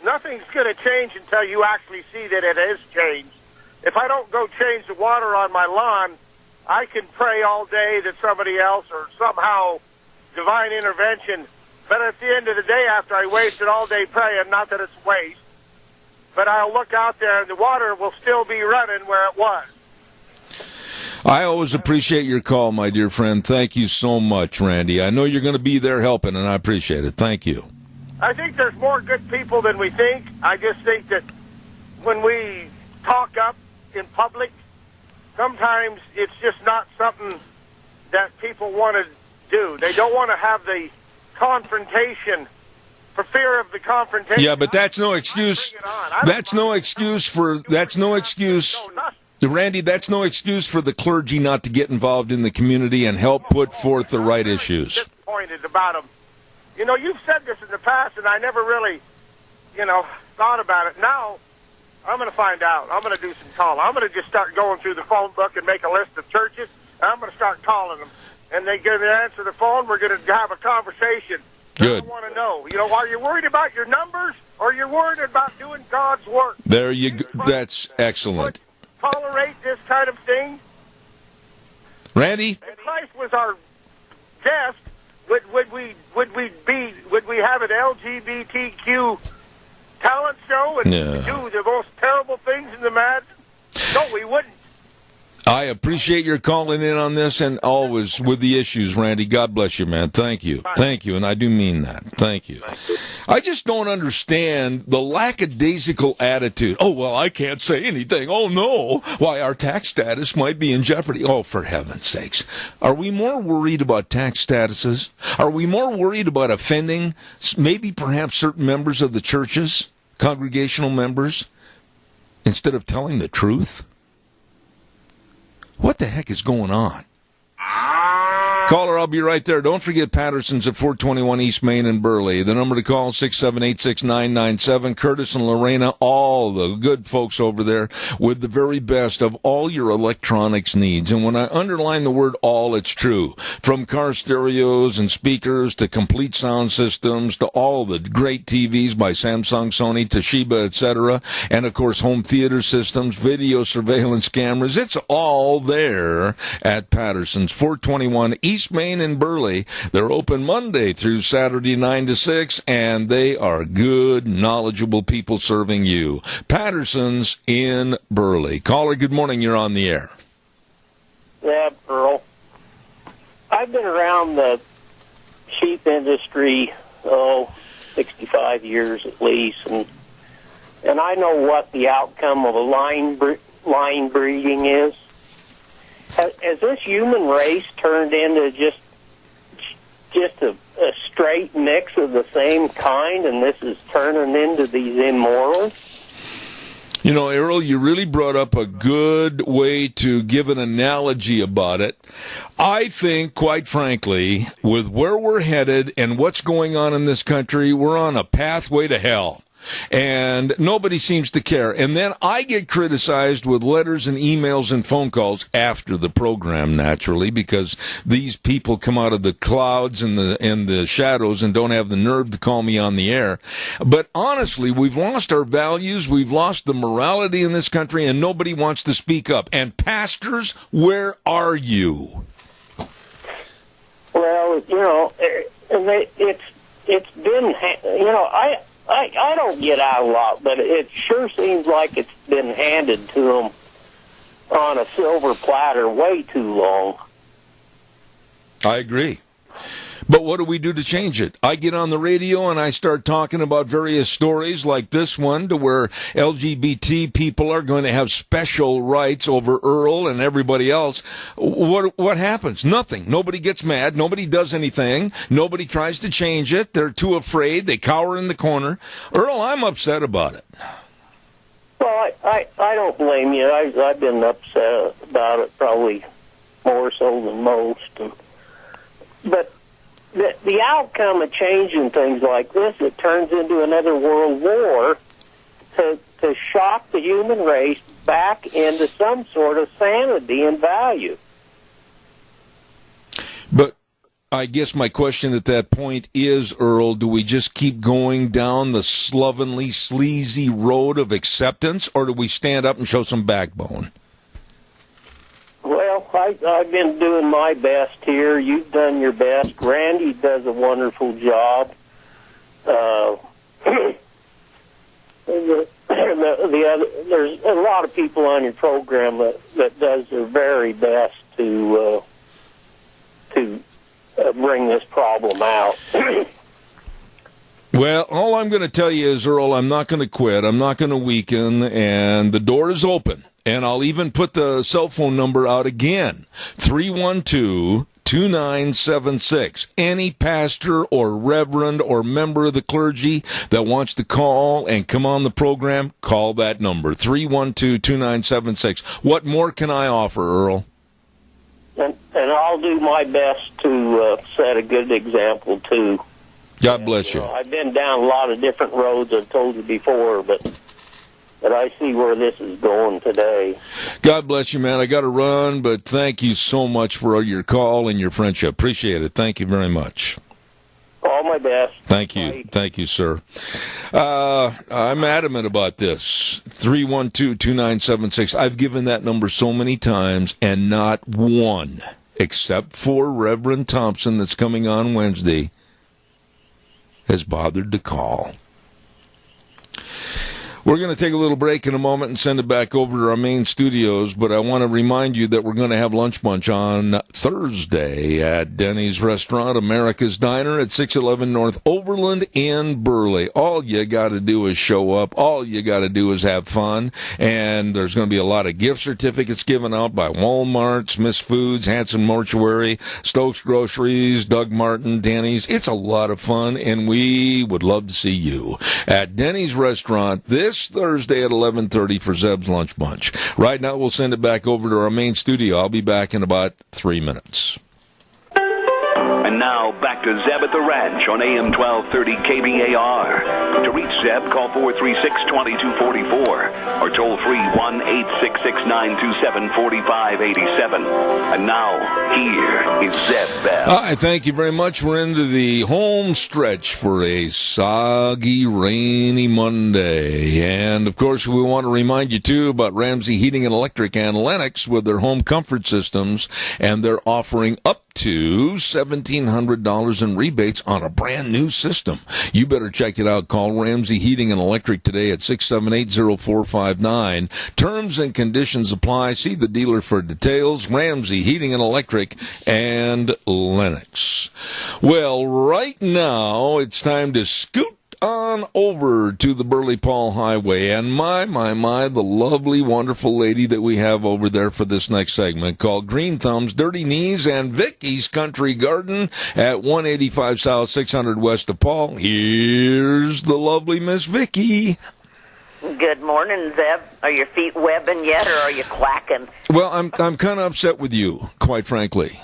Nothing's going to change until you actually see that it has changed. If I don't go change the water on my lawn, I can pray all day that somebody else or somehow divine intervention. But at the end of the day, after I wasted all day praying, not that it's waste, but I'll look out there and the water will still be running where it was. I always appreciate your call, my dear friend. Thank you so much, Randy. I know you're going to be there helping, and I appreciate it. Thank you. I think there's more good people than we think. I just think that when we talk up in public, sometimes it's just not something that people want to do. They don't want to have the confrontation for fear of the confrontation. Yeah, but that's no excuse. That's no excuse. Randy, that's no excuse for the clergy not to get involved in the community and help put forth the right issues. Disappointed about them. You've said this in the past, and I never really, thought about it. Now, I'm going to find out. I'm going to do some calling. I'm going to just start going through the phone book and make a list of churches, and I'm going to start calling them. And they give me answer the phone. We're going to have a conversation. Good. I want to know. Are you worried about your numbers, or you're worried about doing God's work? There you go. That's excellent. Tolerate this kind of thing? Randy? If Christ was our guest, would we have an LGBTQ talent show and do the most terrible things in the mad? No, we wouldn't. I appreciate your calling in on this and always with the issues, Randy. God bless you, man. Thank you. Thank you, and I do mean that. Thank you. I just don't understand the lackadaisical attitude. Oh, well, I can't say anything. Oh, no. Why, our tax status might be in jeopardy. Oh, for heaven's sakes. Are we more worried about tax statuses? Are we more worried about offending maybe perhaps certain members of the churches, congregational members, instead of telling the truth? What the heck is going on? Caller, I'll be right there. Don't forget Patterson's at 421 East Main in Burley. The number to call, 678-6997. Curtis and Lorena, all the good folks over there with the very best of all your electronics needs. And when I underline the word all, it's true. From car stereos and speakers to complete sound systems to all the great TVs by Samsung, Sony, Toshiba, etc. And, of course, home theater systems, video surveillance cameras. It's all there at Patterson's, 421 East Main in Burley. They're open Monday through Saturday 9 to 6, and they are good, knowledgeable people serving you. Patterson's in Burley. Caller, good morning. You're on the air. Yeah, Earl. I've been around the sheep industry, 65 years at least, and I know what the outcome of a line breeding is. Has this human race turned into just a straight mix of the same kind, and this is turning into these immorals? Errol, you really brought up a good way to give an analogy about it. I think, quite frankly, with where we're headed and what's going on in this country, we're on a pathway to hell. And nobody seems to care. And then I get criticized with letters and emails and phone calls after the program, naturally, because these people come out of the clouds and the shadows and don't have the nerve to call me on the air. But honestly, we've lost our values, we've lost the morality in this country, and nobody wants to speak up. And pastors, where are you? Well, it's been, I don't get out a lot, but it sure seems like it's been handed to them on a silver platter way too long. I agree. But what do we do to change it? I get on the radio and I start talking about various stories like this one, to where LGBT people are going to have special rights over Earl and everybody else. What happens? Nothing. Nobody gets mad. Nobody does anything. Nobody tries to change it. They're too afraid. They cower in the corner. Earl, I'm upset about it. Well, I don't blame you. I've been upset about it probably more so than most. But the outcome of changing things like this, it turns into another world war to shock the human race back into some sort of sanity and value. But I guess my question at that point is, Earl, do we just keep going down the slovenly, sleazy road of acceptance, or do we stand up and show some backbone? Well, I've been doing my best here. You've done your best. Randy does a wonderful job. There's a lot of people on your program that does their very best to bring this problem out. Well, all I'm going to tell you is, Earl, I'm not going to quit. I'm not going to weaken, and the door is open. And I'll even put the cell phone number out again, 312-2976. Any pastor or reverend or member of the clergy that wants to call and come on the program, call that number, 312-2976. What more can I offer, Earl? And I'll do my best to set a good example, too. God bless you. I've been down a lot of different roads, I've told you before, but I see where this is going today. God bless you, man. I got to run, but thank you so much for your call and your friendship. Appreciate it. Thank you very much. All my best. Thank you. Bye. Thank you, sir. I'm adamant about this. 312-2976. I've given that number so many times, and not one, except for Reverend Thompson that's coming on Wednesday, has bothered to call. We're going to take a little break in a moment and send it back over to our main studios, but I want to remind you that we're going to have Lunch Bunch on Thursday at Denny's Restaurant, America's Diner at 611 North Overland in Burley. All you got to do is show up. All you got to do is have fun, and there's going to be a lot of gift certificates given out by Walmart, Smith's Foods, Hanson Mortuary, Stokes Groceries, Doug Martin, Denny's. It's a lot of fun, and we would love to see you at Denny's Restaurant this Thursday at 11:30 for Zeb's Lunch Bunch. Right now, we'll send it back over to our main studio. I'll be back in about 3 minutes. And now, back to Zeb at the Ranch on AM 1230 KBAR. To reach Zeb, call 436-2244 or toll free 1-866-927-4587. And now, here is Zeb Bell. Hi, thank you very much. We're into the home stretch for a soggy, rainy Monday. And, of course, we want to remind you, too, about Ramsey Heating and Electric and Lennox with their home comfort systems, and they're offering up to $1,700 in rebates on a brand new system. You better check it out. Call Ramsey Heating and Electric today at 678-0459. Terms and conditions apply. See the dealer for details. Ramsey Heating and Electric and Lennox. Well, right now it's time to scoot on over to the Burley Paul Highway, and my, the lovely, wonderful lady that we have over there for this next segment, called Green Thumbs, Dirty Knees, and Vicky's Country Garden at 185 South, 600 West of Paul. Here's the lovely Miss Vicky. Good morning, Zeb. Are your feet webbing yet, or are you quacking? Well, I'm kind of upset with you, quite frankly.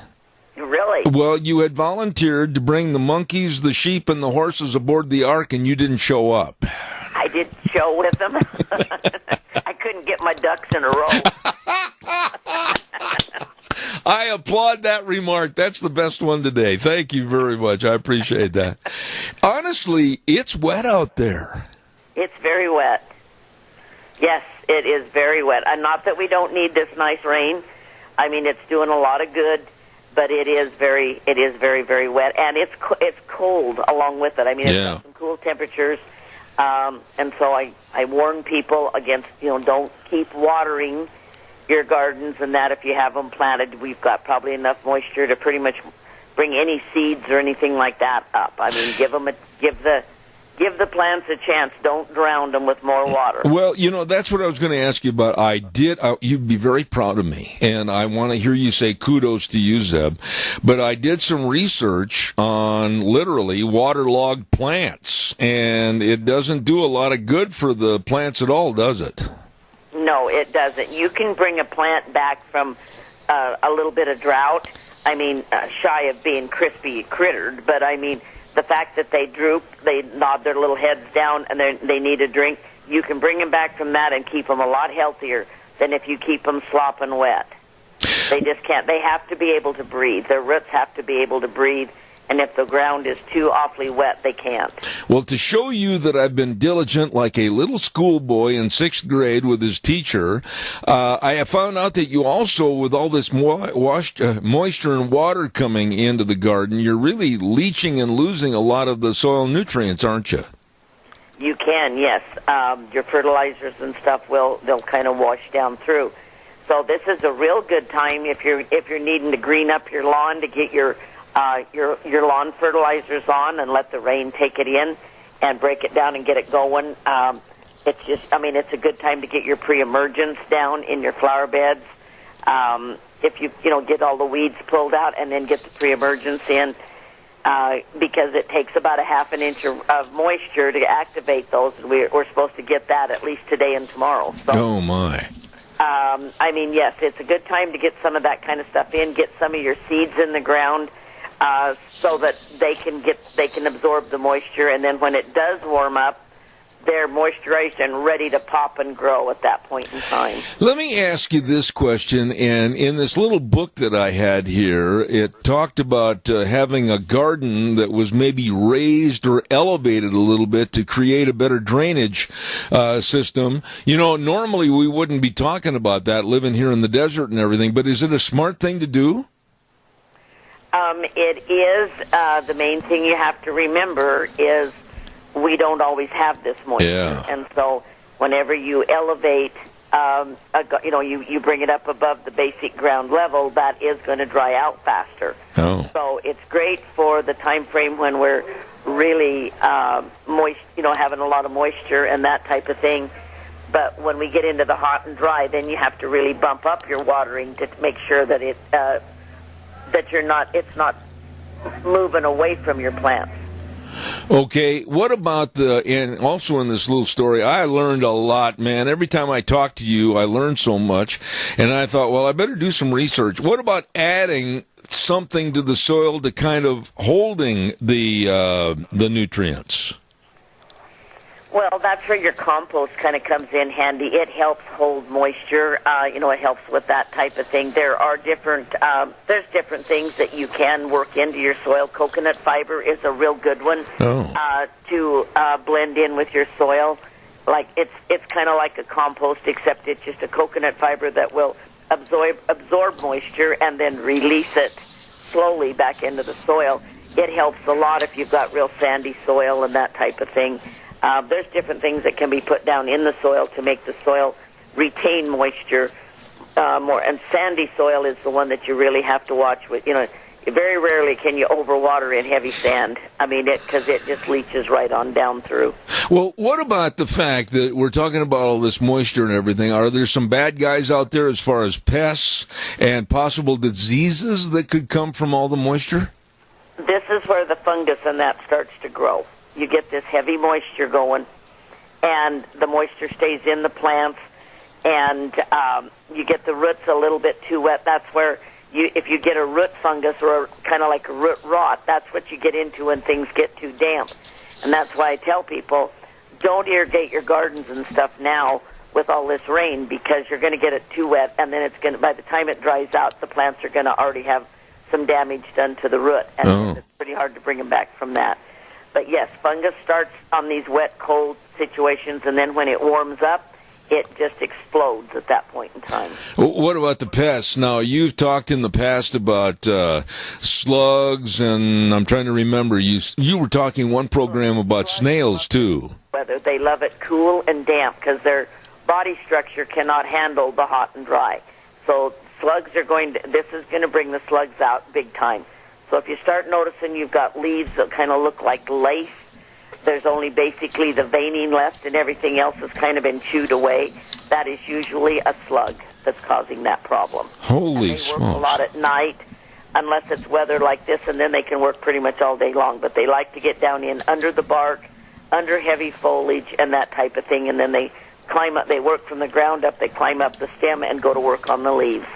Really? Well, you had volunteered to bring the monkeys, the sheep, and the horses aboard the ark, and you didn't show up. I didn't show with them. I couldn't get my ducks in a row. I applaud that remark. That's the best one today. Thank you very much. I appreciate that. Honestly, it's wet out there. It's very wet. Yes, it is very wet. And not that we don't need this nice rain. I mean, it's doing a lot of good. But it is very, very wet, and it's cold along with it. I mean, it's got some cool temperatures, and so I warn people against, don't keep watering your gardens and that if you have them planted. We've got probably enough moisture to pretty much bring any seeds or anything like that up. I mean, give the plants a chance. Don't drown them with more water. Well, that's what I was going to ask you about. You'd be very proud of me, and I want to hear you say kudos to you, Zeb. But I did some research on literally waterlogged plants, and it doesn't do a lot of good for the plants at all, does it? No, it doesn't. You can bring a plant back from a little bit of drought. I mean, shy of being crispy crittered, but I mean, the fact that they droop, they nod their little heads down, and they need a drink, you can bring them back from that and keep them a lot healthier than if you keep them slopping wet. They just can't. They have to be able to breathe. Their roots have to be able to breathe, and if the ground is too awfully wet, they can't. Well, to show you that I've been diligent like a little schoolboy in 6th grade with his teacher, I have found out that you also, with all this moisture and water coming into the garden, you're really leaching and losing a lot of the soil nutrients, aren't you? You can, yes. Your fertilizers and stuff they'll kind of wash down through. So this is a real good time if you're needing to green up your lawn to get your lawn fertilizers on and let the rain take it in and break it down and get it going. It's a good time to get your pre-emergence down in your flower beds. If you get all the weeds pulled out and then get the pre-emergence in, because it takes about a half an inch of moisture to activate those. We're supposed to get that at least today and tomorrow. So, oh my. Yes, it's a good time to get some of that kind of stuff in, get some of your seeds in the ground, so that they can absorb the moisture, and then when it does warm up, they're moisturized and ready to pop and grow at that point in time. Let me ask you this question, and in this little book that I had here, it talked about having a garden that was maybe raised or elevated a little bit to create a better drainage system. Normally we wouldn't be talking about that, living here in the desert and everything, but is it a smart thing to do? It is. The main thing you have to remember is we don't always have this moisture. Yeah. And so whenever you elevate, you bring it up above the basic ground level, that is going to dry out faster. Oh. So it's great for the time frame when we're really moist, having a lot of moisture and that type of thing. But when we get into the hot and dry, then you have to really bump up your watering to make sure that it's not moving away from your plants. Okay, what about and also in this little story, I learned a lot, man. Every time I talk to you, I learn so much, and I thought, well, I better do some research. What about adding something to the soil to kind of holding the nutrients? Well, that's where your compost kind of comes in handy. It helps hold moisture. It helps with that type of thing. There are there's different things that you can work into your soil. Coconut fiber is a real good one to blend in with your soil. Like it's kind of like a compost, except it's just a coconut fiber that will absorb moisture and then release it slowly back into the soil. It helps a lot if you've got real sandy soil and that type of thing. There's different things that can be put down in the soil to make the soil retain moisture more. And sandy soil is the one that you really have to watch with. Very rarely can you overwater in heavy sand. Because it just leaches right on down through. Well, what about the fact that we're talking about all this moisture and everything? Are there some bad guys out there as far as pests and possible diseases that could come from all the moisture? This is where the fungus and that starts to grow. You get this heavy moisture going, and the moisture stays in the plants, and you get the roots a little bit too wet. That's where, if you get a root fungus or kind of like a root rot, that's what you get into when things get too damp. And that's why I tell people, don't irrigate your gardens and stuff now with all this rain, because you're going to get it too wet, and then by the time it dries out, the plants are going to already have some damage done to the root, and it's pretty hard to bring them back from that. But yes, fungus starts on these wet, cold situations, and then when it warms up, it just explodes at that point in time. What about the pests? Now, you've talked in the past about slugs, and I'm trying to remember, you were talking one program about snails, too. Whether they love it cool and damp, because their body structure cannot handle the hot and dry. So slugs this is going to bring the slugs out big time. So if you start noticing you've got leaves that kind of look like lace, there's only basically the veining left and everything else has kind of been chewed away, that is usually a slug that's causing that problem. Holy smokes! They work a lot at night, unless it's weather like this, and then they can work pretty much all day long. But they like to get down in under the bark, under heavy foliage, and that type of thing, and then they climb up. They work from the ground up. They climb up the stem and go to work on the leaves.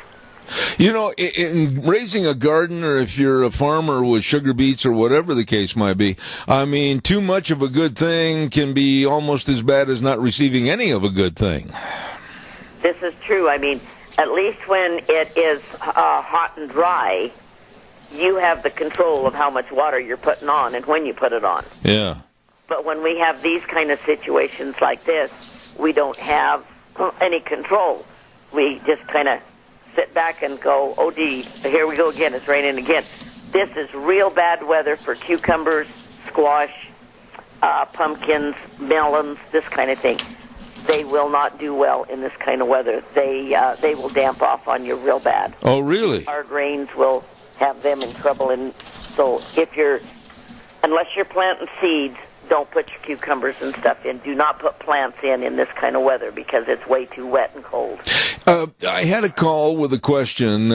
You know, in raising a garden, or if you're a farmer with sugar beets or whatever the case might be, I mean, too much of a good thing can be almost as bad as not receiving any of a good thing. This is true. I mean, at least when it is hot and dry, you have the control of how much water you're putting on and when you put it on. Yeah. But when we have these kind of situations like this, we don't have any control. We just kind of sit back and go, oh, gee, here we go again. It's raining again. This is real bad weather for cucumbers, squash, pumpkins, melons, this kind of thing. They will not do well in this kind of weather. They will damp off on you real bad. Oh, really? Hard rains will have them in trouble. And so unless you're planting seeds, don't put your cucumbers and stuff in. Do not put plants in this kind of weather because it's way too wet and cold. I had a call with a question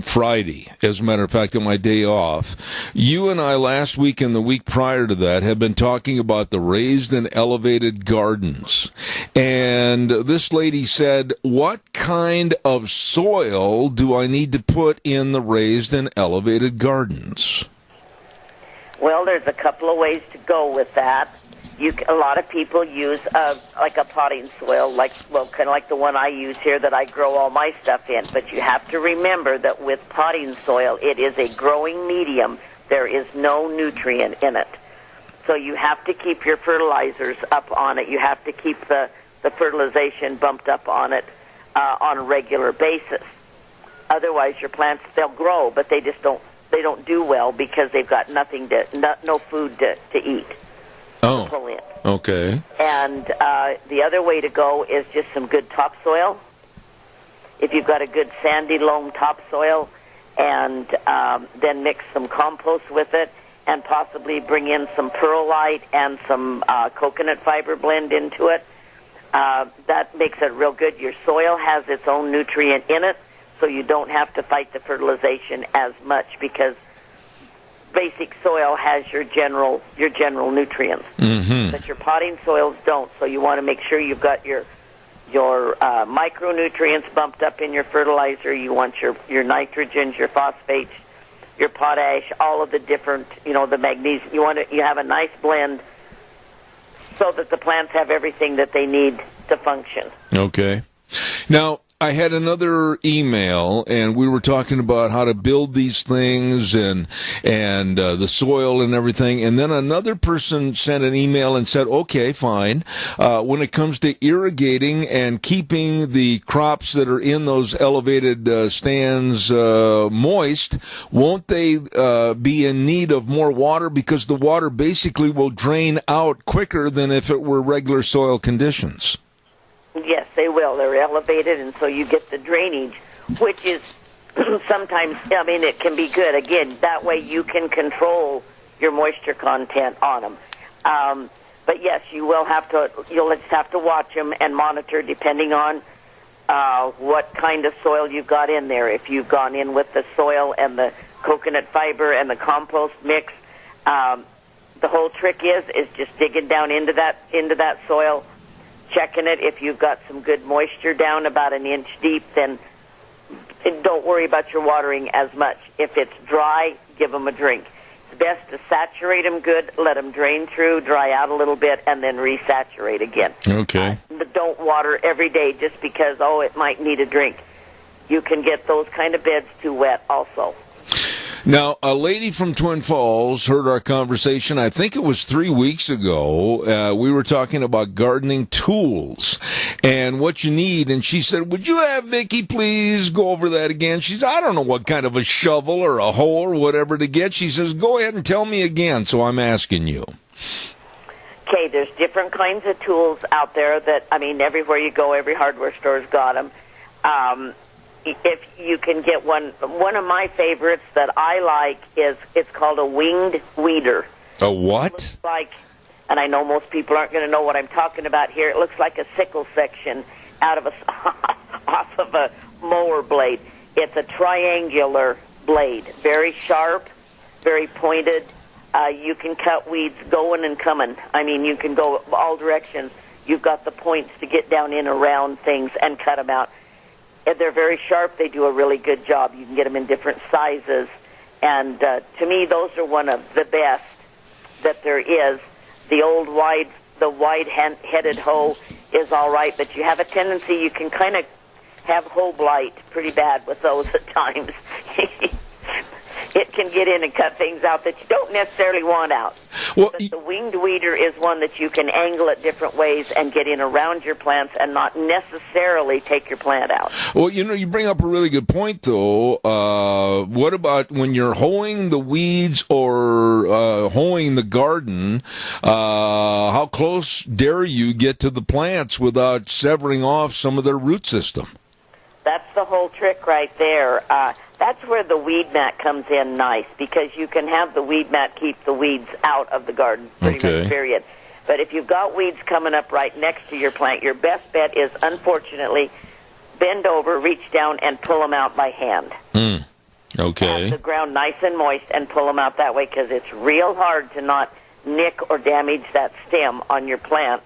Friday, as a matter of fact, on my day off. You and I last week and the week prior to that have been talking about the raised and elevated gardens. And this lady said, what kind of soil do I need to put in the raised and elevated gardens? Well, there's a couple of ways to go with that. A lot of people use like a potting soil, kind of like the one I use here that I grow all my stuff in. But you have to remember that with potting soil, it is a growing medium. There is no nutrient in it. So you have to keep your fertilizers up on it. You have to keep the fertilization bumped up on it on a regular basis. Otherwise, your plants, they'll grow, but they just don't do well because they've got no food to eat. Oh, pull in. Okay. And the other way to go is just some good topsoil. If you've got a good sandy loam topsoil, and then mix some compost with it, and possibly bring in some perlite and some coconut fiber blend into it, that makes it real good. Your soil has its own nutrient in it, so you don't have to fight the fertilization as much because basic soil has your general nutrients, but your potting soils don't. So you want to make sure you've got your micronutrients bumped up in your fertilizer. You want your nitrogens, your phosphates, your potash, all of the different, the magnesium. You have a nice blend so that the plants have everything that they need to function. Okay. Now, I had another email, and we were talking about how to build these things and the soil and everything. And then another person sent an email and said, okay, fine. When it comes to irrigating and keeping the crops that are in those elevated stands moist, won't they be in need of more water because the water basically will drain out quicker than if it were regular soil conditions? Yes, they will. They're elevated, and so you get the drainage, which is sometimes, it can be good. Again, that way you can control your moisture content on them. But yes, you'll just have to watch them and monitor depending on what kind of soil you've got in there. If you've gone in with the soil and the coconut fiber and the compost mix, the whole trick is just digging down into that soil, checking it. If you've got some good moisture down about an inch deep, then don't worry about your watering as much. If it's dry, give them a drink. It's best to saturate them good, let them drain through, dry out a little bit, and then resaturate again. Okay. But don't water every day just because, it might need a drink. You can get those kind of beds too wet also. Now, a lady from Twin Falls heard our conversation, I think it was 3 weeks ago. We were talking about gardening tools and what you need. And she said, would you have Vicki please go over that again? She said, I don't know what kind of a shovel or a hoe or whatever to get. She says, go ahead and tell me again. So I'm asking you. Okay, there's different kinds of tools out there that, everywhere you go, every hardware store's got them. if you can get one of my favorites that I like is it's called a winged weeder. A what? It looks like, and I know most people aren't going to know what I'm talking about here. It looks like a sickle section out of off of a mower blade. It's a triangular blade, very sharp, very pointed. You can cut weeds going and coming. I mean, you can go all directions. You've got the points to get down in around things and cut them out. And they're very sharp. They do a really good job. You can get them in different sizes. And to me, those are one of the best that there is. The old wide-headed hoe is all right, but you have a tendency, you can kind of have hoe blight pretty bad with those at times. It can get in and cut things out that you don't necessarily want out. Well, but the winged weeder is one that you can angle it different ways and get in around your plants and not necessarily take your plant out. Well, you bring up a really good point, though. What about when you're hoeing the weeds or hoeing the garden? How close dare you get to the plants without severing off some of their root system? That's the whole trick right there. That's where the weed mat comes in nice, because you can have the weed mat keep the weeds out of the garden, pretty much, period. But if you've got weeds coming up right next to your plant, your best bet is, unfortunately, bend over, reach down, and pull them out by hand. Okay. Have the ground nice and moist and pull them out that way, because it's real hard to not nick or damage that stem on your plant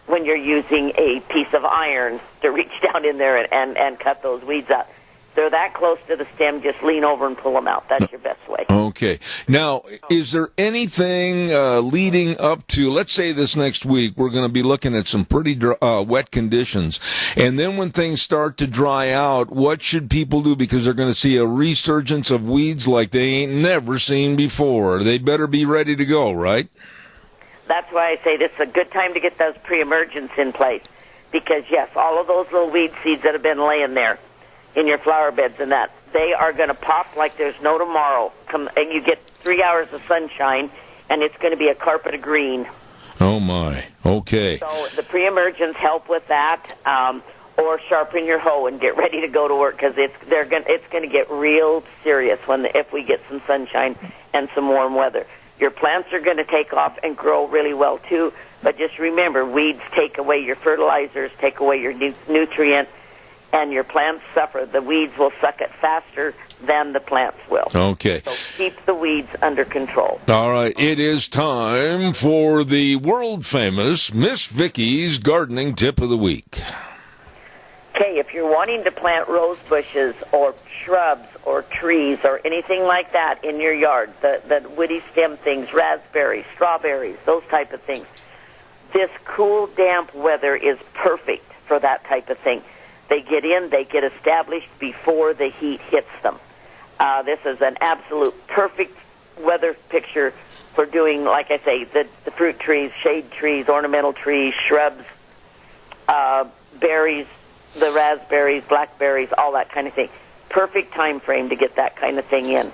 when you're using a piece of iron to reach down in there and cut those weeds out. They're that close to the stem, just lean over and pull them out. That's your best way. Okay. Now, is there anything leading up to, let's say this next week, we're going to be looking at some pretty wet conditions, and then when things start to dry out, what should people do? Because they're going to see a resurgence of weeds like they ain't never seen before. They better be ready to go, right? That's why I say this is a good time to get those pre-emergence in place. Because, yes, all of those little weed seeds that have been laying there in your flower beds and that, they are going to pop like there's no tomorrow. And you get 3 hours of sunshine, and it's going to be a carpet of green. Oh, my. Okay. So the pre-emergence help with that, or sharpen your hoe and get ready to go to work, because it's going to get real serious if we get some sunshine and some warm weather. Your plants are going to take off and grow really well, too. But just remember, weeds take away your fertilizers, take away your nutrient, and your plants suffer. The weeds will suck it faster than the plants will. Okay. So keep the weeds under control. All right. It is time for the world-famous Miss Vicky's Gardening Tip of the Week. Okay, if you're wanting to plant rose bushes or shrubs or trees or anything like that in your yard, the woody stem things, raspberries, strawberries, those type of things, this cool, damp weather is perfect for that type of thing. They get in, they get established before the heat hits them. This is an absolute perfect weather picture for doing, like I say, the fruit trees, shade trees, ornamental trees, shrubs, berries, the raspberries, blackberries, all that kind of thing. Perfect time frame to get that kind of thing in.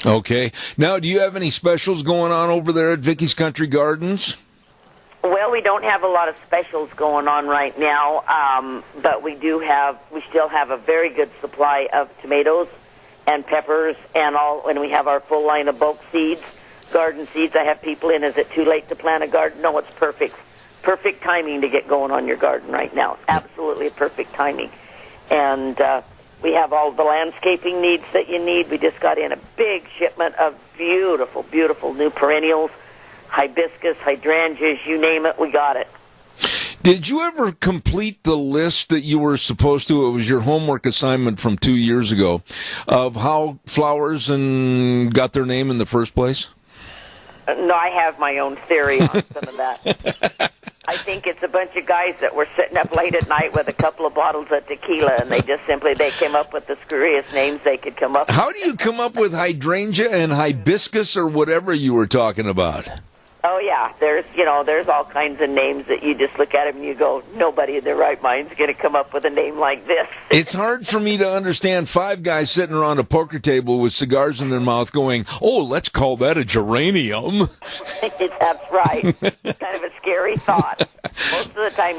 Okay. Now, do you have any specials going on over there at Vicky's Country Gardens? Well, we don't have a lot of specials going on right now, but we still have a very good supply of tomatoes and peppers and all, and we have our full line of bulk seeds, garden seeds. I have people in, is it too late to plant a garden? No, it's perfect. Perfect timing to get going on your garden right now. Absolutely perfect timing. And we have all the landscaping needs that you need. We just got in a big shipment of beautiful, beautiful new perennials, hibiscus, hydrangeas, you name it, we got it. Did you ever complete the list that you were supposed to? It was your homework assignment from 2 years ago of how flowers got their name in the first place? No, I have my own theory on some of that. I think it's a bunch of guys that were sitting up late at night with a couple of bottles of tequila, and they came up with the screwiest names they could come up with. How do you come up with hydrangea and hibiscus or whatever you were talking about? Oh, yeah. There's all kinds of names that you just look at them and you go, nobody in their right mind's going to come up with a name like this. It's hard for me to understand 5 guys sitting around a poker table with cigars in their mouth going, oh, let's call that a geranium. That's right. It's kind of a scary thought. Most of the time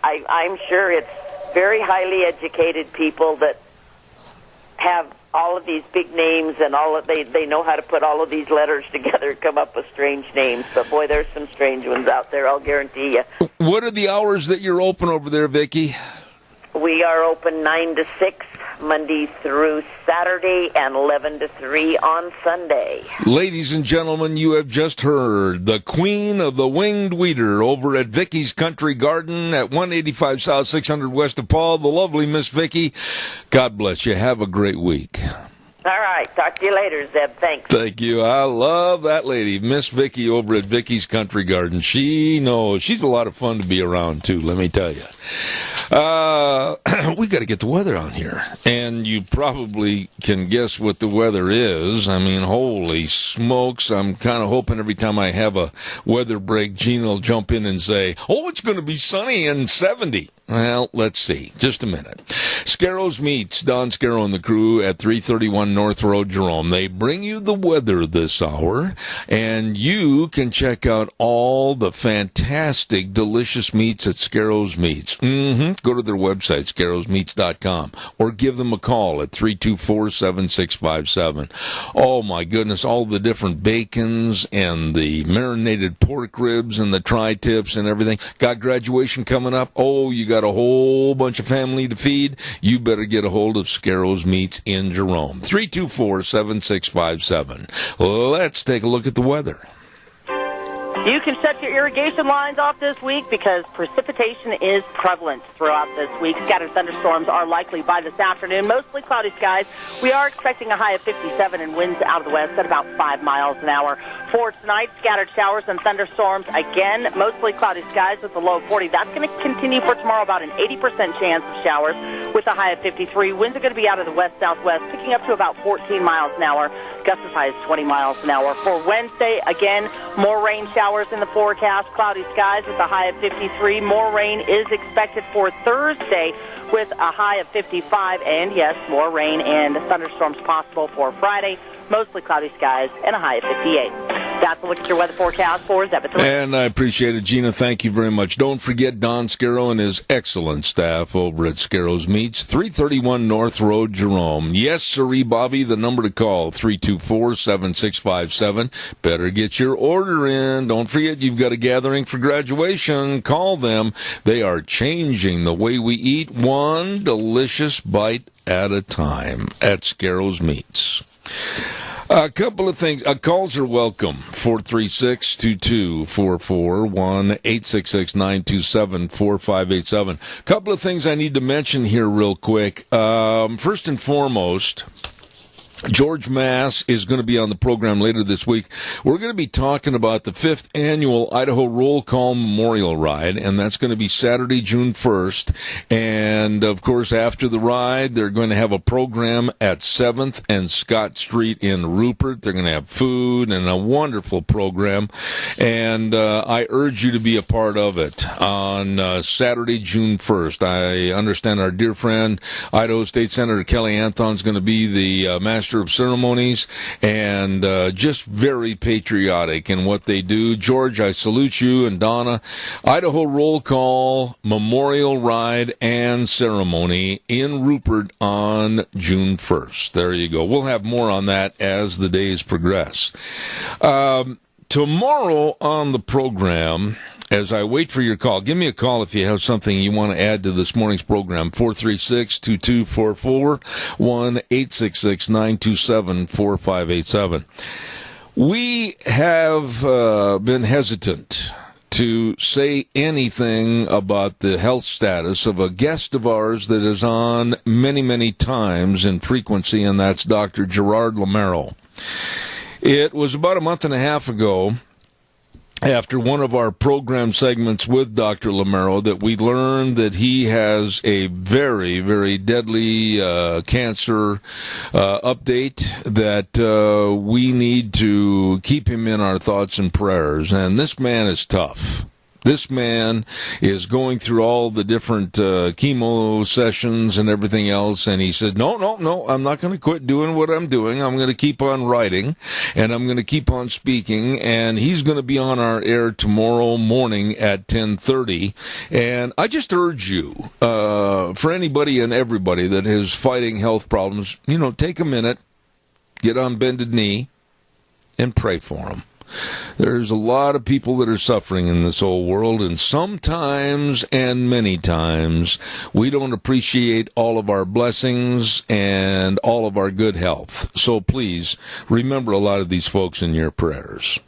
I'm sure it's very highly educated people that have all of these big names and they know how to put all of these letters together and come up with strange names. But boy, there's some strange ones out there, I'll guarantee you. What are the hours that you're open over there, Vicki? We are open 9 to 6 Monday through Saturday and 11 to 3 on Sunday. Ladies and gentlemen, you have just heard the queen of the winged weeder over at Vicky's Country Garden at 185 South 600 West of Paul, the lovely Miss Vicki. God bless you. Have a great week. All right. Talk to you later, Zeb. Thanks. Thank you. I love that lady, Miss Vicki over at Vicky's Country Garden. She knows. She's a lot of fun to be around, too, let me tell you. We got to get the weather on here. And you probably can guess what the weather is. I mean, holy smokes. I'm kind of hoping every time I have a weather break, Gene will jump in and say, oh, it's going to be sunny and 70. Well, let's see. Just a minute. Scarrows Meats, Don Scarrow and the crew at 331 North Road, Jerome. They bring you the weather this hour, and you can check out all the fantastic, delicious meats at Scarrows Meats. Go to their website, scarrowsmeats.com, or give them a call at 324-7657. Oh, my goodness, all the different bacons and the marinated pork ribs and the tri-tips and everything. Got graduation coming up? Oh, you got a whole bunch of family to feed? You better get a hold of Scarrows Meats in Jerome. 324-7657. Let's take a look at the weather. You can shut your irrigation lines off this week because precipitation is prevalent throughout this week. Scattered thunderstorms are likely by this afternoon. Mostly cloudy skies. We are expecting a high of 57 and winds out of the west at about 5 miles an hour. For tonight, scattered showers and thunderstorms. Again, mostly cloudy skies with a low of 40. That's going to continue for tomorrow, about an 80% chance of showers with a high of 53. Winds are going to be out of the west-southwest, picking up to about 14 miles an hour. Gusts as high as 20 miles an hour. For Wednesday, again, more rain showers in the forecast, cloudy skies with a high of 53. More rain is expected for Thursday with a high of 55. And yes, more rain and thunderstorms possible for Friday. Mostly cloudy skies and a high of 58. That's a look at your weather forecast for Zebedee. And I appreciate it, Gina. Thank you very much. Don't forget Don Scarrow and his excellent staff over at Scarrows Meats, 331 North Road, Jerome. Yes, sirree, Bobby, the number to call, 324-7657. Better get your order in. Don't forget you've got a gathering for graduation. Call them. They are changing the way we eat, one delicious bite at a time at Scarrows Meats. A couple of things. Calls are welcome. 436-2244, 1-866-927-4587. Couple of things I need to mention here real quick. First and foremost, George Mass is going to be on the program later this week. We're going to be talking about the 5th annual Idaho Roll Call Memorial Ride, and that's going to be Saturday, June 1st. And, of course, after the ride, they're going to have a program at 7th and Scott Street in Rupert. They're going to have food and a wonderful program, and I urge you to be a part of it on Saturday, June 1st. I understand our dear friend, Idaho State Senator Kelly Anthon, is going to be the Master of Ceremonies, and just very patriotic in what they do. George, I salute you, and Donna. Idaho Roll Call Memorial Ride and Ceremony in Rupert on June 1st. There you go. We'll have more on that as the days progress. Tomorrow on the program, as I wait for your call, give me a call if you have something you want to add to this morning's program, 436-2244, 1-866-927-4587. We have been hesitant to say anything about the health status of a guest of ours that is on many, many times in frequency, and that's Dr. Gerard Lamerlo. It was about a month and a half ago, after one of our program segments with Dr. Lamerlo, that we learned that he has a very, very deadly cancer update that we need to keep him in our thoughts and prayers. And this man is tough. This man is going through all the different chemo sessions and everything else, and he said, no, I'm not going to quit doing what I'm doing. I'm going to keep on writing, and I'm going to keep on speaking, and he's going to be on our air tomorrow morning at 10:30. And I just urge you, for anybody and everybody that is fighting health problems, take a minute, get on bended knee, and pray for them. There's a lot of people that are suffering in this whole world, and sometimes, and many times, we don't appreciate all of our blessings and all of our good health. So please, remember a lot of these folks in your prayers.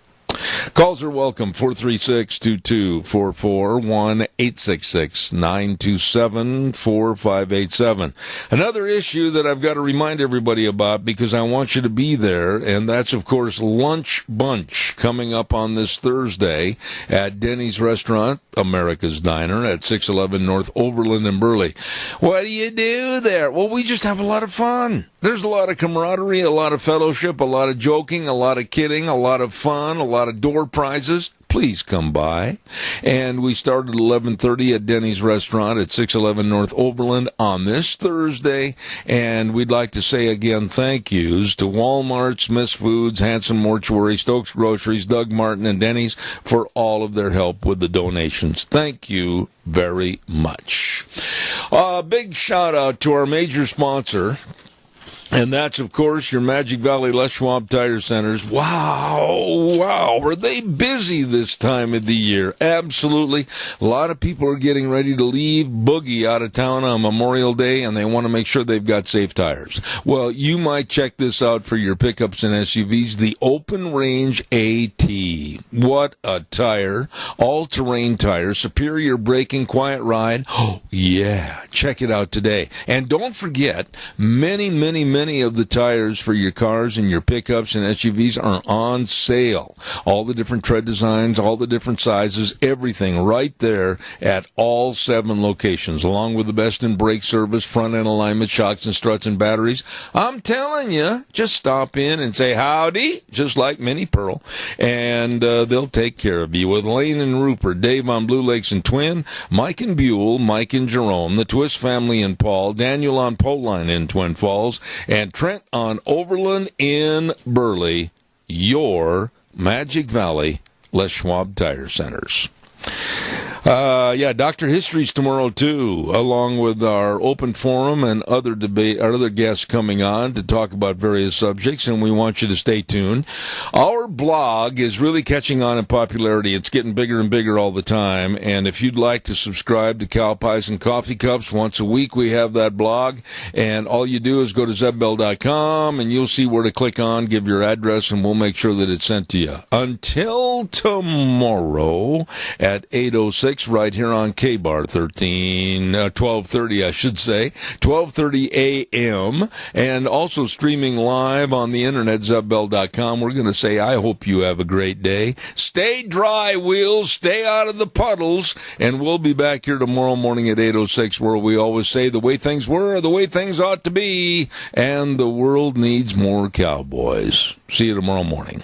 Calls are welcome, 436-2244, 1-866-927-4587. Another issue that I've got to remind everybody about, because I want you to be there, and that's, of course, Lunch Bunch, coming up on this Thursday at Denny's Restaurant, America's Diner, at 611 North Overland in Burley. What do you do there? Well, we just have a lot of fun. There's a lot of camaraderie, a lot of fellowship, a lot of joking, a lot of kidding, a lot of fun, a lot of door prizes. Please come by. And we start at 11:30 at Denny's Restaurant at 611 North Overland on this Thursday. And we'd like to say again thank yous to Walmart, Smith's Foods, Hanson Mortuary, Stokes Groceries, Doug Martin, and Denny's for all of their help with the donations. Thank you very much. Big shout out to our major sponsor. And that's, of course, your Magic Valley Les Schwab Tire Centers. Wow, are they busy this time of the year? Absolutely. A lot of people are getting ready to leave Boogie out of town on Memorial Day, and they want to make sure they've got safe tires. Well, you might check this out for your pickups and SUVs, the Open Range AT. What a tire. All-terrain tire, superior braking, quiet ride. Oh, yeah. Check it out today. And don't forget, many of the tires for your cars and your pickups and SUVs are on sale. All the different tread designs, all the different sizes, everything right there at all 7 locations, along with the best in brake service, front end alignment, shocks and struts and batteries. I'm telling you, just stop in and say howdy, just like Minnie Pearl, and they'll take care of you. With Lane and Rupert, Dave on Blue Lakes and Twin, Mike and Buell, Mike and Jerome, the Twist family and Paul, Daniel on Poline in Twin Falls, and Trent on Overland in Burley, your Magic Valley Les Schwab Tire Centers. Dr. History's tomorrow, too, along with our open forum and other guests coming on to talk about various subjects, and we want you to stay tuned. Our blog is really catching on in popularity. It's getting bigger and bigger all the time, and if you'd like to subscribe to Cow Pies and Coffee Cups, once a week we have that blog, and all you do is go to zebbell.com, and you'll see where to click on, give your address, and we'll make sure that it's sent to you. Until tomorrow at 8:06, right here on K-Bar 1230, I should say, 12:30 a.m., and also streaming live on the internet, zebbell.com. We're going to say, I hope you have a great day. Stay dry, Wheels. Stay out of the puddles, and we'll be back here tomorrow morning at 8:06, where we always say the way things were are the way things ought to be, and the world needs more cowboys. See you tomorrow morning.